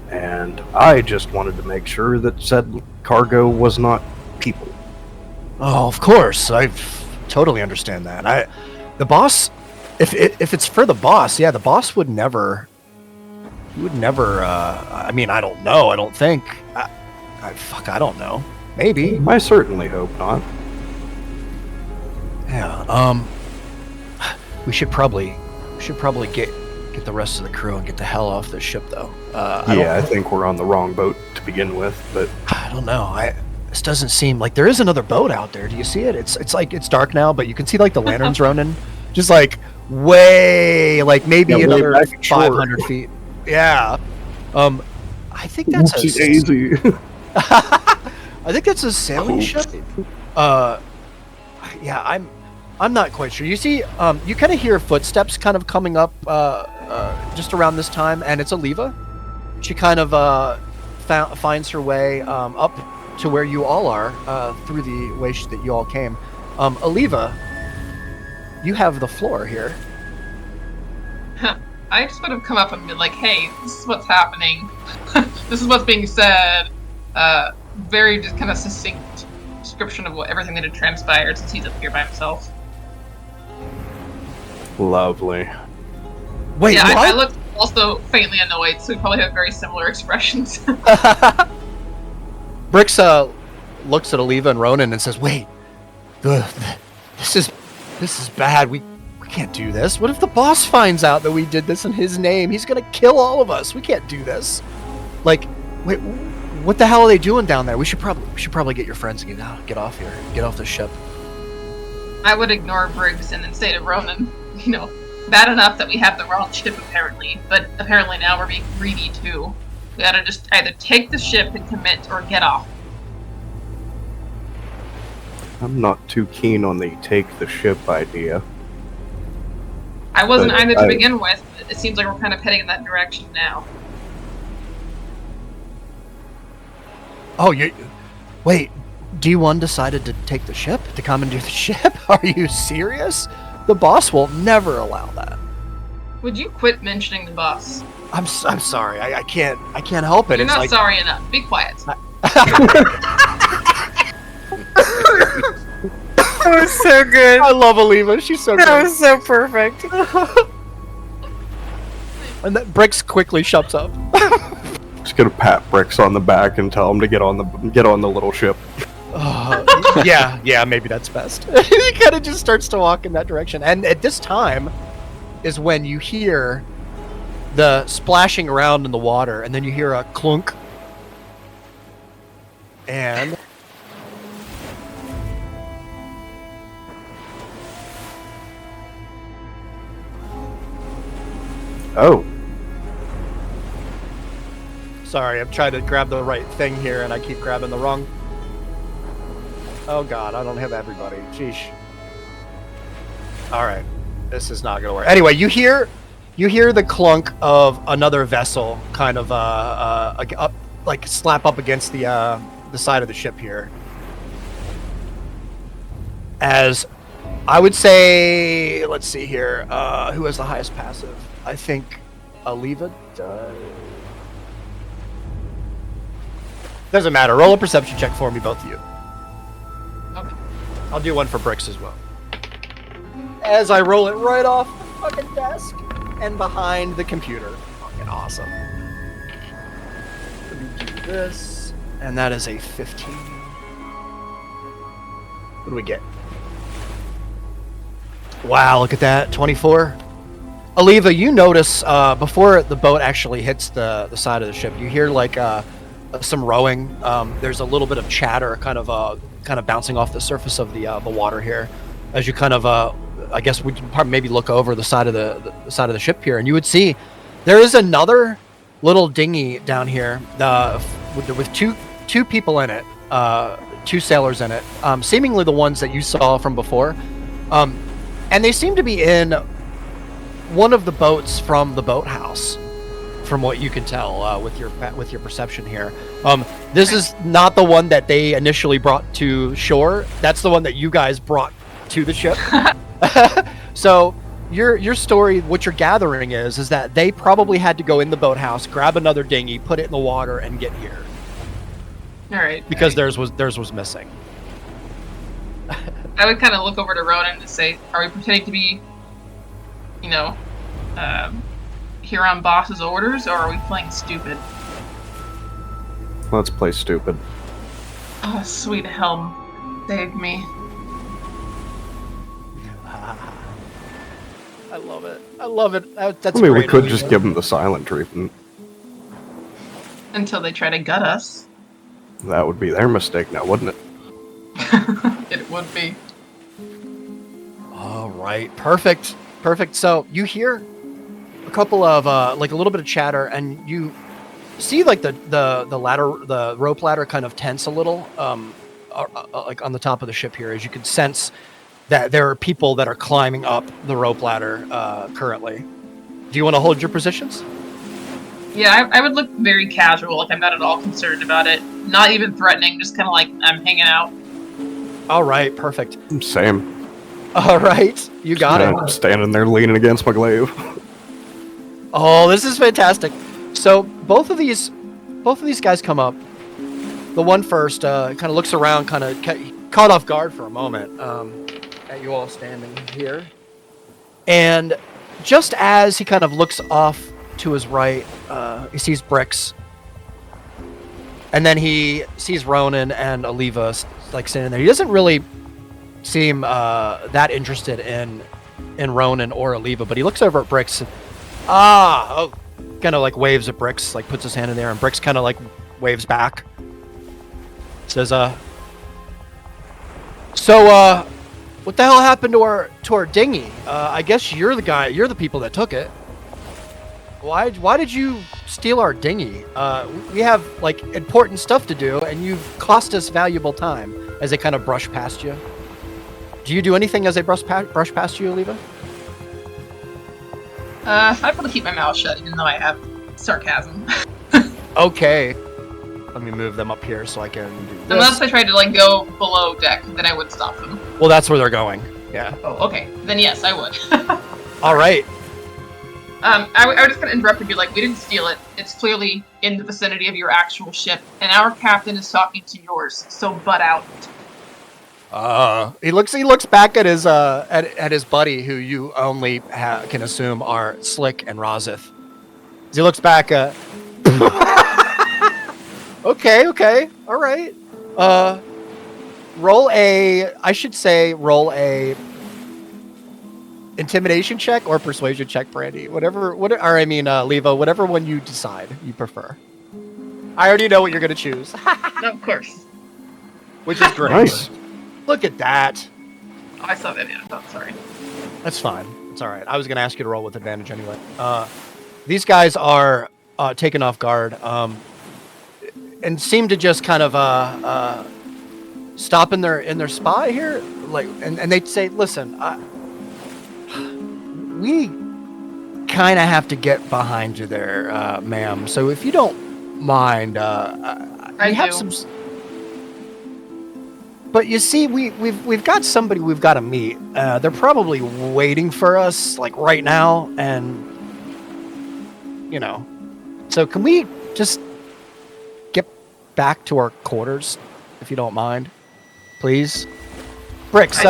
And I just wanted to make sure that said cargo was not people. Oh, of course. I totally understand that. The boss, if it's for the boss, yeah, the boss would never. He would never. I mean, I don't know. I don't think. I don't know. Maybe. I certainly hope not. Yeah. We should probably get the rest of the crew and get the hell off this ship, though. I think we're on the wrong boat to begin with, but I don't know. This doesn't seem like there is another boat out there. Do you see it? It's like it's dark now, but you can see like the lanterns running, just like way, like maybe another 500 feet. Yeah. I think that's easy. I think that's a sailing ship. Yeah, I'm not quite sure. You see, you kind of hear footsteps kind of coming up just around this time, and it's Aliva. She kind of finds her way up to where you all are through the way that you all came. Aliva, you have the floor here. I just would have come up and been like, hey, this is what's happening. This is what's being said. Very just kind of succinct description of everything that had transpired since he's up here by himself. Lovely. Wait, yeah, what? I look also faintly annoyed, so we probably have very similar expressions. Brix looks at Aliva and Ronan and says, "Wait, this is bad. We can't do this. What if the boss finds out that we did this in his name? He's gonna kill all of us. We can't do this. Like, wait, what the hell are they doing down there? We should probably get your friends and get off here, get off the ship." I would ignore Briggs and then say to Ronan, you know, bad enough that we have the wrong ship apparently, but apparently now we're being greedy too. We gotta just either take the ship and commit or get off. I'm not too keen on the take the ship idea. I wasn't either to begin with, but it seems like we're kind of heading in that direction now. Oh, wait. D1 decided to take the ship, to commandeer the ship? Are you serious? The boss will never allow that. Would you quit mentioning the boss? I'm sorry. I can't help it. You're it's not like, sorry enough. Be quiet. That was so good. I love Aliva. She's so good. That was so perfect. And then Brix quickly shuts up. Just gonna pat Brix on the back and tell him to get on the little ship. Yeah, maybe that's best. He kind of just starts to walk in that direction. And at this time is when you hear the splashing around in the water, and then you hear a clunk. And Oh. sorry, I'm trying to grab the right thing here, and I keep grabbing the wrong. Oh god, I don't have everybody. Sheesh. Alright. This is not gonna work. Anyway, you hear the clunk of another vessel kind of like slap up against the side of the ship here. As I would say, let's see here, who has the highest passive? I think Aliva does. Doesn't matter. Roll a perception check for me, both of you. Okay. I'll do one for Brix as well. As I roll it right off the fucking desk and behind the computer. Fucking awesome. Let me do this. And that is a 15. What do we get? Wow, look at that. 24. Aliva, you notice before the boat actually hits the side of the ship, you hear like some rowing. There's a little bit of chatter kind of bouncing off the surface of the water here. as you kind of I guess we can probably maybe look over the side of the side of the ship here, and you would see there is another little dinghy down here with two people in it, 2 sailors in it, seemingly the ones that you saw from before, and they seem to be in one of the boats from the boathouse, from what you can tell with your perception here. This is not the one that they initially brought to shore. That's the one that you guys brought to the ship. So your story, what you're gathering is that they probably had to go in the boathouse, grab another dinghy, put it in the water, and get here. All right. Because theirs was missing. I would kind of look over to Ronan and say, "Are we pretending to be, here on boss's orders, or are we playing stupid?" Let's play stupid. Oh, sweet helm, save me. I love it. I love it. That's I mean, we great could of you. just give them the silent treatment. Until they try to gut us. That would be their mistake now, wouldn't it? It would be. All right, perfect. So you hear a couple of like a little bit of chatter, and you see like the rope ladder kind of tense a little, like on the top of the ship here, as you can sense that there are people that are climbing up the rope ladder currently. Do you want to hold your positions? Yeah, I would look very casual, like I'm not at all concerned about it. Not even threatening, just kind of like I'm hanging out. All right, perfect. Same. All right, you got it. Standing there leaning against my glaive. Oh, this is fantastic. So both of these guys come up. The one first kind of looks around, kind of caught off guard for a moment at you all standing here. And just as he kind of looks off to his right, he sees Bricks. And then he sees Ronan and Aliva like standing there. He doesn't really seem that interested in Ronan or Aliva, but he looks over at Bricks. Kind of like waves at Bricks, like puts his hand in there, and Bricks kind of like waves back. Says, so what the hell happened to our dinghy? I guess you're the people that took it. Why did you steal our dinghy? We have like important stuff to do, and you've cost us valuable time. As they kind of brush past you. Do you do anything as they brush past you, Aliva? I probably keep my mouth shut, even though I have sarcasm. Okay. Let me move them up here so I can do this. Unless I tried to like go below deck, then I would stop them. Well, that's where they're going. Yeah. Oh, okay. Then yes, I would. All right. I would just kind of interrupt and be like, we didn't steal it. It's clearly in the vicinity of your actual ship, and our captain is talking to yours, so butt out. He looks back at his buddy, who you only can assume are Slick and Razith. As he looks back, okay, all right. Roll a intimidation check or persuasion check, Brandy. Leva, whatever one you decide you prefer. I already know what you're gonna choose. No, of course. Which is great. Nice. Look at that. Oh, I saw that. Yeah. Oh, sorry. That's fine. It's all right. I was gonna ask you to roll with advantage anyway. These guys are taken off guard and seem to just kind of stop in their spot here, like, and they say, "Listen, we kind of have to get behind you there, ma'am. So if you don't mind, we have some." But you see, we've got somebody we've got to meet. They're probably waiting for us, like right now, and So can we just get back to our quarters, if you don't mind, please? Bricks.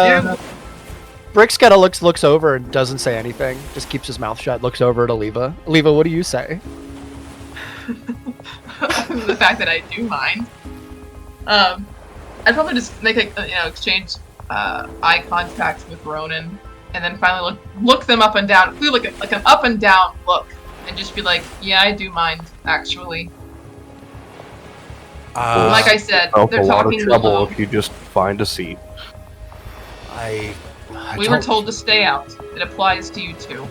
Bricks kind of looks over and doesn't say anything. Just keeps his mouth shut. Looks over at Aliva. Aliva, what do you say? The fact that I do mind. I'd probably just make exchange eye contact with Ronan, and then finally look them up and down, do like an up and down look, and just be like, "Yeah, I do mind, actually." Like I said, they're a lot of talking trouble below. if you just find a seat. I We were told to stay out. It applies to you too.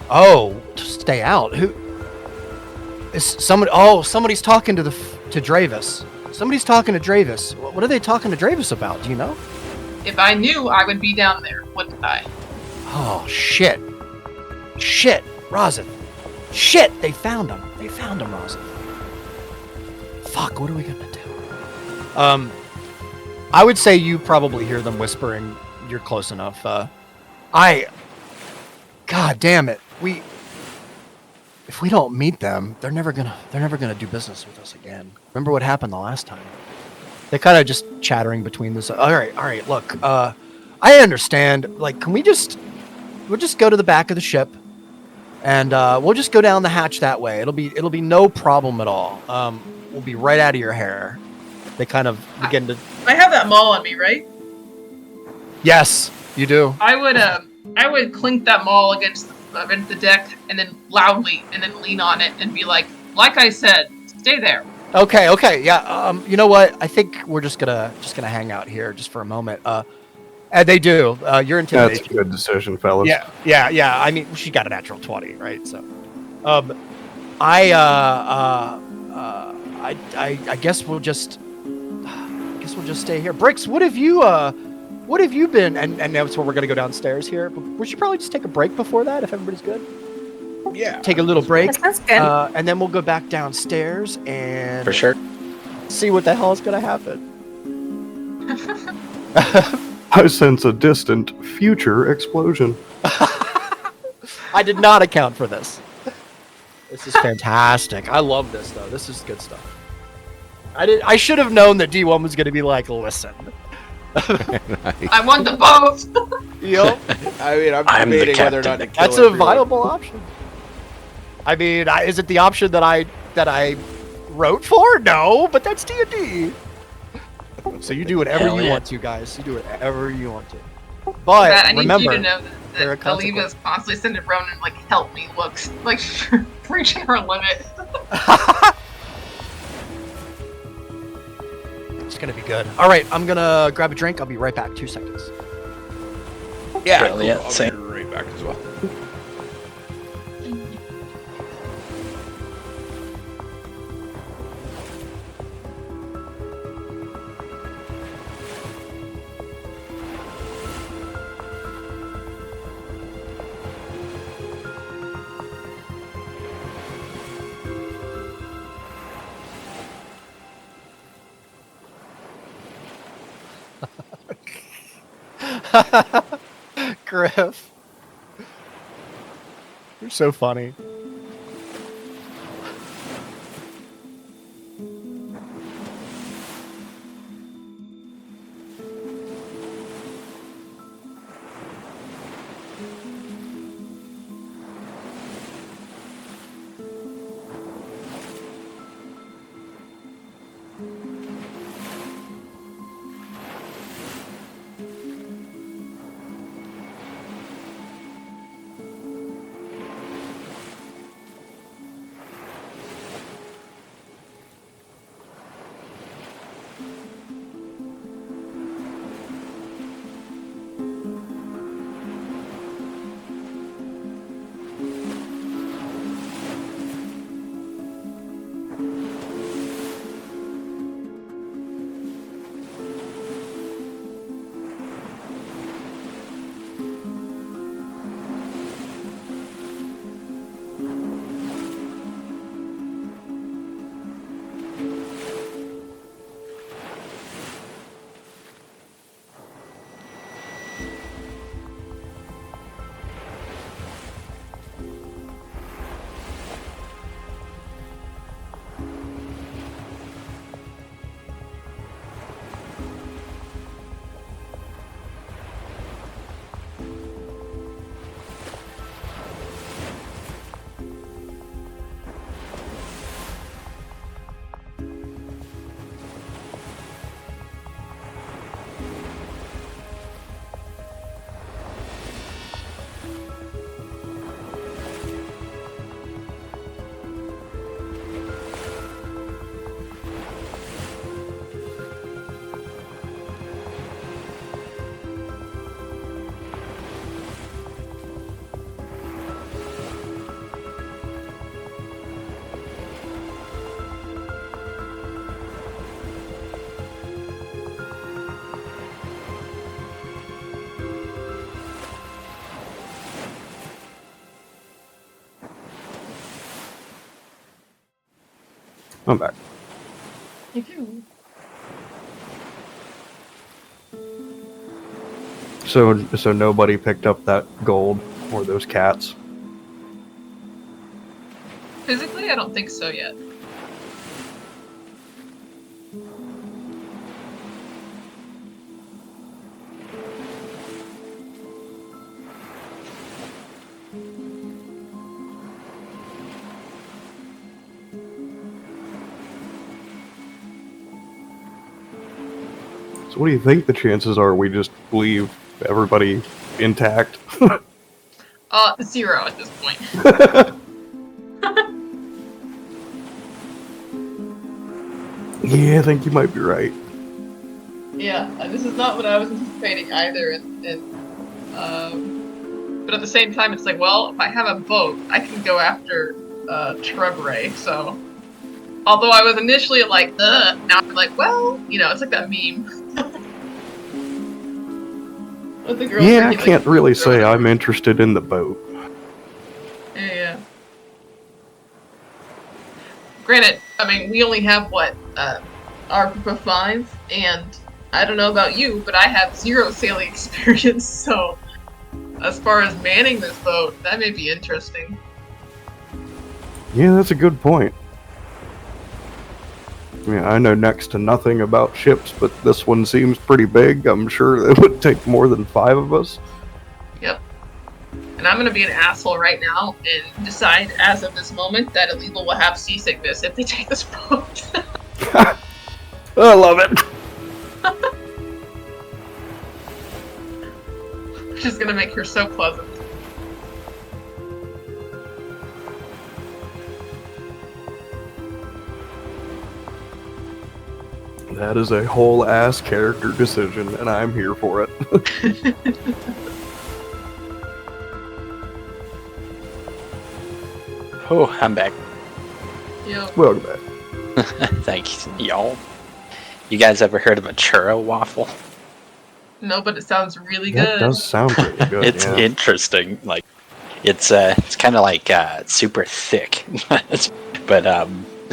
Oh, to stay out. Who is somebody? Oh, somebody's talking to Dravis. Somebody's talking to Dravis. What are they talking to Dravis about? Do you know? If I knew, I would be down there, wouldn't I? Oh shit! Shit, Rozeth. Shit, they found him. They found him, Rozeth. Fuck, what are we gonna do? I would say you probably hear them whispering. You're close enough. God damn it. If we don't meet them, they're never gonna do business with us again. Remember what happened the last time? They kind of just chattering between this. All right. Look, I understand. Like, we'll just go to the back of the ship, and we'll just go down the hatch that way. It'll be no problem at all. We'll be right out of your hair. They kind of begin to. I have that maul on me, right? Yes, you do. I would clink that maul against the deck, and then loudly, and then lean on it, and be like I said, stay there. Okay, yeah. You know what? I think we're just gonna hang out here just for a moment. And they do. You're intimidated. That's a good decision, fellas. Yeah. I mean, she got a natural 20, right? So, I guess we'll just stay here. Bricks, what have you been? And that's where we're gonna go downstairs here. But we should probably just take a break before that, if everybody's good. Yeah. Take a little break. That sounds good. And then we'll go back downstairs and For sure. see what the hell is gonna happen. I sense a distant future explosion. I did not account for this. This is fantastic. I love this though. This is good stuff. I should have known that D1 was going to be like, listen. I want the boat. Yep. I mean, I'm the debating whether or not to kill That's a everyone. viable option. I mean, is it the option that I wrote for? No, but that's D&D. So you do whatever Hell you yeah. want to, guys. You do whatever you want to. But Matt, I need remember, you to know there are that Aliva is constantly sending Ronan like help me looks, like reaching her limit. it's gonna be good. All right, I'm gonna grab a drink. I'll be right back. 2 seconds. Yeah, Brilliant. cool. I'll Same. be right back as well. Griff. You're so funny. I'm back. You do. So nobody picked up that gold or those cats. Physically, I don't think so yet. So what do you think the chances are we just leave everybody intact? 0 at this point. Yeah, I think you might be right. Yeah, this is not what I was anticipating either, but at the same time, it's like, well, if I have a boat, I can go after Trevray. So, although I was initially like, now I'm like, well, it's like that meme. With the girl Yeah, I drinking, can't like, really say I'm interested in the boat. Yeah. Granted, I mean, we only have our group of 5, and I don't know about you, but I have 0 sailing experience, so as far as manning this boat, that may be interesting. Yeah, that's a good point. I mean, I know next to nothing about ships, but this one seems pretty big. I'm sure it would take more than 5 of us. Yep. And I'm gonna be an asshole right now and decide, as of this moment, that Illegal will have seasickness if they take this boat. I love it. Which is gonna make her so pleasant. That is a whole ass character decision, and I'm here for it. Oh, I'm back. Yep. Welcome back. Thanks, y'all. You guys ever heard of a churro waffle? No, but it sounds really That good. does sound really good. It's yeah. interesting. Like, it's kind of like super thick, but it's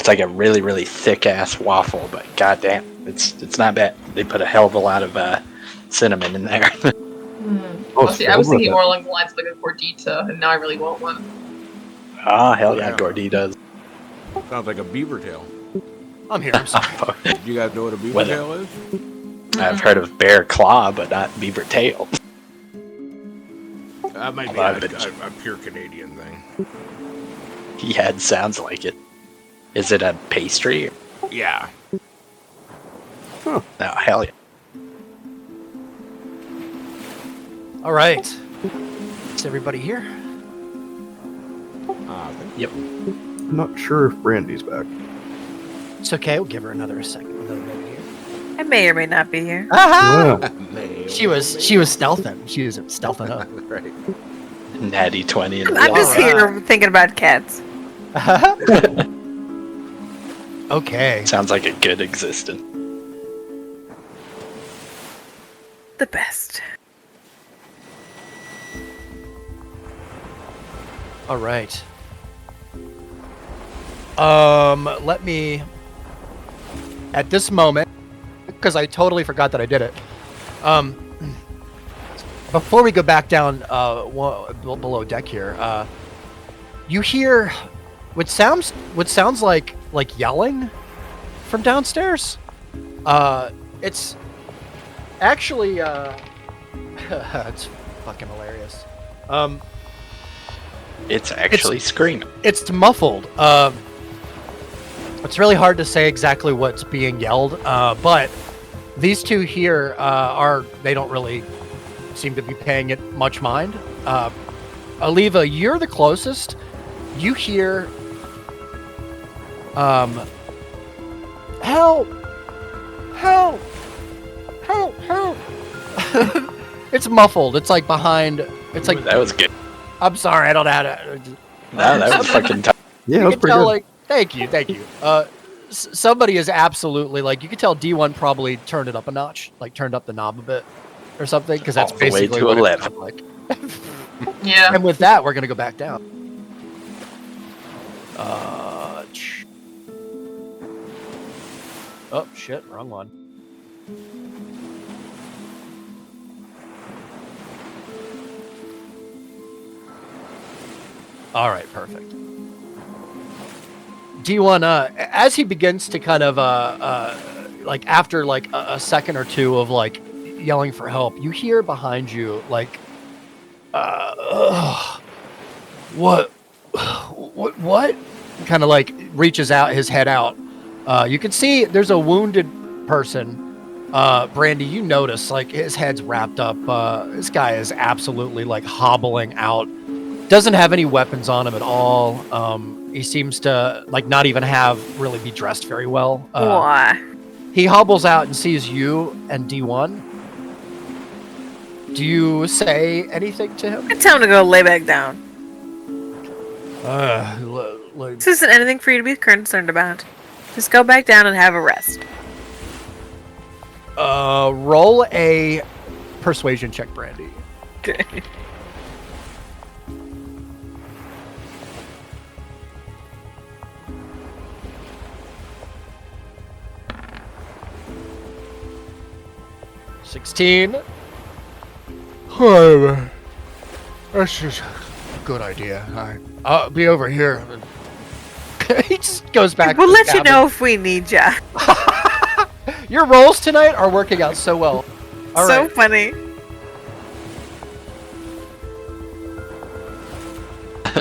like a really really thick ass waffle. But goddamn, it's not bad. They put a hell of a lot of cinnamon in there. Oh, Well, see, I was filled with thinking it. more along the lines of like a gordita, and now I really want one. Ah, hell yeah, Yeah. gorditas. Sounds like a beaver tail. I'm here. I'm sorry. Do you guys know what a beaver What a- tail is? I've heard of bear claw, but not beaver tail. That might be Well, a pure Canadian thing. Yeah, it sounds like it. Is it a pastry? Yeah. No, hell yeah. All right. Is everybody here? Yep. I'm not sure if Brandy's back. It's okay. We'll give her another second. Another minute here. I may or may not be here. Aha! Yeah. She was stealthing. She was stealthing up. Right. Natty 20 and I'm just Alright. here thinking about cats. Okay. Sounds like a good existence. The best. All right. Let me. At this moment, because I totally forgot that I did it. Before we go back down below deck here, you hear what sounds like yelling from downstairs. It's actually it's fucking hilarious. It's actually screaming. It's muffled. It's really hard to say exactly what's being yelled, but these two here they don't really seem to be paying it much mind. Aliva, you're the closest. You hear help, help, help, help. It's muffled. It's like behind. It's like That was good. I'm sorry, I don't know how to. No, that was fucking tough. Yeah, You that's can pretty tell, good. like, thank you. Somebody is absolutely like, you can tell D1 probably turned it up a notch, like turned up the knob a bit or something, because that's All the way basically to what it 11. sounds like. Yeah. And with that, we're gonna go back down. Oh shit, wrong one. All right, perfect. D1, as he begins to kind of like after like a second or two of like yelling for help, you hear behind you like what kind of like reaches out his head out. You can see there's a wounded person. Brandy, you notice like his head's wrapped up. This guy is absolutely like hobbling out. Doesn't have any weapons on him at all. He seems to like not even really be dressed very well. Why? He hobbles out and sees you and D1. Do you say anything to him? I tell him to go lay back down. This isn't anything for you to be concerned about. Just go back down and have a rest. Roll a persuasion check, Brandy. Okay. $16. That's just a good idea. I'll be over here. He just goes back. We'll to let the you know if we need ya. Your rolls tonight are working out so well. All so right. funny.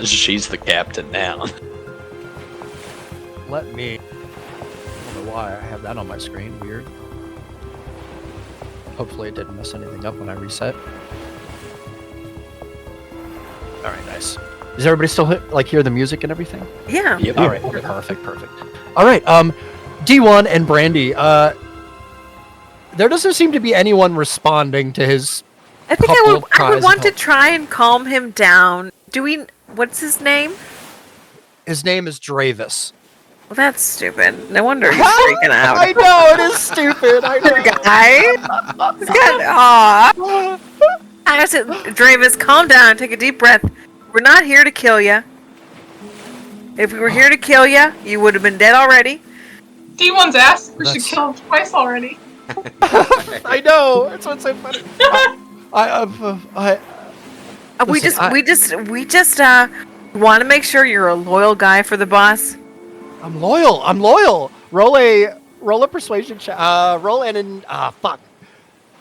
She's the captain now. Let me. I don't know why I have that on my screen. Weird. Hopefully it didn't mess anything up when I reset. All right, nice. Does everybody still hear the music and everything? Yeah. Yep. All right, perfect. All right, D1 and Brandy. There doesn't seem to be anyone responding to his. I think couple I of cries would of want to help. try and calm him down. What's his name? His name is Dravis. Well, that's stupid. No wonder he's freaking out. I know it is stupid. I know. Guy. He's got. Aw. I said, Dravis, calm down. Take a deep breath. We're not here to kill you. If we were here to kill you, you would have been dead already. D1's asked we should That's- kill him twice already. I know. That's what's so funny. We Listen, just want to make sure you're a loyal guy for the boss. I'm loyal. Roll a persuasion check. Roll an fuck.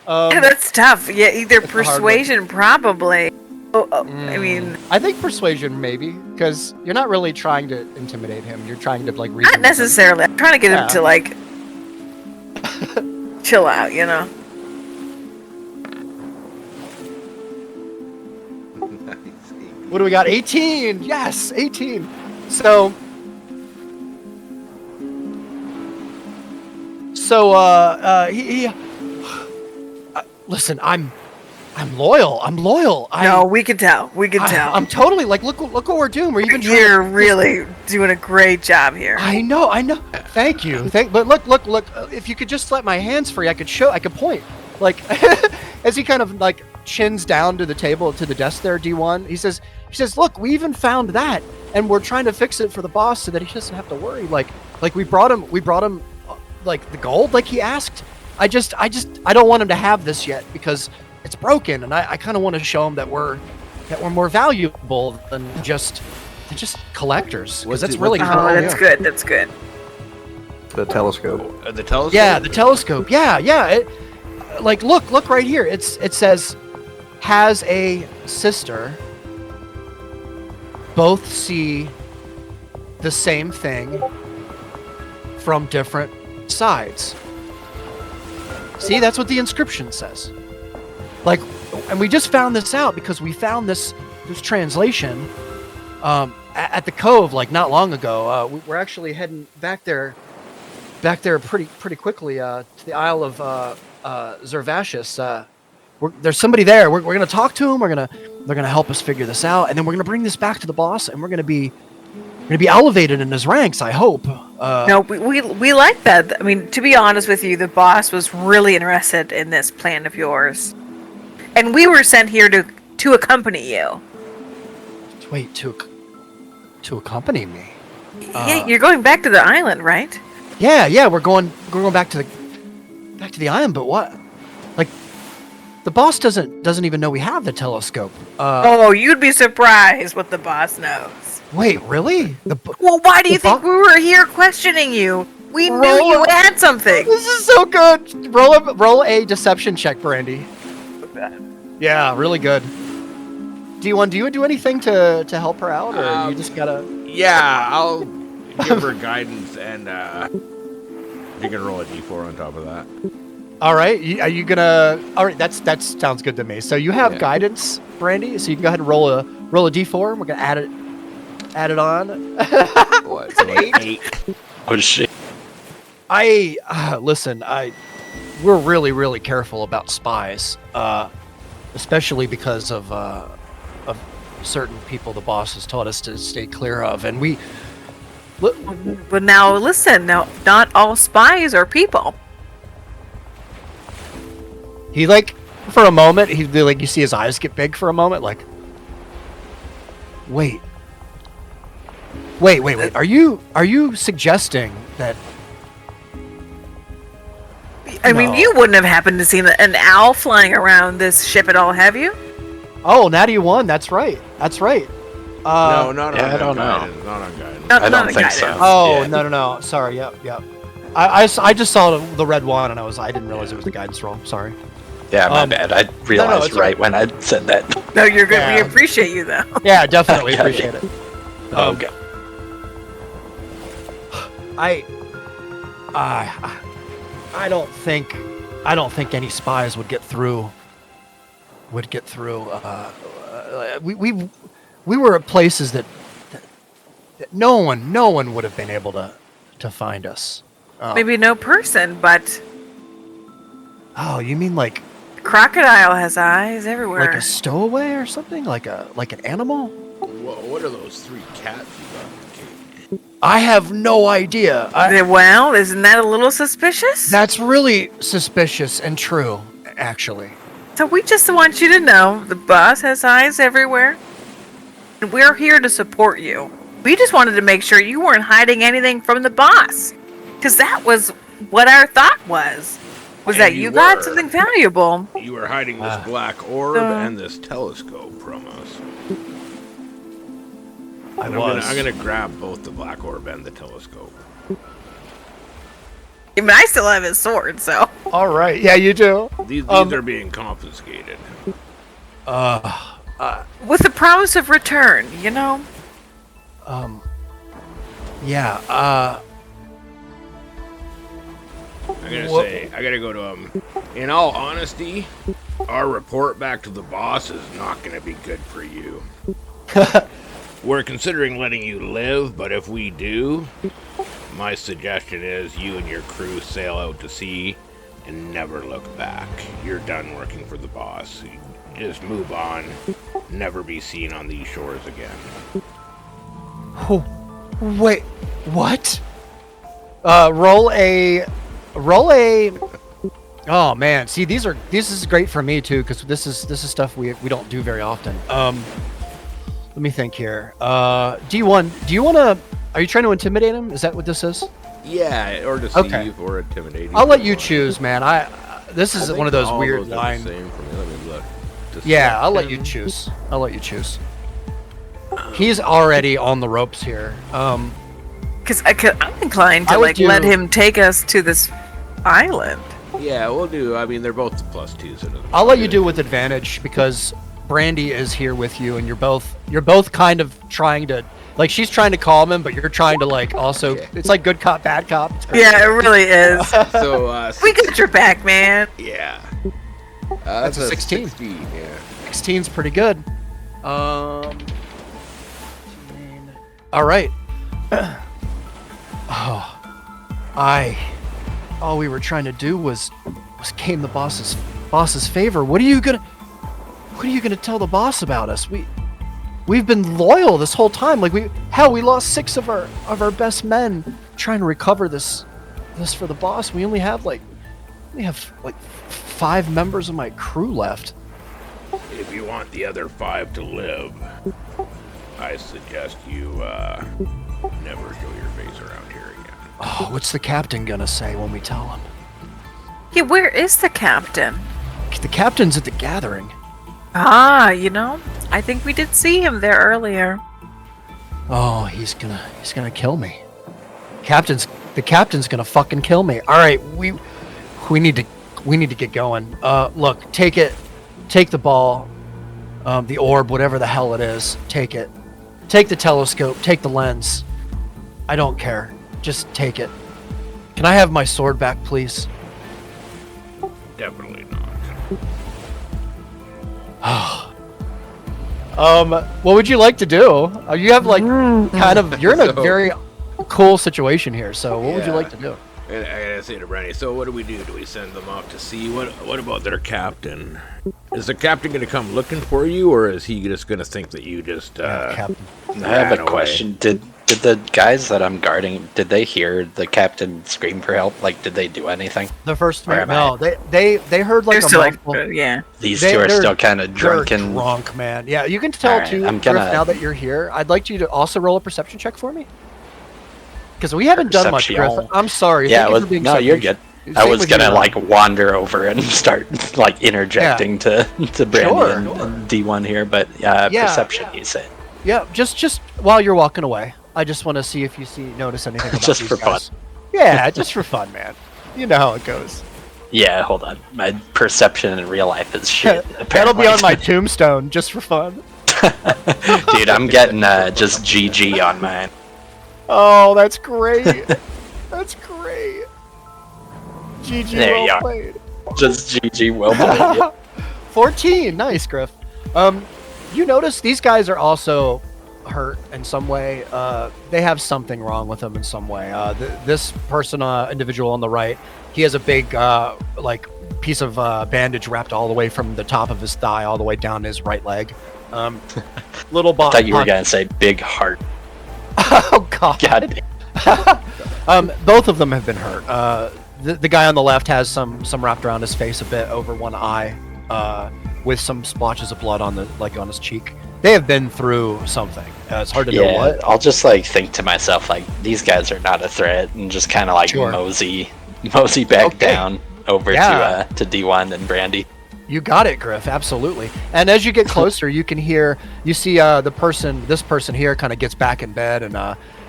Yeah, that's tough. Yeah, either It's a hard one. persuasion, probably. I mean, I think persuasion maybe, because you're not really trying to intimidate him. You're trying to like reason not with him. necessarily. I'm trying to get him Yeah. to like chill out, you know. What do we got? 18. Yes, 18. So he listen. I'm loyal. No, we can tell. We can tell. I'm totally like look what we're doing. We're even trying to- You're really doing a great job here. I know. Thank you. But look. If you could just let my hands free, I could point. Like, as he kind of like chins down to the table, to the desk there, D1. He says, look, we even found that, and we're trying to fix it for the boss so that he doesn't have to worry. Like we brought him, like the gold, like he asked. I don't want him to have this yet because it's broken, and I kind of want to show him that we're more valuable than just collectors. Because that's really cool. Oh, that's good. That's good. The telescope. The telescope? Yeah, the telescope. Yeah. Like look right here. It says has a sister. Both see the same thing from different sides. See, that's what the inscription says. Like, and we just found this out because we found this translation at the cove like not long ago. We're actually heading back there pretty quickly to the Isle of Zervashus. There's somebody there. We're gonna talk to him. They're gonna help us figure this out, and then we're gonna bring this back to the boss, and we're gonna be elevated in his ranks. I hope. No, we like that. I mean, to be honest with you, the boss was really interested in this plan of yours, and we were sent here to accompany you. Wait, to accompany me. Yeah, you're going back to the island, right? Yeah, we're going back to the island, but what? Like, the boss doesn't even know we have the telescope. Oh, you'd be surprised what the boss knows. Wait, really? Well, why do you the think we were here questioning you? We knew Roll you it. had something. This is so good. Roll a deception check, Brandy. Yeah, really good. Do you do anything to help her out, or you just gotta? Yeah, I'll give her guidance, and you can roll a d4 on top of that. All right. Are you gonna? All right. That sounds good to me. So you have guidance, Brandy. So you can go ahead and roll a d4. And we're gonna add it on. What? So like 8. Oh shit. Listen. We're really, really careful about spies, especially because of certain people the boss has taught us to stay clear of, and we. But now listen, not all spies are people. He for a moment, you see his eyes get big for a moment, like. Wait. Are you suggesting that? I mean, you wouldn't have happened to see an owl flying around this ship at all, have you? Oh, Natty 1. That's right. No, not yeah, on I don't guidance. know. Not on guidance. Not I don't a think guidance. so. Oh, Yeah. no. Sorry. Yep. I just saw the red one and I didn't realize it was the guidance roll. Sorry. Yeah, my bad. I realized it's right when I said that. No, you're good. We Yeah. appreciate you though. Yeah, definitely Okay. appreciate it. Okay. I don't think any spies would get through. We were at places that no one would have been able to find us. Maybe no person, but Oh, you mean like crocodile has eyes everywhere. a stowaway or something? Like an animal? What are those 3 cats you got in the cage? I have no idea. Well, isn't that a little suspicious? That's really suspicious and true, actually. So we just want you to know the boss has eyes everywhere. And we're here to support you. We just wanted to make sure you weren't hiding anything from the boss. Because that was what our thought was. Was And that you you got were. something valuable. You were hiding this black orb and this telescope from us. And I'm gonna grab both the black orb and the telescope. I mean, I still have his sword, so. All right. Yeah, you do. These are being confiscated. With the promise of return, you know? Yeah. I gotta go to him. In all honesty, our report back to the boss is not gonna be good for you. We're considering letting you live, but if we do, my suggestion is you and your crew sail out to sea and never look back. You're done working for the boss. Just move on. Never be seen on these shores again. Oh, wait. What? Roll a. Oh man, see this is great for me too because this is stuff we don't do very often. Let me think here. D1, do you want to? Are you trying to intimidate him? Is that what this is? Yeah, or deceive or intimidate. I'll let you choose, man. This is one of those all weird those are the lines. same for me. Let me look. Yeah, I'll let you choose. He's already on the ropes here. Because I'm inclined to, I would like, let him take us to this island. Yeah, we'll do. I mean, they're both +2s. So I'll let you do with advantage because Brandy is here with you, and you're both kind of trying to, like, she's trying to calm him, but you're trying to, like, also. Okay. It's like good cop, bad cop. It's great. Yeah, it really is. So, We got your back, man. yeah. That's a 16. 16, yeah. 16's pretty good. All right. All we were trying to do was gain the boss's favor. What are you gonna tell the boss about us? We've been loyal this whole time. Like we lost 6 of our best men trying to recover this for the boss. We only have like 5 members of my crew left. If you want the other 5 to live, I suggest you never show your face around here again. Oh, what's the captain gonna say when we tell him? Yeah, where is the captain? The captain's at the gathering. Ah, I think we did see him there earlier. Oh, he's gonna kill me. The captain's gonna fucking kill me. All right, we need to get going. Look, take the ball, the orb, whatever the hell it is. Take it. Take the telescope. Take the lens. I don't care. Just take it. Can I have my sword back, please? Definitely not. What would you like to do? You have like you're in a So- very cool situation here. So what would you Yeah. like to do? I gotta say to Brandy, so what do we do? Do we send them off to sea? What about their captain? Is the captain gonna come looking for you, or is he just gonna think that you just Captain. I have ran a away? question. Did the guys that I'm guarding, did they hear the captain scream for help? Like, did they do anything? The first Where one. am No, they heard like They're a still like, muffle. yeah. These They- two are they're- still kind of They're drunken. drunk, man. Yeah, you can tell Alright, too. I'm Griff, gonna- now that you're here, I'd like you to also roll a perception check for me. Because we haven't done much, Griff. Perception. I'm sorry. Yeah, Thank you for being no, so you're patient. good. Same I was with gonna you, like wander over and start like interjecting to Brandy Sure. and D1 here, but Yeah. perception, you said. Yeah, just while you're walking away, I just want to see if you notice anything about Just these for fun. guys. Yeah, just for fun, man. You know how it goes. Yeah, hold on. My perception in real life is shit. That'll be apparently. on my tombstone, just for fun. Dude, I'm getting just GG on mine. Oh, that's great. That's great. GG, There you well are. played. Just GG, well played. Yeah. 14, nice, Griff. You notice these guys are also hurt in some way. They have something wrong with them in some way. This person, individual on the right, he has a big, piece of bandage wrapped all the way from the top of his thigh all the way down his right leg. Little I bot. thought you were gonna say big heart. Oh God. God damn. Both of them have been hurt. The guy on the left has some wrapped around his face a bit over one eye, with some splotches of blood on his cheek. They have been through something. It's hard to know Yeah, what. I'll just think to myself these guys are not a threat, and just kind of Sure. mosey back Okay. down over Yeah. to D1 and Brandy. You got it, Griff. Absolutely. And as you get closer, you see this person here kind of gets back in bed, and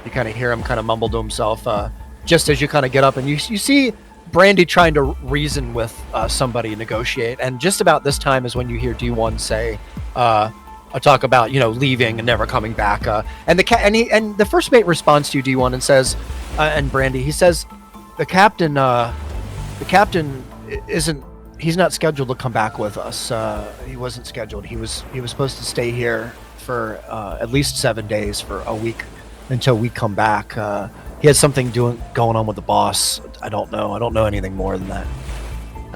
you kind of hear him kind of mumble to himself. Just as you kind of get up, and you see Brandy trying to reason with somebody, negotiate. And just about this time is when you hear D1 say, talk about leaving and never coming back. And the first mate responds to you, D1, and says, and Brandy, he says, the captain isn't. He's not scheduled to come back with us. He wasn't scheduled. He was supposed to stay here for at least 7 days, for a week, until we come back. He has something going on with the boss. I don't know. I don't know anything more than that.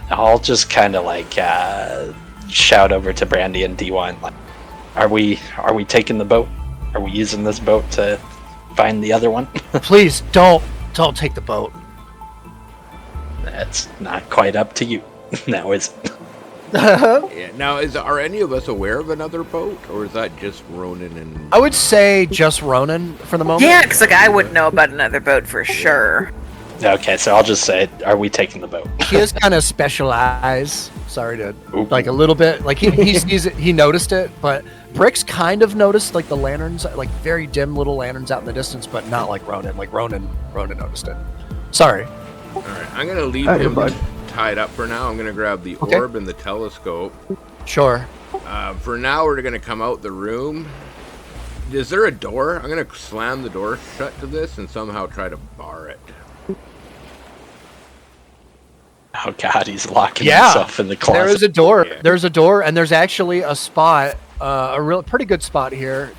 I'll just kind of shout over to Brandy and D1. Are we taking the boat? Are we using this boat to find the other one? Please don't take the boat. That's not quite up to you. Now is it? Yeah. Now, are any of us aware of another boat, or is that just Ronan and? I would say just Ronan for the moment. Yeah, because I wouldn't know about another boat for sure. Okay, so I'll just say, are we taking the boat? He has kind of special eyes. Sorry to Oop. a little bit. He sees it. He noticed it, but Brick's kind of noticed the lanterns, very dim little lanterns out in the distance, but not like Ronan. Ronan noticed it. Sorry. All right, I'm gonna leave Hey, him bud. tied up for now. I'm gonna grab the Okay. orb and the telescope. Sure. For now, we're gonna come out the room. Is there a door? I'm gonna slam the door shut to this and somehow try to bar it. Oh God, he's locking Yeah. himself in the closet. There is a door. Yeah. There's a door, and there's actually a spot, pretty good spot here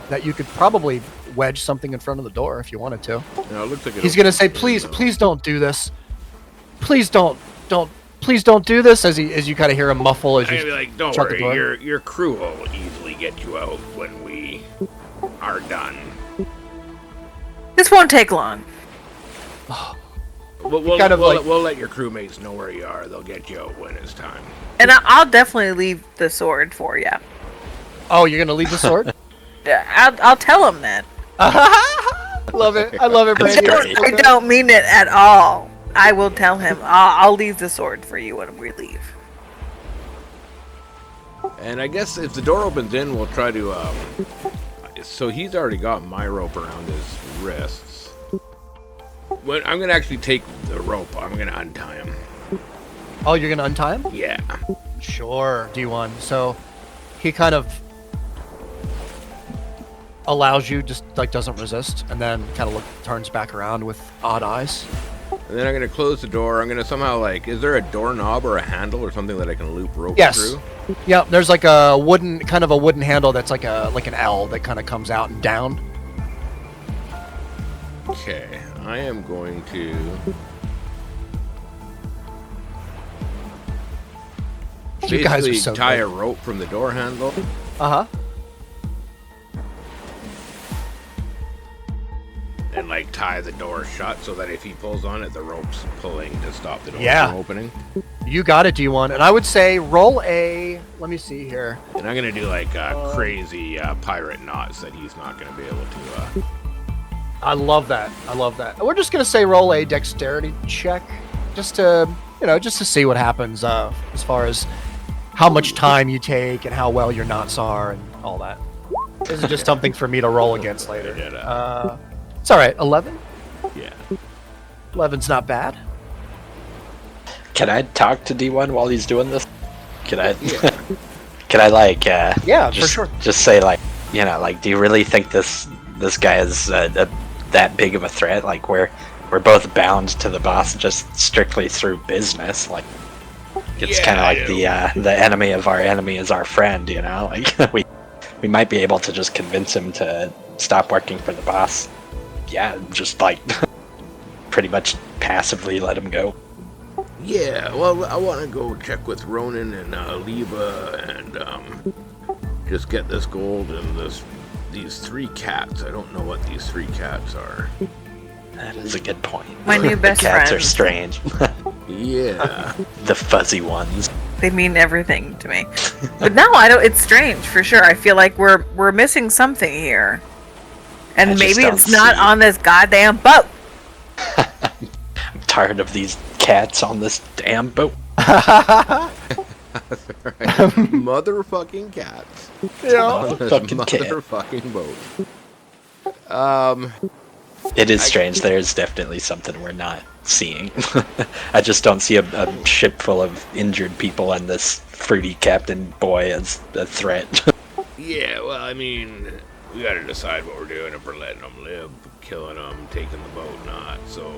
that you could probably wedge something in front of the door if you wanted to. No, it looks like He's gonna say, please don't do this. Please don't do this. As you kind of hear him muffle as I'm gonna be you. like, don't shut the worry, door. your crew will easily get you out when we are done. This won't take long. We'll kind of we'll let your crewmates know where you are. They'll get you out when it's time. And I'll definitely leave the sword for you. Oh, you're gonna leave the sword? I'll tell him that. Love it. I love it, Brandy. I don't mean it at all. I will tell him. I'll leave the sword for you when we leave. And I guess if the door opens in, we'll try to, so he's already got my rope around his wrists. I'm gonna actually take the rope. I'm gonna untie him. Oh, you're gonna untie him? Yeah. Sure, D1. So he kind of allows you, just like doesn't resist, and then kind of turns back around with odd eyes. And then I'm gonna close the door. I'm gonna somehow is there a doorknob or a handle or something that I can loop rope through? Yeah, there's like a wooden handle that's like an L that kind of comes out and down. Okay, I am going to. You guys are basically so tie good. a rope from the door handle. Uh-huh. And tie the door shut so that if he pulls on it, the rope's pulling to stop the door Yeah. from opening. You got it, D1. And I would say roll a... Let me see here. And I'm gonna do crazy pirate knots that he's not gonna be able to. I love that. I love that. We're just going to say roll a dexterity check. Just to, just to see what happens as far as how much time you take and how well your knots are and all that. This is just something for me to roll against later. It's all right. 11? Yeah. 11's not bad. Can I talk to D1 while he's doing this? Can I? Yeah. Can I Yeah, just, for sure. Just say do you really think this guy is that big of a threat? We're both bound to the boss just strictly through business. It's Yeah, kind of I like the enemy of our enemy is our friend. We might be able to just convince him to stop working for the boss. Yeah, just pretty much passively let him go. Yeah, well, I want to go check with Ronan and Leva and just get this gold and these 3 cats. I don't know what these 3 cats are. That is a good point. My new best the cats friend. are strange. Yeah. The fuzzy ones. They mean everything to me. But no, I don't. It's strange for sure. I feel like we're missing something here, and I just maybe don't it's not see- on this goddamn boat. I'm tired of these cats on this damn boat. Motherfucking cats. Yeah. On this Motherfucking cat. motherfucking boat. It is strange. There is definitely something we're not seeing. I just don't see a ship full of injured people and this fruity captain boy as a threat. Yeah, well, I mean, we gotta decide what we're doing, if we're letting them live, killing them, taking the boat, not. So,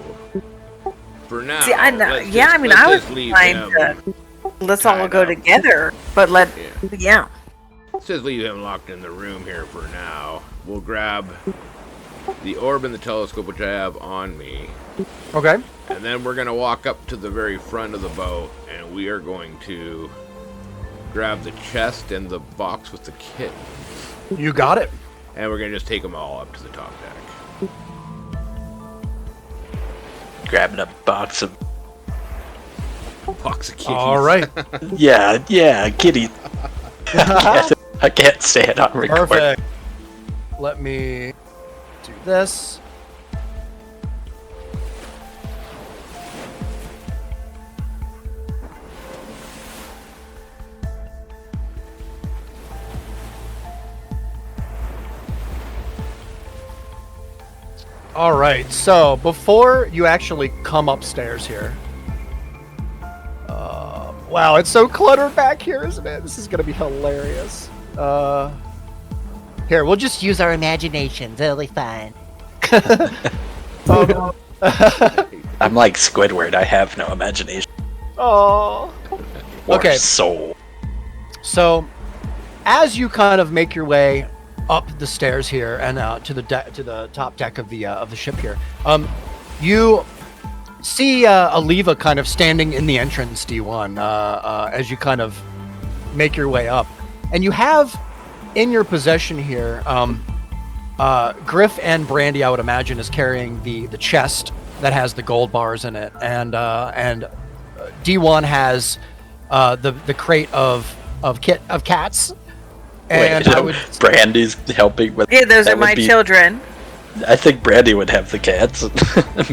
for now, See, I know. let's Yeah, just- I mean, let's I was just leave trying him. to. Let's all tied go up. together, but yeah. Let's just leave him locked in the room here for now. We'll grab the orb and the telescope, which I have on me, Okay. and then we're gonna walk up to the very front of the boat, and we are going to grab the chest and the box with the kit, You got it. and we're gonna just take them all up to the top deck. Grabbing a box of Box of kitties. All right. yeah, kitty. I can't say it on record. Perfect. Let me do this. All right, so before you actually come upstairs here, wow, it's so cluttered back here, isn't it? This is gonna be hilarious. Here, we'll just use our imaginations. It'll be fine. I'm like Squidward. I have no imagination Oh. or Okay. soul. So, as you kind of make your way up the stairs here and to the top deck of the ship here, you see Aliva kind of standing in the entrance, D1, as you kind of make your way up, and you have in your possession here, Griff and Brandy, I would imagine, is carrying the chest that has the gold bars in it, and D1 has the crate of cats. And Wait, I would Brandy's helping with. Yeah, those that are my would be- children. I think Brandy would have the cats. Me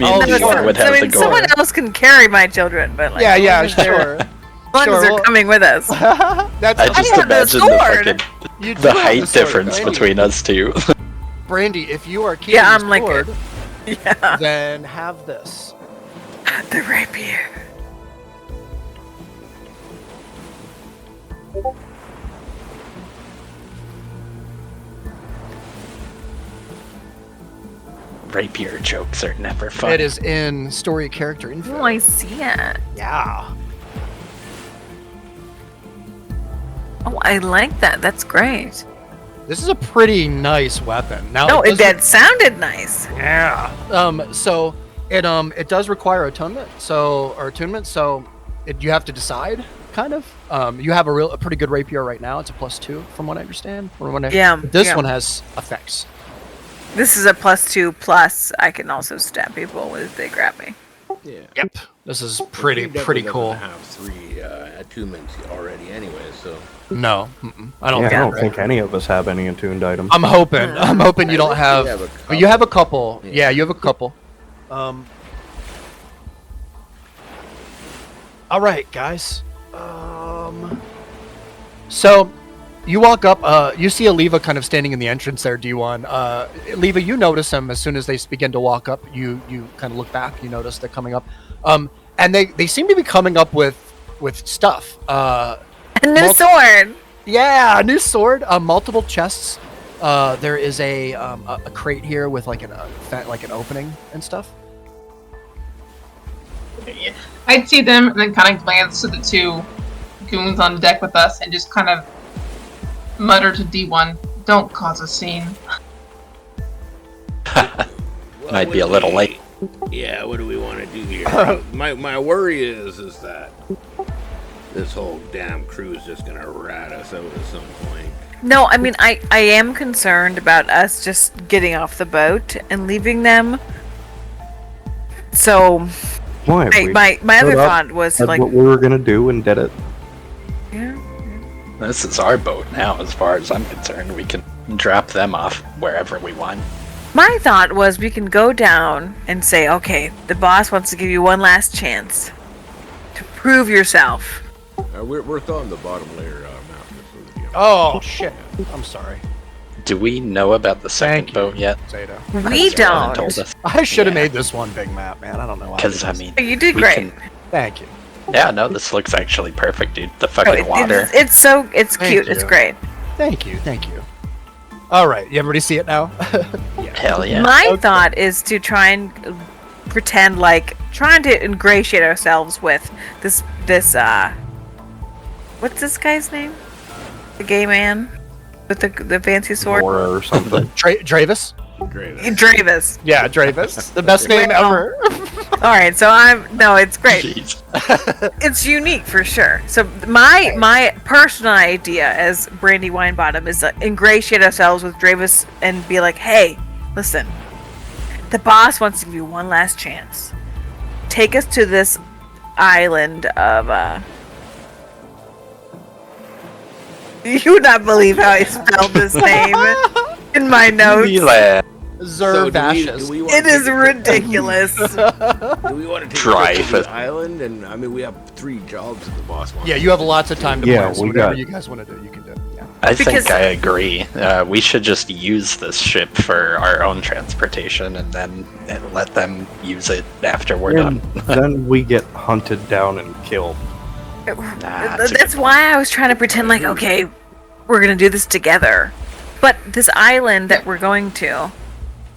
Oh, and sure. Leela would have I the mean, gourd. someone else can carry my children, but like, Yeah, as yeah, long as they're- sure. as long Sure, as they're well- coming with us. That's I just have the imagine sword. You do the have height sword, difference Brandy. between us two. Brandy, if you are keeping Yeah, the I'm like sword, Yeah, then have this. the rapier. Rapier jokes are never fun. It is in story character info. Oh, I see it. Yeah. Oh, I like that. That's great. This is a pretty nice weapon. Now No, it that sounded nice. Yeah. So it does require attunement. So you have to decide kind of. You have a pretty good rapier right now. It's a +2 from what I understand. This yeah. one has effects. This is a +2 plus. I can also stab people if they grab me. Yeah. Yep. This is He pretty definitely cool. doesn't have 3 attunements already anyway, so. No, I don't. Yeah, I think don't right. think any of us have any attuned items. I'm hoping you don't have. have a But you have a couple. Yeah. Yeah, you have a couple. All right, guys. So you walk up. You see Aliva kind of standing in the entrance there, D1. Aliva, you notice them as soon as they begin to walk up. You kind of look back. You notice they're coming up. And they seem to be coming up with stuff. A new Multi- sword. Yeah, a new sword. Multiple chests. There is a crate here with like an opening and stuff. I'd see them and then kind of glance to the 2 goons on deck with us and just kind of mutter to D1, "Don't cause a scene." Might be a little late. Yeah, what do we want to do here? my worry is that this whole damn crew is just gonna rat us out at some point. No, I mean, I am concerned about us just getting off the boat and leaving them. So, Why? We my other stood up, thought was said like, what we were gonna do and did it. yeah. This is our boat now, as far as I'm concerned. We can drop them off wherever we want. My thought was we can go down and say, okay, the boss wants to give you one last chance to prove yourself. We're still on the bottom layer master. So, yeah. Oh shit! I'm sorry, Do we know about the second Thank you. boat yet? Zeta. We Has anyone don't. told us? I should have Yeah. made this one big map, man. I don't know why. Because I mean, You did we great. can- Thank you. yeah, no, this looks actually perfect, dude. The Oh, fucking water. it's Thank cute. It's you. great. Thank you. All right, you everybody see it now? Hell yeah. My Okay. thought is to try and pretend like trying to ingratiate ourselves with this what's this guy's name? The gay man with the fancy sword. Or or something. Dravis? Great. Dravis. Yeah, Dravis. The best name ever. All right, so it's great. Jeez. It's unique for sure. So my personal idea as Brandy Winebottom is to ingratiate ourselves with Dravis and be like, hey, listen, the boss wants to give you one last chance. Take us to this island of you would not believe how I spelled this name in my notes. Mila. So Zervashus. do we wanna It is take ridiculous. Do we want to take Drive it to it. the island? And I mean, we have 3 jobs that the boss wants. Yeah, you have lots of time to Yeah, plan. So we whatever got- you guys want to do, you can do. Yeah. I Because- think I agree. We should just use this ship for our own transportation and then let them use it after we're And done. then we get hunted down and killed. Nah, it's a That's good why I was trying to pretend like, okay, we're gonna do this together. But this island that we're going to,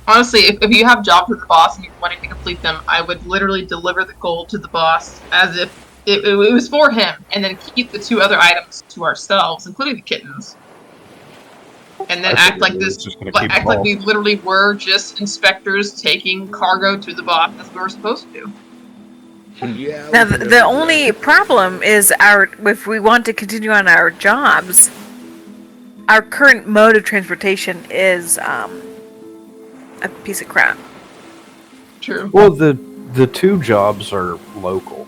Honestly, if you have jobs with the boss and you're wanting to complete them, I would literally deliver the gold to the boss as if it was for him, and then keep the 2 other items to ourselves, including the kittens. And then I act figured like we was this, just gonna keep act them like all. we literally were just inspectors taking cargo to the boss as we were supposed to do. Yeah. now we can the do only problem is if we want to continue on our jobs, our current mode of transportation is a piece of crap. True. Well, the 2 jobs are local,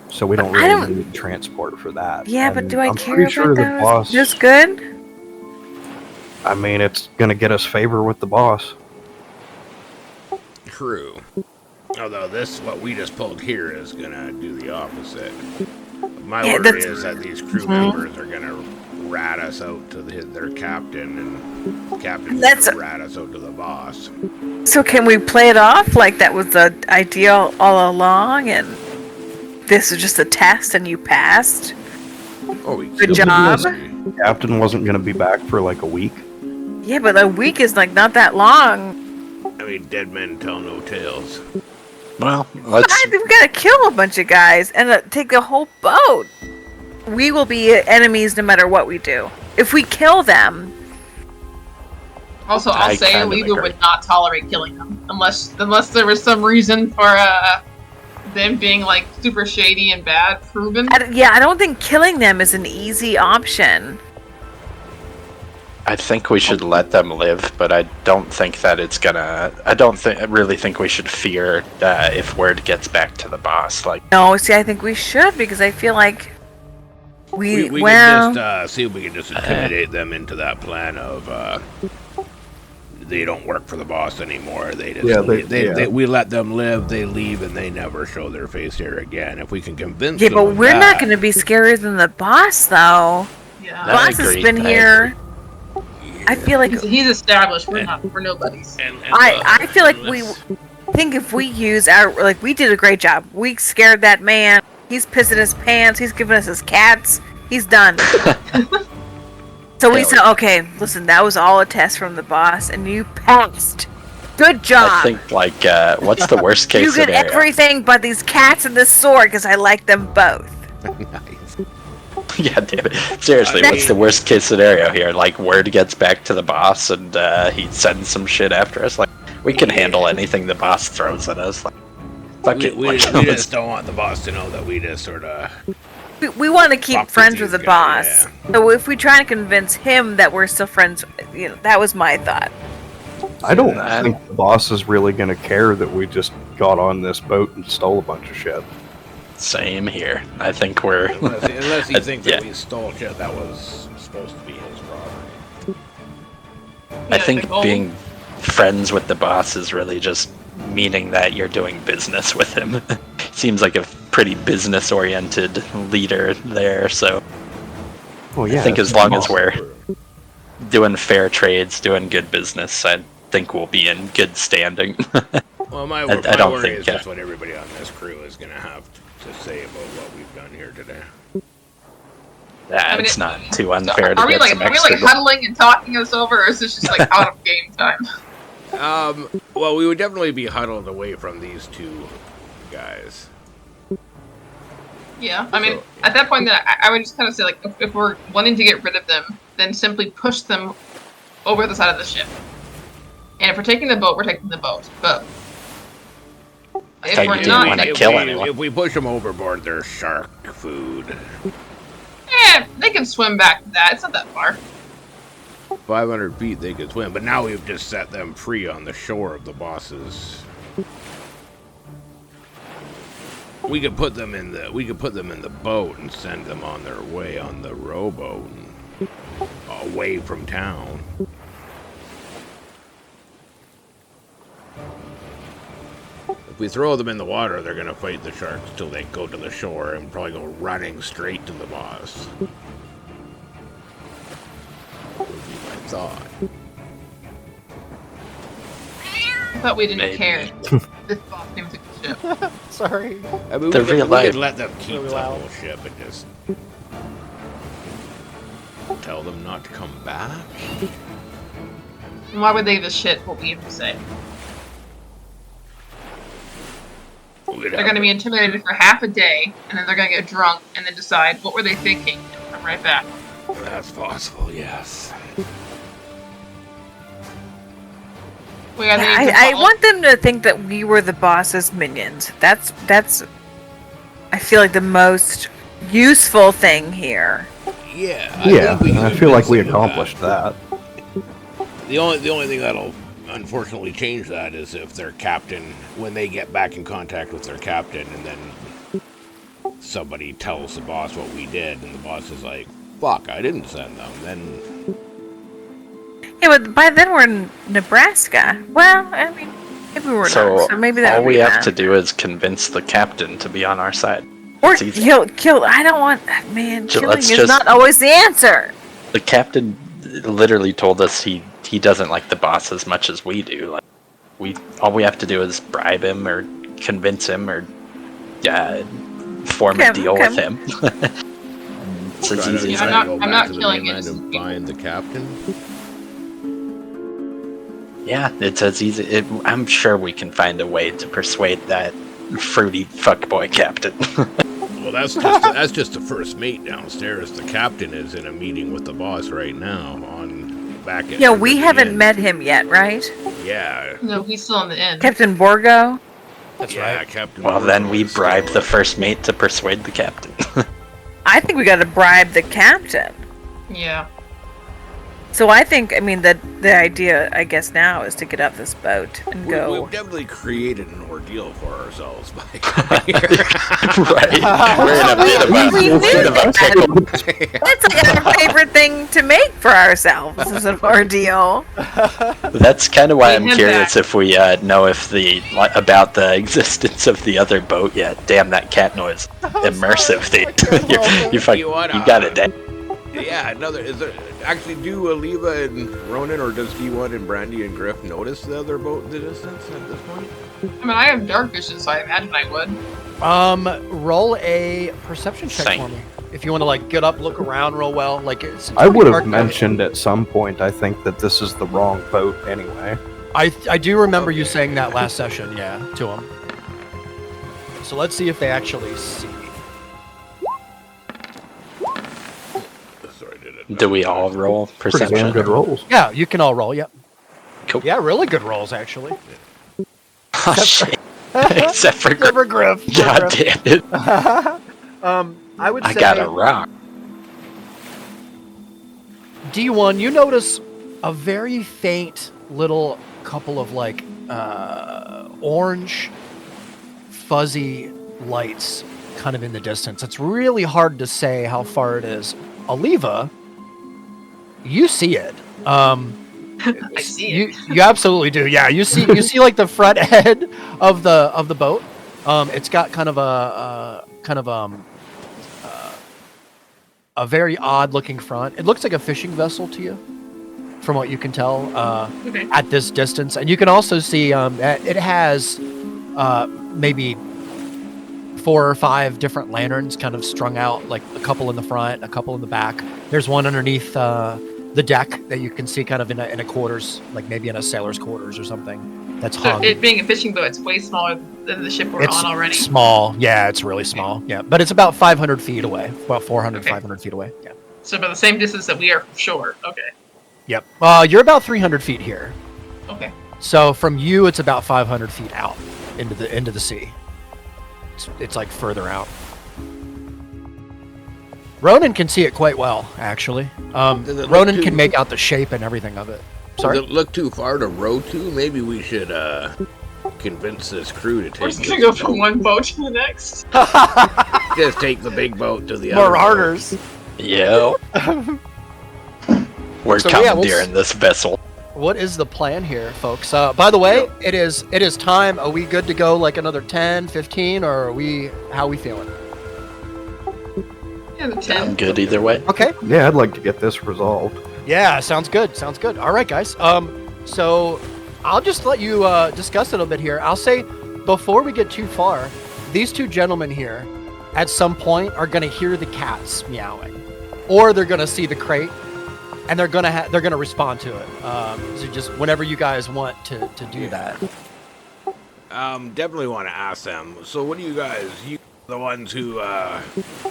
so we don't I really don't- need transport for that. Yeah, but And do I I'm care pretty sure about the that? boss. Just good? I mean, it's gonna get us favor with the boss. crew. Although what we just pulled here is gonna do the opposite. My worry is that these crew members are gonna rat us out to their captain, and the captain's gonna rat us out to the boss. So can we play it off like that was the ideal all along, and this was just a test and you passed? Good job. The captain wasn't going to be back for like a week. Yeah, but a week is like not that long. I mean, dead men tell no tales. Well, let's. We gotta kill a bunch of guys and take the whole boat. We will be enemies no matter what we do. If we kill them. Also, I'll say Aliva would not tolerate killing them unless there was some reason for them being like super shady and bad proven. I don't think killing them is an easy option. I think we should let them live, but I don't think that it's gonna. I really think we should fear if word gets back to the boss. No, see, I think we should because I feel like we can just see if we can just intimidate them into that plan of they don't work for the boss anymore. They just we let them live, they leave, and they never show their face here again. If we can convince them. Yeah, but we're not going to be scarier than the boss, though. Yeah, the boss has been here. I feel like he's established. We're nobodies. I feel like if we use our we did a great job. We scared that man. He's pissing his pants. He's giving us his cats. He's done. So we said, okay, listen, that was all a test from the boss, and you passed. Good job. I think what's the worst case you scenario? get everything but these cats and this sword because I like them both. Nice. Yeah, damn it. Seriously, what's the worst case scenario here? Word gets back to the boss and he sends some shit after us. We can handle anything the boss throws at us. We just don't want the boss to know that we just sort of... We want to keep friends with the boss. Yeah. So if we try to convince him that we're still friends, that was my thought. I don't think the boss is really going to care that we just got on this boat and stole a bunch of shit. Same here. I think we're... Unless he thinks that we stole shit that was supposed to be his property. I think being friends with the boss is really just meaning that you're doing business with him. Seems like a pretty business-oriented leader there, so... Well, yeah, I think as long as we're doing fair trades, doing good business, I think we'll be in good standing. Well, my worry is just what everybody on this crew is going to have to say about what we've done here today. It's not too unfair to are we get some extra... huddling and talking us over, or is this just out of game time? Well, we would definitely be huddled away from these two guys. Yeah, I mean, at that point, I would just kind of say, if we're wanting to get rid of them, then simply push them over the side of the ship. And if we're taking the boat, we're taking the boat. But if we're not, if we push them overboard, they're shark food. They can swim back to that. It's not that far. 500 feet they could swim, but now we've just set them free on the shore of the bosses. We could put them in the boat and send them on their way on the rowboat and away from town. If we throw them in the water, they're gonna fight the sharks till they go to the shore and probably go running straight to the boss. Would be my thought. I thought we didn't care. This boss came to the ship. Sorry. I mean, we could let them keep the whole ship and just tell them not to come back. And why would they give a shit what we have to say? They're going to be intimidated for half a day, and then they're going to get drunk, and then decide what were they thinking, and come right back. That's possible, yes. I want them to think that we were the boss's minions. That's I feel like the most useful thing here. Yeah. I feel like we accomplished that. The only thing that'll unfortunately change that is if their captain, when they get back in contact with their captain, and then somebody tells the boss what we did, and the boss is like, "Fuck, I didn't send them." Then. Yeah, but by then we're in Nebraska. Well, I mean... Maybe we're So, not. So maybe that all would we be have that. to do is convince the captain to be on our side. Or It's easy. kill. I don't want. Man, killing let's is just- not always the answer. The captain literally told us he doesn't like the boss as much as we do. Like, all we have to do is bribe him or convince him or form a deal with him. It's as easy as I'm that. not- I'm not killing it. innocent And find the captain. Yeah, it's as easy. I'm sure we can find a way to persuade that fruity fuckboy captain. Well, that's just the first mate downstairs. The captain is in a meeting with the boss right now back at. Yeah, we the haven't inn. met him yet, right? Yeah. No, he's still in the inn. Captain Borgo. That's Yeah, right. Captain. Well, then we Borgo is bribe still- the first mate to persuade the captain. I think we got to bribe the captain. Yeah. So I think, I mean, the idea, I guess, now is to get up this boat and go. We've definitely created an ordeal for ourselves by coming here. Right. We're in a bit of We a, knew bit of a that. pickle. That's like our favorite thing to make for ourselves is an ordeal. That's kind of why I'm We had curious that. if we know if about the existence of the other boat yet. Damn, that cat noise. Immersive thing. You got it, Dan. Yeah, actually, do Aliva and Ronan, or does D1 and Brandy and Griff notice the other boat in the distance at this point? I mean, I have dark vision, so I imagine I would. Roll a perception check Same. for me. If you want to like get up, look around real well, like it's. I would have dark out. mentioned at some point, I think, that this is the wrong boat anyway. I do remember you saying that last session, yeah, to him. So let's see if they actually see. Sorry, did it? Do we all roll Pretty damn perception? good rolls. Yeah, you can all roll. Yep. Cool. Yeah, really good rolls actually. Oh, shit. Except for Never Griff. God damn it. I would say. I got a rock. D1, you notice a very faint little couple of like orange fuzzy lights kind of in the distance. It's really hard to say how far it is. Aliva, you see it. I see it. You absolutely do. Yeah, you see like the front head of the boat. It's got kind of a very odd looking front. It looks like a fishing vessel to you, from what you can tell Okay. at this distance. And you can also see it has maybe 4 or 5 different lanterns kind of strung out, like a couple in the front, a couple in the back. There's one underneath the deck that you can see kind of in a quarters, like maybe in a sailor's quarters or something. That's So hung. it being a fishing boat, it's way smaller than the ship we're It's on already. small. Yeah, it's really small. Yeah, but it's about 500 feet away. About 400, Okay. 500 feet away. Yeah. So about the same distance that we are from shore. Okay. Yep. You're about 300 feet here. Okay. So from you, it's about 500 feet out into the sea. It's like further out. Ronan can see it quite well, actually. Does it look Ronan too- can make out the shape and everything of it. Sorry. Does it look too far to row to? Maybe we should convince this crew to We're take just gonna go from one boat to the next. just take the big boat to the other. Marauders. Yep. We're So, yeah, commandeering this vessel. What is the plan here, folks? By the way, it is time. Are we good to go like another 10, 15, or how are we feeling? Yeah, the I'm 10. good either way. Okay. Yeah, I'd like to get this resolved. Yeah, sounds good. Sounds good. All right, guys. So I'll just let you discuss it a bit here. I'll say before we get too far, these two gentlemen here, at some point, are gonna hear the cats meowing, or they're gonna see the crate, and they're gonna respond to it. So just whenever you guys want to do that. Definitely want to ask them. So, what do you guys? You the ones who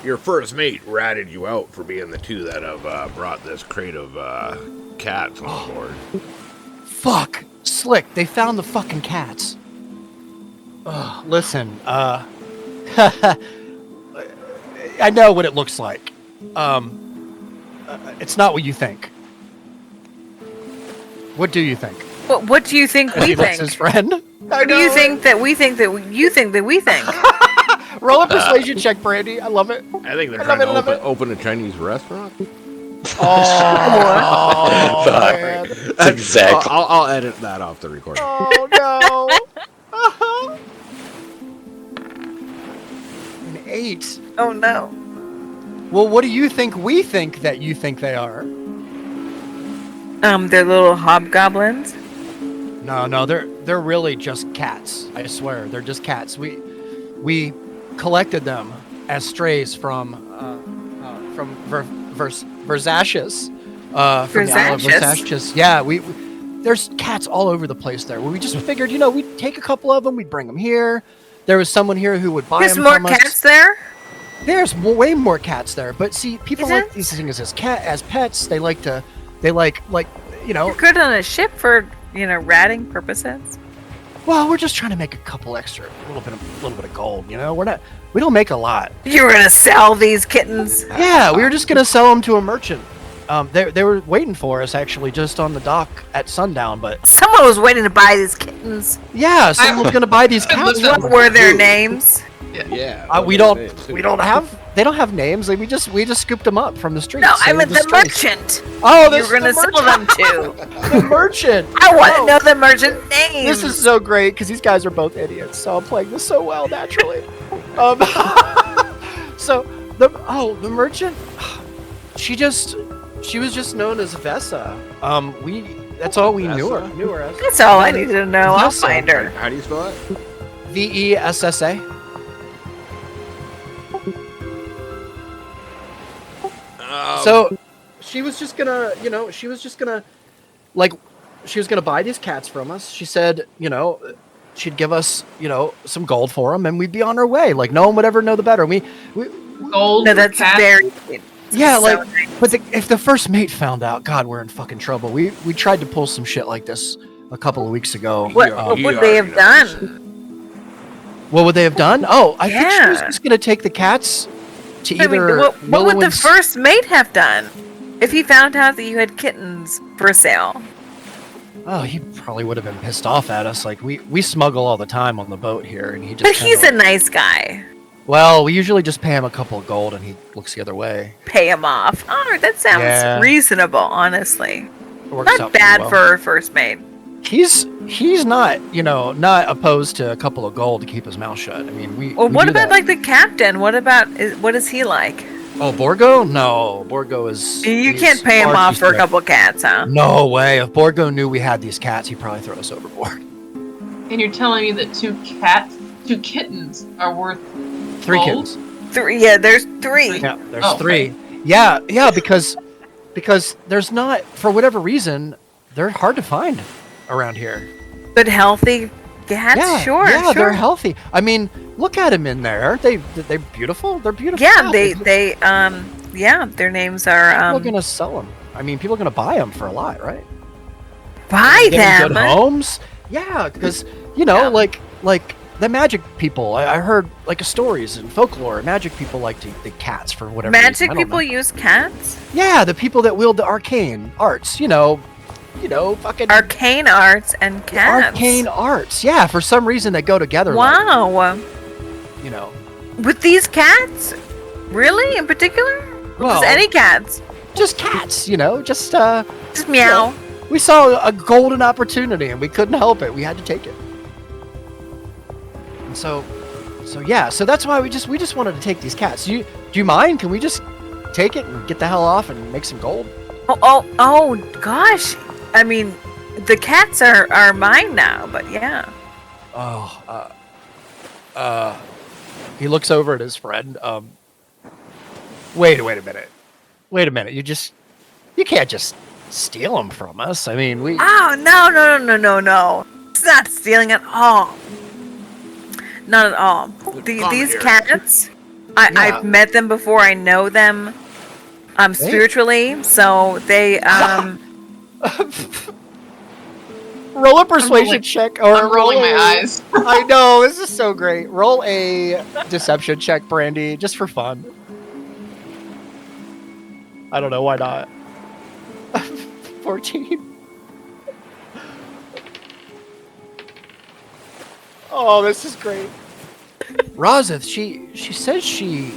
your first mate ratted you out for being the two that have brought this crate of cats on board. Fuck, Slick. They found the fucking cats. Ugh, listen, I know what it looks like. It's not what you think. What do you think? What do you think we He looks think? his friend. What do you think that we think that you think that we think? Roll a persuasion check, Brandy. I love it. I think they're I trying love to it. open a Chinese restaurant. Oh, Fuck. man. That's exactly. I'll edit that off the recording. Oh no. Oh no. Well, what do you think we think that you think they are? They're little hobgoblins. No, they're really just cats. I swear, they're just cats. We collected them as strays from Versatius. From the Isle of Versatius. Yeah, there's cats all over the place there. We just figured, we'd take a couple of them, we'd bring them here. There was someone here who would buy There's them more from us. cats there? There's way more cats there. But see, people Is like it? these things as pets. They like, You're good on a ship for, ratting purposes. well, we're just trying to make a couple extra, a little bit of gold. We don't make a lot. You were gonna sell these kittens. Yeah, we were just gonna sell them to a merchant. They were waiting for us actually just on the dock at sundown. But Someone was waiting to buy these kittens. yeah, someone was gonna buy these cats. Listen, What were their names? Yeah. We don't have. They don't have names. Like, we just scooped them up from the streets. No, I They were meant the streets. merchant. Oh, You this were gonna is the sell them to. merchant. The merchant. I want to Oh, know the merchant names. This is so great because these guys are both idiots. So I'm playing this so well naturally. So the merchant. She was just known as Vessa. That's all we knew her as. That's all I needed to know. I'll Vessa. find her. How do you spell it? Vessa. So she was just gonna, she was gonna buy these cats from us. She said, she'd give us, some gold for them, and we'd be on our way. Like, no one would ever know the better. We Gold. No, for that's cats. very. yeah, so like, nice. but if the first mate found out, God, we're in fucking trouble. We tried to pull some shit like this a couple of weeks ago. What You would they have already know done? What would they have done? Oh, I think she was Yeah. just gonna take the cats to I mean, either. what would the Willowwood's- first mate have done if he found out that you had kittens for sale? Oh, he probably would have been pissed off at us. Like, we smuggle all the time on the boat here, and he just. But he's a kinda- nice guy. Well, we usually just pay him a couple of gold, and he looks the other way. Pay him off. Oh, that sounds Yeah. reasonable, honestly. It works Not out pretty bad well. for a first mate. He's not not opposed to a couple of gold to keep his mouth shut. I mean, we. Well, we what do about that. like the captain? What is he like? Oh, Borgo? No, Borgo is. You he's can't pay him far too off for a strict. couple cats, huh? No way. If Borgo knew we had these cats, he'd probably throw us overboard. And you're telling me that two kittens are worth 3 Gold? kittens. Three. Yeah, there's three. Yeah, there's Oh, 3. Yeah, because there's not, for whatever reason, they're hard to find around here. But healthy cats, yeah, sure. yeah, sure. they're healthy. I mean, look at them in there. Aren't they're beautiful? They're beautiful. Yeah, cats. their names are People are gonna sell them. I mean, people are gonna buy them for a lot, right? buy Get 'em them. good homes. Yeah, because like the magic people. I heard like stories and folklore. Magic people like the cats for whatever. reason. Magic I don't people know. use cats. Yeah, the people that wield the arcane arts. Fucking Arcane arts and cats. arcane arts. Yeah, for some reason they go together. Wow. Like, With these cats? Really? In particular? Well- Just any cats? just cats. Just Just meow. we saw a golden opportunity and we couldn't help it. We had to take it. And so that's why we just wanted to take these cats. Do you mind? Can we just take it and get the hell off and make some gold? Oh, gosh. I mean, the cats are mine now, but yeah. Oh, he looks over at his friend. Wait a minute. You can't just steal them from us. I mean, we. Oh, no. It's not stealing at all. Not at all. These here. cats, Yeah. I've met them before. I know them spiritually, so they Roll a persuasion rolling- check, or I'm rolling my roll a- eyes. I know, this is so great. Roll a deception check, Brandy, just for fun. I don't know, why not? 14. Oh, this is great. Rozith, she says she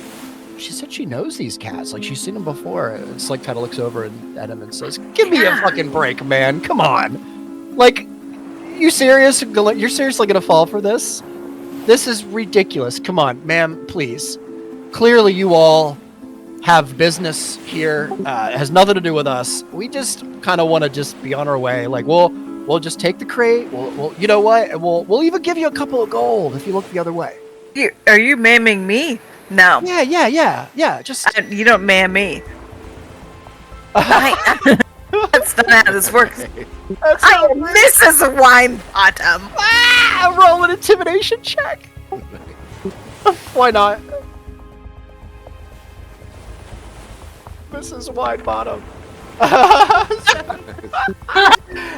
knows these cats. Like, she's seen them before. It's like, kind of looks over at him and says, "Give me a Yeah. fucking break, man. Come on. Like, you serious? You're seriously gonna fall for this? This is ridiculous. Come on, ma'am, please. clearly you all have business here. It has nothing to do with us. We just kind of want to just be on our way. Like we'll just take the crate. We'll you know what? And we'll even give you a couple of gold if you look the other way. Are you maiming me? No. Yeah. Just You don't maim me. That's not how this works. I'm Mrs. Winebottom. Roll an intimidation check. Why not? Mrs. Winebottom.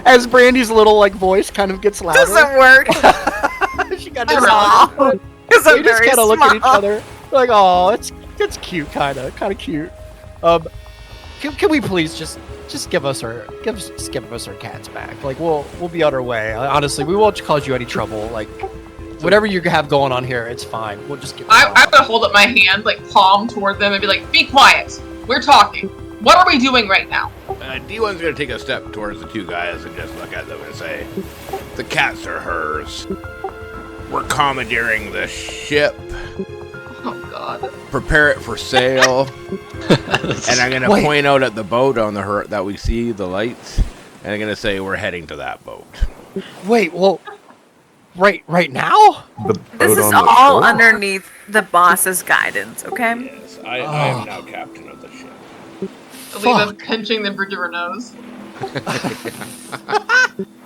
As Brandy's little like voice kind of gets louder. Doesn't work. She got this off. Because They just kind of look at each other like, oh, it's cute, kind of cute. Can we please just give us our cats back? Like we'll be on our way. Honestly, we won't cause you any trouble. Like whatever you have going on here, it's fine. We'll just give. I would hold up my hand, like palm toward them, and be like, "Be quiet. We're talking. What are we doing right now?" D1's gonna take a step towards the two guys and just look at them and say, "The cats are hers. We're commandeering the ship. Oh God. Prepare it for sale." And I'm gonna point out at the boat on the that we see the lights, and I'm gonna say we're heading to that boat. Wait, well, right now? This is all underneath the boss's guidance, okay? Yes, I am now captain of the ship. Alina's pinching the bridge of her nose.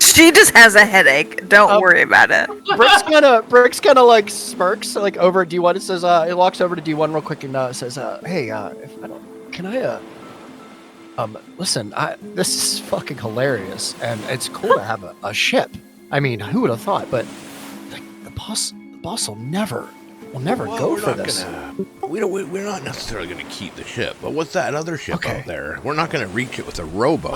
She just has a headache. Don't worry about it. Brick's kind of like smirks like over at D1 and says, he walks over to D1 real quick and says, hey, listen, this is fucking hilarious and it's cool to have a ship. I mean, who would have thought? But the boss will never go for this. We're not necessarily gonna keep the ship, but what's that other ship out there? We're not gonna reach it with a rowboat.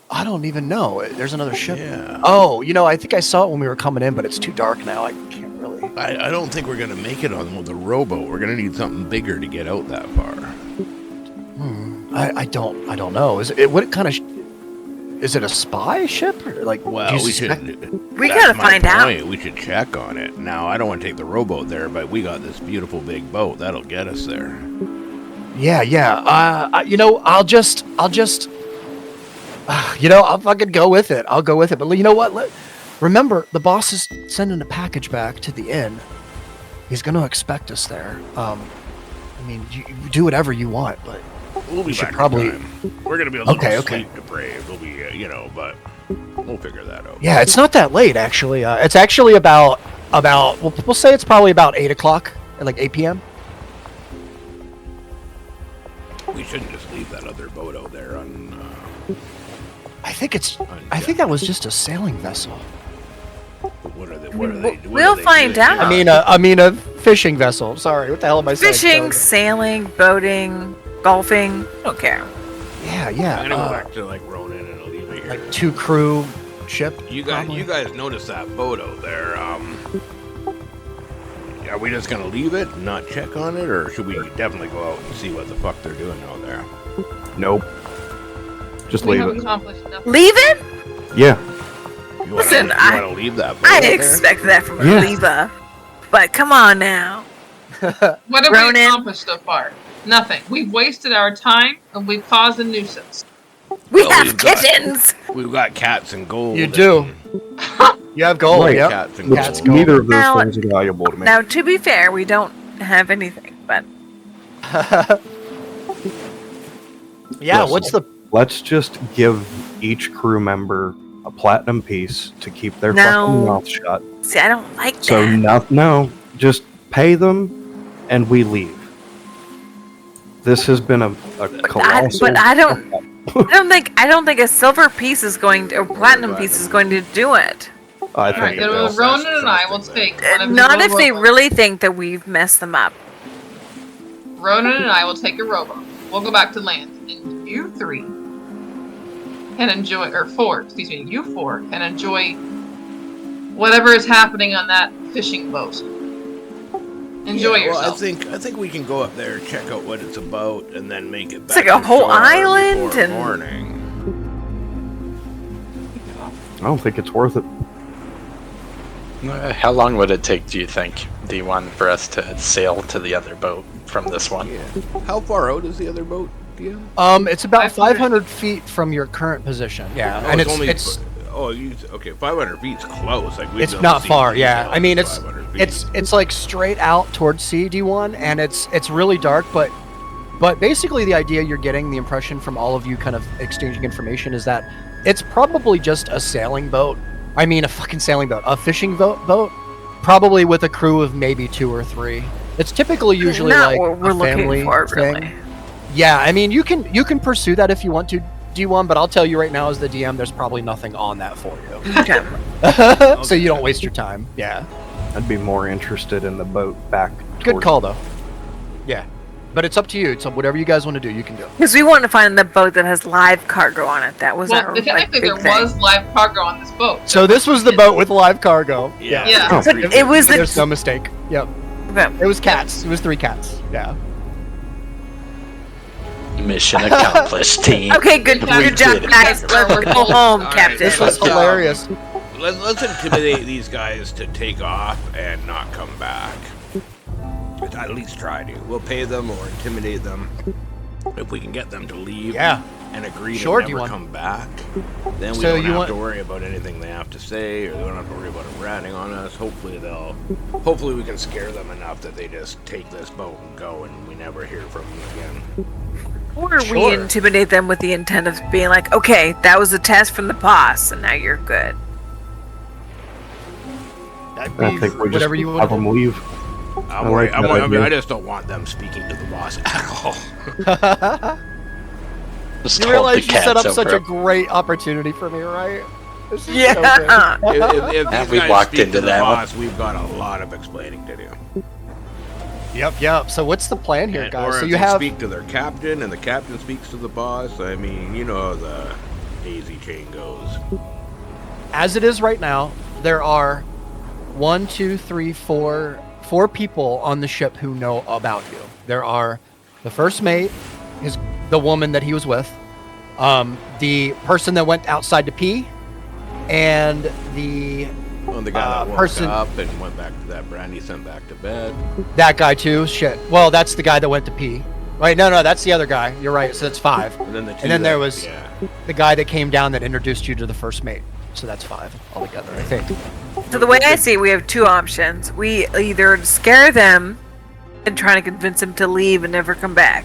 I don't even know. There's another ship. Yeah. Oh, I think I saw it when we were coming in, but it's too dark now. I can't really. I don't think we're gonna make it on with a rowboat. We're gonna need something bigger to get out that far. I don't know. Is it what kind of? Is it a spy ship or like? Well, we gotta find out. We should check on it. Now, I don't want to take the rowboat there, but we got this beautiful big boat that'll get us there. Yeah. I'll fucking go with it. I'll go with it. But you know what? Remember, the boss is sending a package back to the inn. He's going to expect us there. I mean, you do whatever you want, but we'll be back probably. We're going to be a little sleep depraved. We'll be, but we'll figure that out. Yeah, it's not that late actually. It's actually about we'll say it's probably about 8 o'clock, like 8 p.m. We shouldn't just leave that other boat out there on. I think that was just a sailing vessel. What are they? We'll find out. I mean a fishing vessel. Sorry, what the hell am I saying? Fishing, sailing, boating, golfing. I don't care. Yeah. I'm gonna go back to like Ronan and I'll leave it here. Like 2 crew ship. You guys notice that boat out there? Are we just gonna leave it and not check on it, or should we definitely go out and see what the fuck they're doing out there? Nope. Just We leave haven't it. accomplished nothing. Leave it? Yeah. You Listen, want to leave that boat I out there? expect that from Yeah. Leva. But come on now. What have we Ronan. accomplished so far? Nothing. We've wasted our time and we've caused a nuisance. We Well, have we've got- kittens! We've got cats and gold. You do. You have gold. Right. Yep. Cats and Which Cats gold. go. neither of those Now- things are valuable to me. Now, to be fair, we don't have anything, but Yeah. Listen. What's the? Let's just give each crew member a platinum piece to keep their No. fucking mouth shut. see, I don't like So that. no, just pay them, and we leave. This has been a colossal. I don't think a silver piece is going to, or platinum piece is going to do it. I Alright, think then it will. Ronan and I will take one of the Not if they rowboats. really think that we've messed them up. Ronan and I will take a rowboat. We'll go back to land. And you 3 can enjoy, or 4, excuse me, you 4 can enjoy whatever is happening on that fishing boat. Enjoy yourself. I think we can go up there, check out what it's about, and then make it It's back like a to whole shore island before and- morning. I don't think it's worth it. How long would it take, do you think, D1, for us to sail to the other boat from this one? Yeah. How far out is the other boat, DM? It's about 500 500 feet from your current position. Yeah, Oh, and only it's okay. 500 feet's close. Like it's not far. Yeah, I mean it's like straight out towards CD1, and it's really dark, but basically the idea you're getting, the impression from all of you kind of exchanging information, is that it's probably just a sailing boat. I mean, a fucking sailing boat, a fishing boat, probably with a crew of maybe 2 or 3. It's typically usually Not like what we're a family looking for, thing. really. Yeah, I mean, you can pursue that if you want to, D1, but I'll tell you right now as the DM, there's probably nothing on that for you. Okay. So you don't waste your time. Yeah. I'd be more interested in the boat back. Good towards- call, though. Yeah. But it's up to you. So whatever you guys want to do, you can do. Because we want to find the boat that has live cargo on it. That was Well, our technically big there thing. was live cargo on this boat. So this was the boat with live cargo. Yeah. Yeah. But it was There's the. no mistake. Yep. Okay. It was cats. It was 3 cats. Yeah. Mission accomplished, team. Okay, good We job, did it. guys. Let's go home, All right. Captain. This was Yeah. hilarious. Let's intimidate these guys to take off and not come back. At least try to. We'll pay them or intimidate them. If we can get them to leave Yeah. and agree Sure, to do you never want- come back, then we So don't you have want- to worry about anything they have to say, or they don't have to worry about them ratting on us. Hopefully we can scare them enough that they just take this boat and go, and we never hear from them again. Or we Sure. intimidate them with the intent of being like, okay, that was a test from the boss, and now you're good. I think we just whatever you have want. them leave. I'm I worried. like that idea. I just don't want them speaking to the boss at all. Just You hold realize the you set cats up such a over. great opportunity for me, right? This is so good. Yeah. If Yeah, these we guys walked speak into to the that one. boss, we've got a lot of explaining to do. Yep. So what's the plan here, And- guys? or So if you they have speak to their captain, and the captain speaks to the boss. I mean, you know how the daisy chain goes. as it is right now, there are 1, 2, 3, 4 people on the ship who know about you. There are the first mate, the woman that he was with, the person that went outside to pee, and the Oh, the guy that woke person- up and went back to that brandy sent back to bed. that guy too. Shit. Well, that's the guy that went to pee. Right? No, that's the other guy. You're right. So that's 5. And then the two And then that- there was yeah. the guy that came down that introduced you to the first mate. So that's 5 altogether, I think. So the way I see it, we have 2 options. We either scare them and try to convince them to leave and never come back.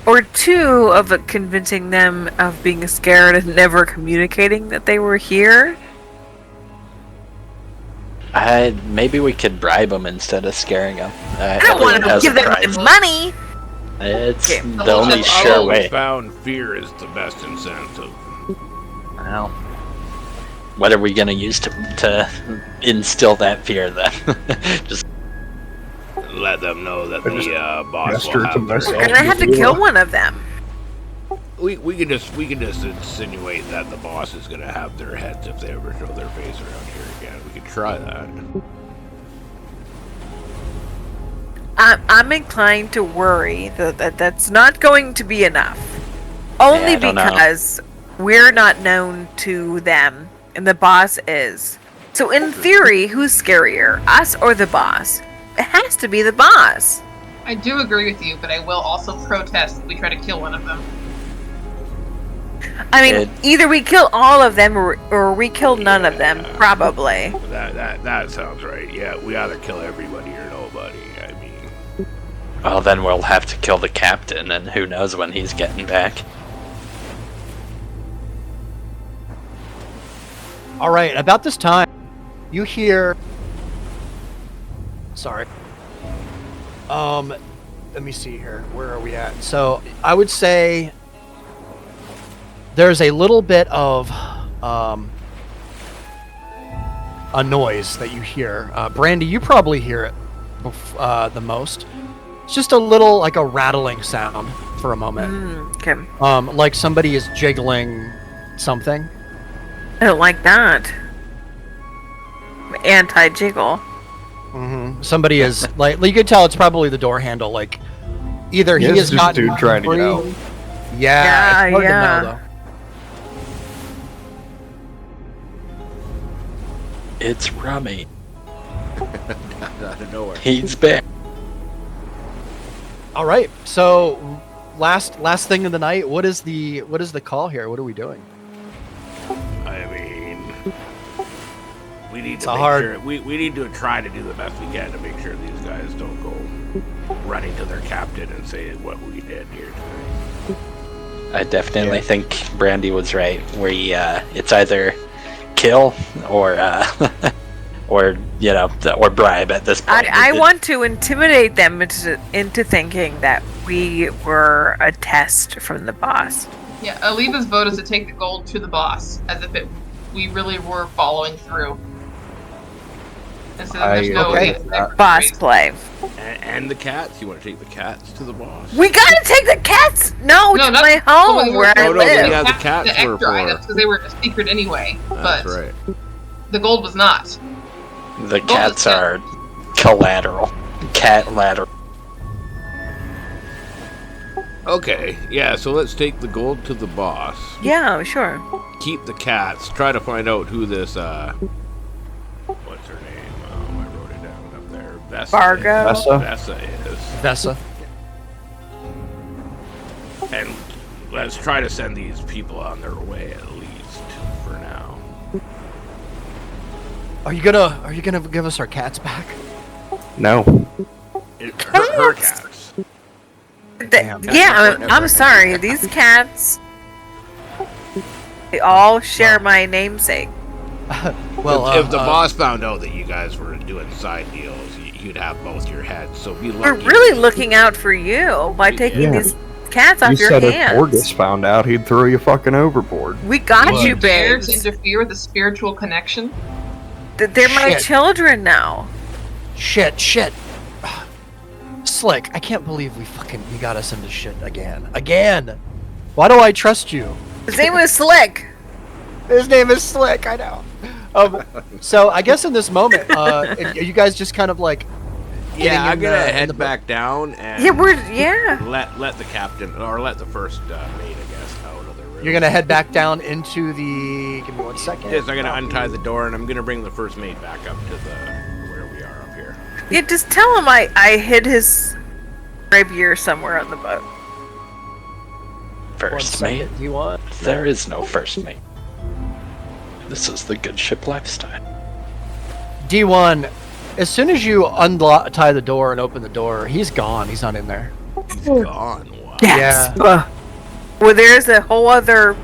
Or 2 of convincing them of being scared and never communicating that they were here. Maybe we could bribe them instead of scaring them. I don't want to give them the money. It's Okay. the only I've sure always way. found fear is the best incentive. Well, what are we gonna use to instill that fear then? Just Let them know that I just the boss gestured will to have their myself. We're gonna have to kill one of them. We can just insinuate that the boss is gonna have their heads if they ever show their face around here again. We could try that. I'm inclined to worry that that's not going to be enough. Only I don't know. because we're not known to them, and the boss is. So in theory, who's scarier, us or the boss? It has to be the boss. I do agree with you, but I will also protest if we try to kill one of them. I mean, It- either we kill all of them or we kill none of them, probably. That sounds right. Yeah, we either kill everybody or nobody. I mean, well, then we'll have to kill the captain, and who knows when he's getting back. All right, about this time, you hear. Sorry. Let me see here. Where are we at? So I would say there's a little bit of a noise that you hear. Brandy, you probably hear it the most. It's just a little like a rattling sound for a moment. Okay. Like somebody is jiggling something. I don't like that. Anti-jiggle. Somebody is like you could tell it's probably the door handle. Like either he Yeah, has it's just gotten dude trying to get out. Yeah, Yeah, it's hard to yeah. know, It's Rummy. Out of nowhere. He's back. All right. So last thing of the night. What is the call here? What are we doing? I mean, we need It's to a make hard- sure we need to try to do the best we can to make sure these guys don't go running to their captain and say what we did here tonight. I definitely think Brandy was right. It's either kill or or or bribe at this point. I want to intimidate them into thinking that we were a test from the boss. Yeah, Aliva's vote is to take the gold to the boss, as if we really were following through. Instead of there's no okay. Boss play. And the cats. You want to take the cats to the boss? We gotta take the cats. No, to not my the home ones where I No, no, live. yeah, the cats the were extra for- items because they were a secret anyway. That's but right. the gold was not. The cats are collateral. Cat lateral. Okay, yeah, so let's take the gold to the boss. Yeah, sure. Keep the cats. Try to find out who this, what's her name? I wrote it down up there. Vessa. Fargo. Vessa? Vessa is. Vessa. And let's try to send these people on their way at least for now. Are you gonna give us our cats back? No. Her cats. Damn. Yeah, I'm sorry. These cats, they all share my namesake. Well, if the boss found out that you guys were doing side deals, you'd have both your heads. So be lucky. We're really looking out for you by taking Yeah. these cats off You your said if hands. Borges found out, he'd throw you fucking overboard. We got Look. you, Dare to babes. interfere with the spiritual connection. They're my Shit. children now. Shit. Slick, I can't believe we got us into shit again. Why do I trust you? His name was Slick. His name is Slick. I know. So I guess in this moment, are you guys just kind of like? getting Yeah, I'm in gonna the- in head the- back down and Yeah. let the captain or let the first mate, I guess, out of the room. You're gonna head back down into the. Give me 1 second. Yes, I'm gonna untie the door and I'm gonna bring the first mate back up to the where we are up here. Yeah, just tell him I hid his rapier somewhere on the boat. First mate. Do you want? There is no first mate. This is the good ship lifestyle. D1. As soon as you untie the door and open the door, he's gone. He's not in there. He's gone. Wow. Yeah. Well, there's a whole other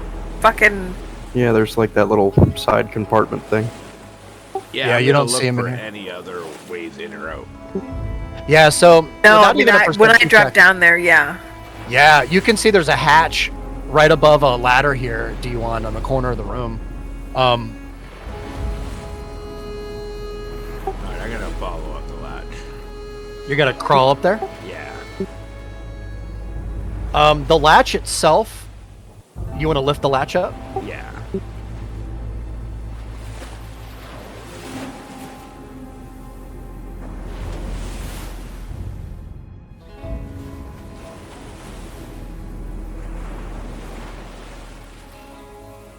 fucking. Yeah, there's like that little side compartment thing. Yeah, I'm you gonna don't look see him in for here. any other ways in or out. Yeah. So No, without even a when I perception dropped check- down there, yeah. Yeah, you can see there's a hatch right above a ladder here, D1, on the corner of the room. Alright, I'm gonna follow up the latch. You're gonna crawl up there. Yeah. The latch itself. You want to lift the latch up? Yeah.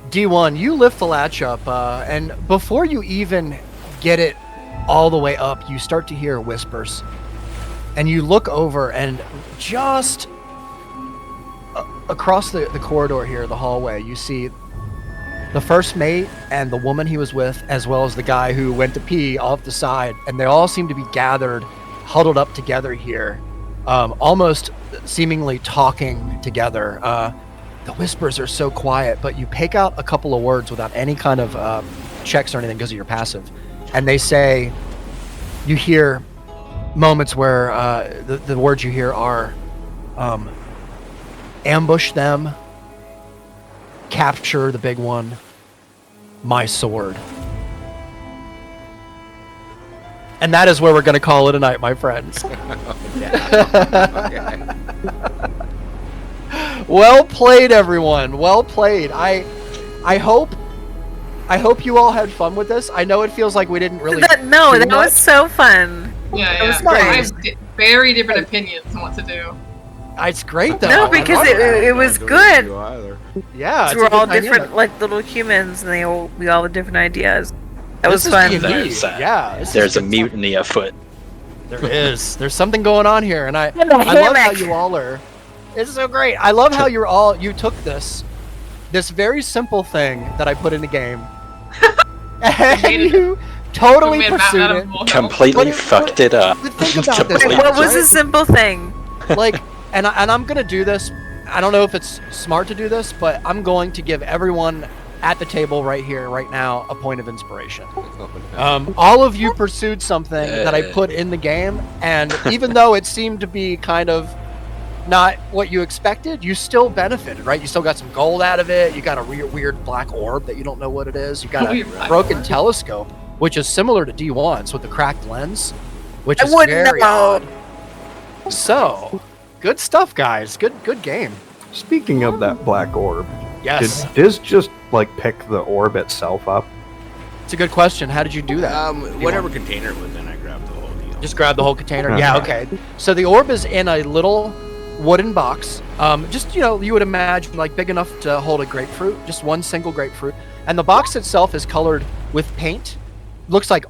D1, you lift the latch up, and before you even get it all the way up, you start to hear whispers. And you look over, and just across the corridor here, the hallway, you see the first mate and the woman he was with, as well as the guy who went to pee off the side. And they all seem to be gathered, huddled up together here, almost seemingly talking together. The whispers are so quiet, but you pick out a couple of words without any kind of checks or anything because of your passive. And they say, you hear moments where the words you hear are ambush them, capture the big one, my sword. And that is where we're going to call it a night, my friends. Well played, everyone. Well played. I hope you all had fun with this. I know it feels like we didn't really. That do much. was so fun. Yeah, was yeah. I nice. have very different opinions on what to do. It's great though. No, I because love it was good. Either. Yeah, it's We're a good all dynamic. different, like little humans, and we all have different ideas. That was This is fun. D&D. There's, Yeah, this is There's a good stuff. mutiny afoot. There is. There's something going on here, and I In the love how hammock. you all are. It's so great. I love how you took this very simple thing that I put in the game, and you totally We made a pursued mountain out it. of molehill. Completely But- fucked it up. But think about this. Wait, What was right? a simple thing? Like, and I'm gonna do this. I don't know if it's smart to do this, but I'm going to give everyone at the table right here, right now, a point of inspiration. All of you pursued something that I put in the game, and even though it seemed to be kind of not what you expected, you still benefited, right? You still got some gold out of it. You got a weird black orb that you don't know what it is. You got Weird a black broken orb. telescope, which is similar to D1's with the cracked lens, which I is wouldn't very know. odd. So, good stuff, guys. Good game. Speaking of that black orb, Yes. did Diz just like pick the orb itself up? It's a good question. How did you do that? Whatever container it was in, I grabbed the whole deal. Just grab the whole container. Uh-huh. Yeah, okay. So the orb is in a little wooden box. Just, you would imagine like big enough to hold a grapefruit, just one single grapefruit. And the box itself is colored with paint. Looks like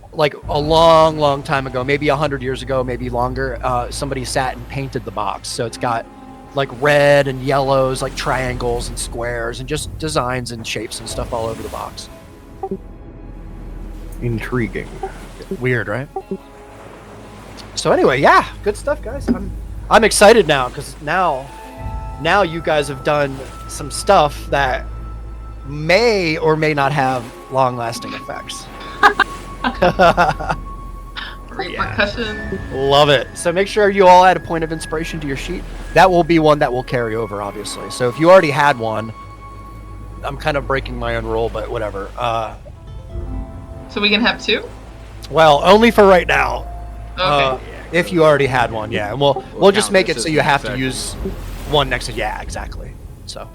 a long time ago, maybe 100 years ago, maybe longer, somebody sat and painted the box. So it's got like red and yellows, like triangles and squares and just designs and shapes and stuff all over the box. Intriguing. Weird, right? So anyway, yeah, good stuff, guys. I'm excited now because now you guys have done some stuff that may or may not have long-lasting effects. Repercussion. Love it. So make sure you all add a point of inspiration to your sheet. That will be one that will carry over, obviously. So if you already had one, I'm kind of breaking my own rule, but whatever. So we can have two? Well, only for right now. Okay. If you already had one, yeah. And we'll just count make this it so as you an have to effect. use one next to. Yeah, exactly. So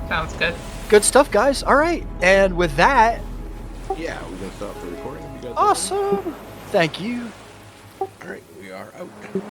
Sounds good. good stuff, guys. All right, and with that, Yeah, we can stop the recording if you guys. awesome. Thank you. All right, we are out.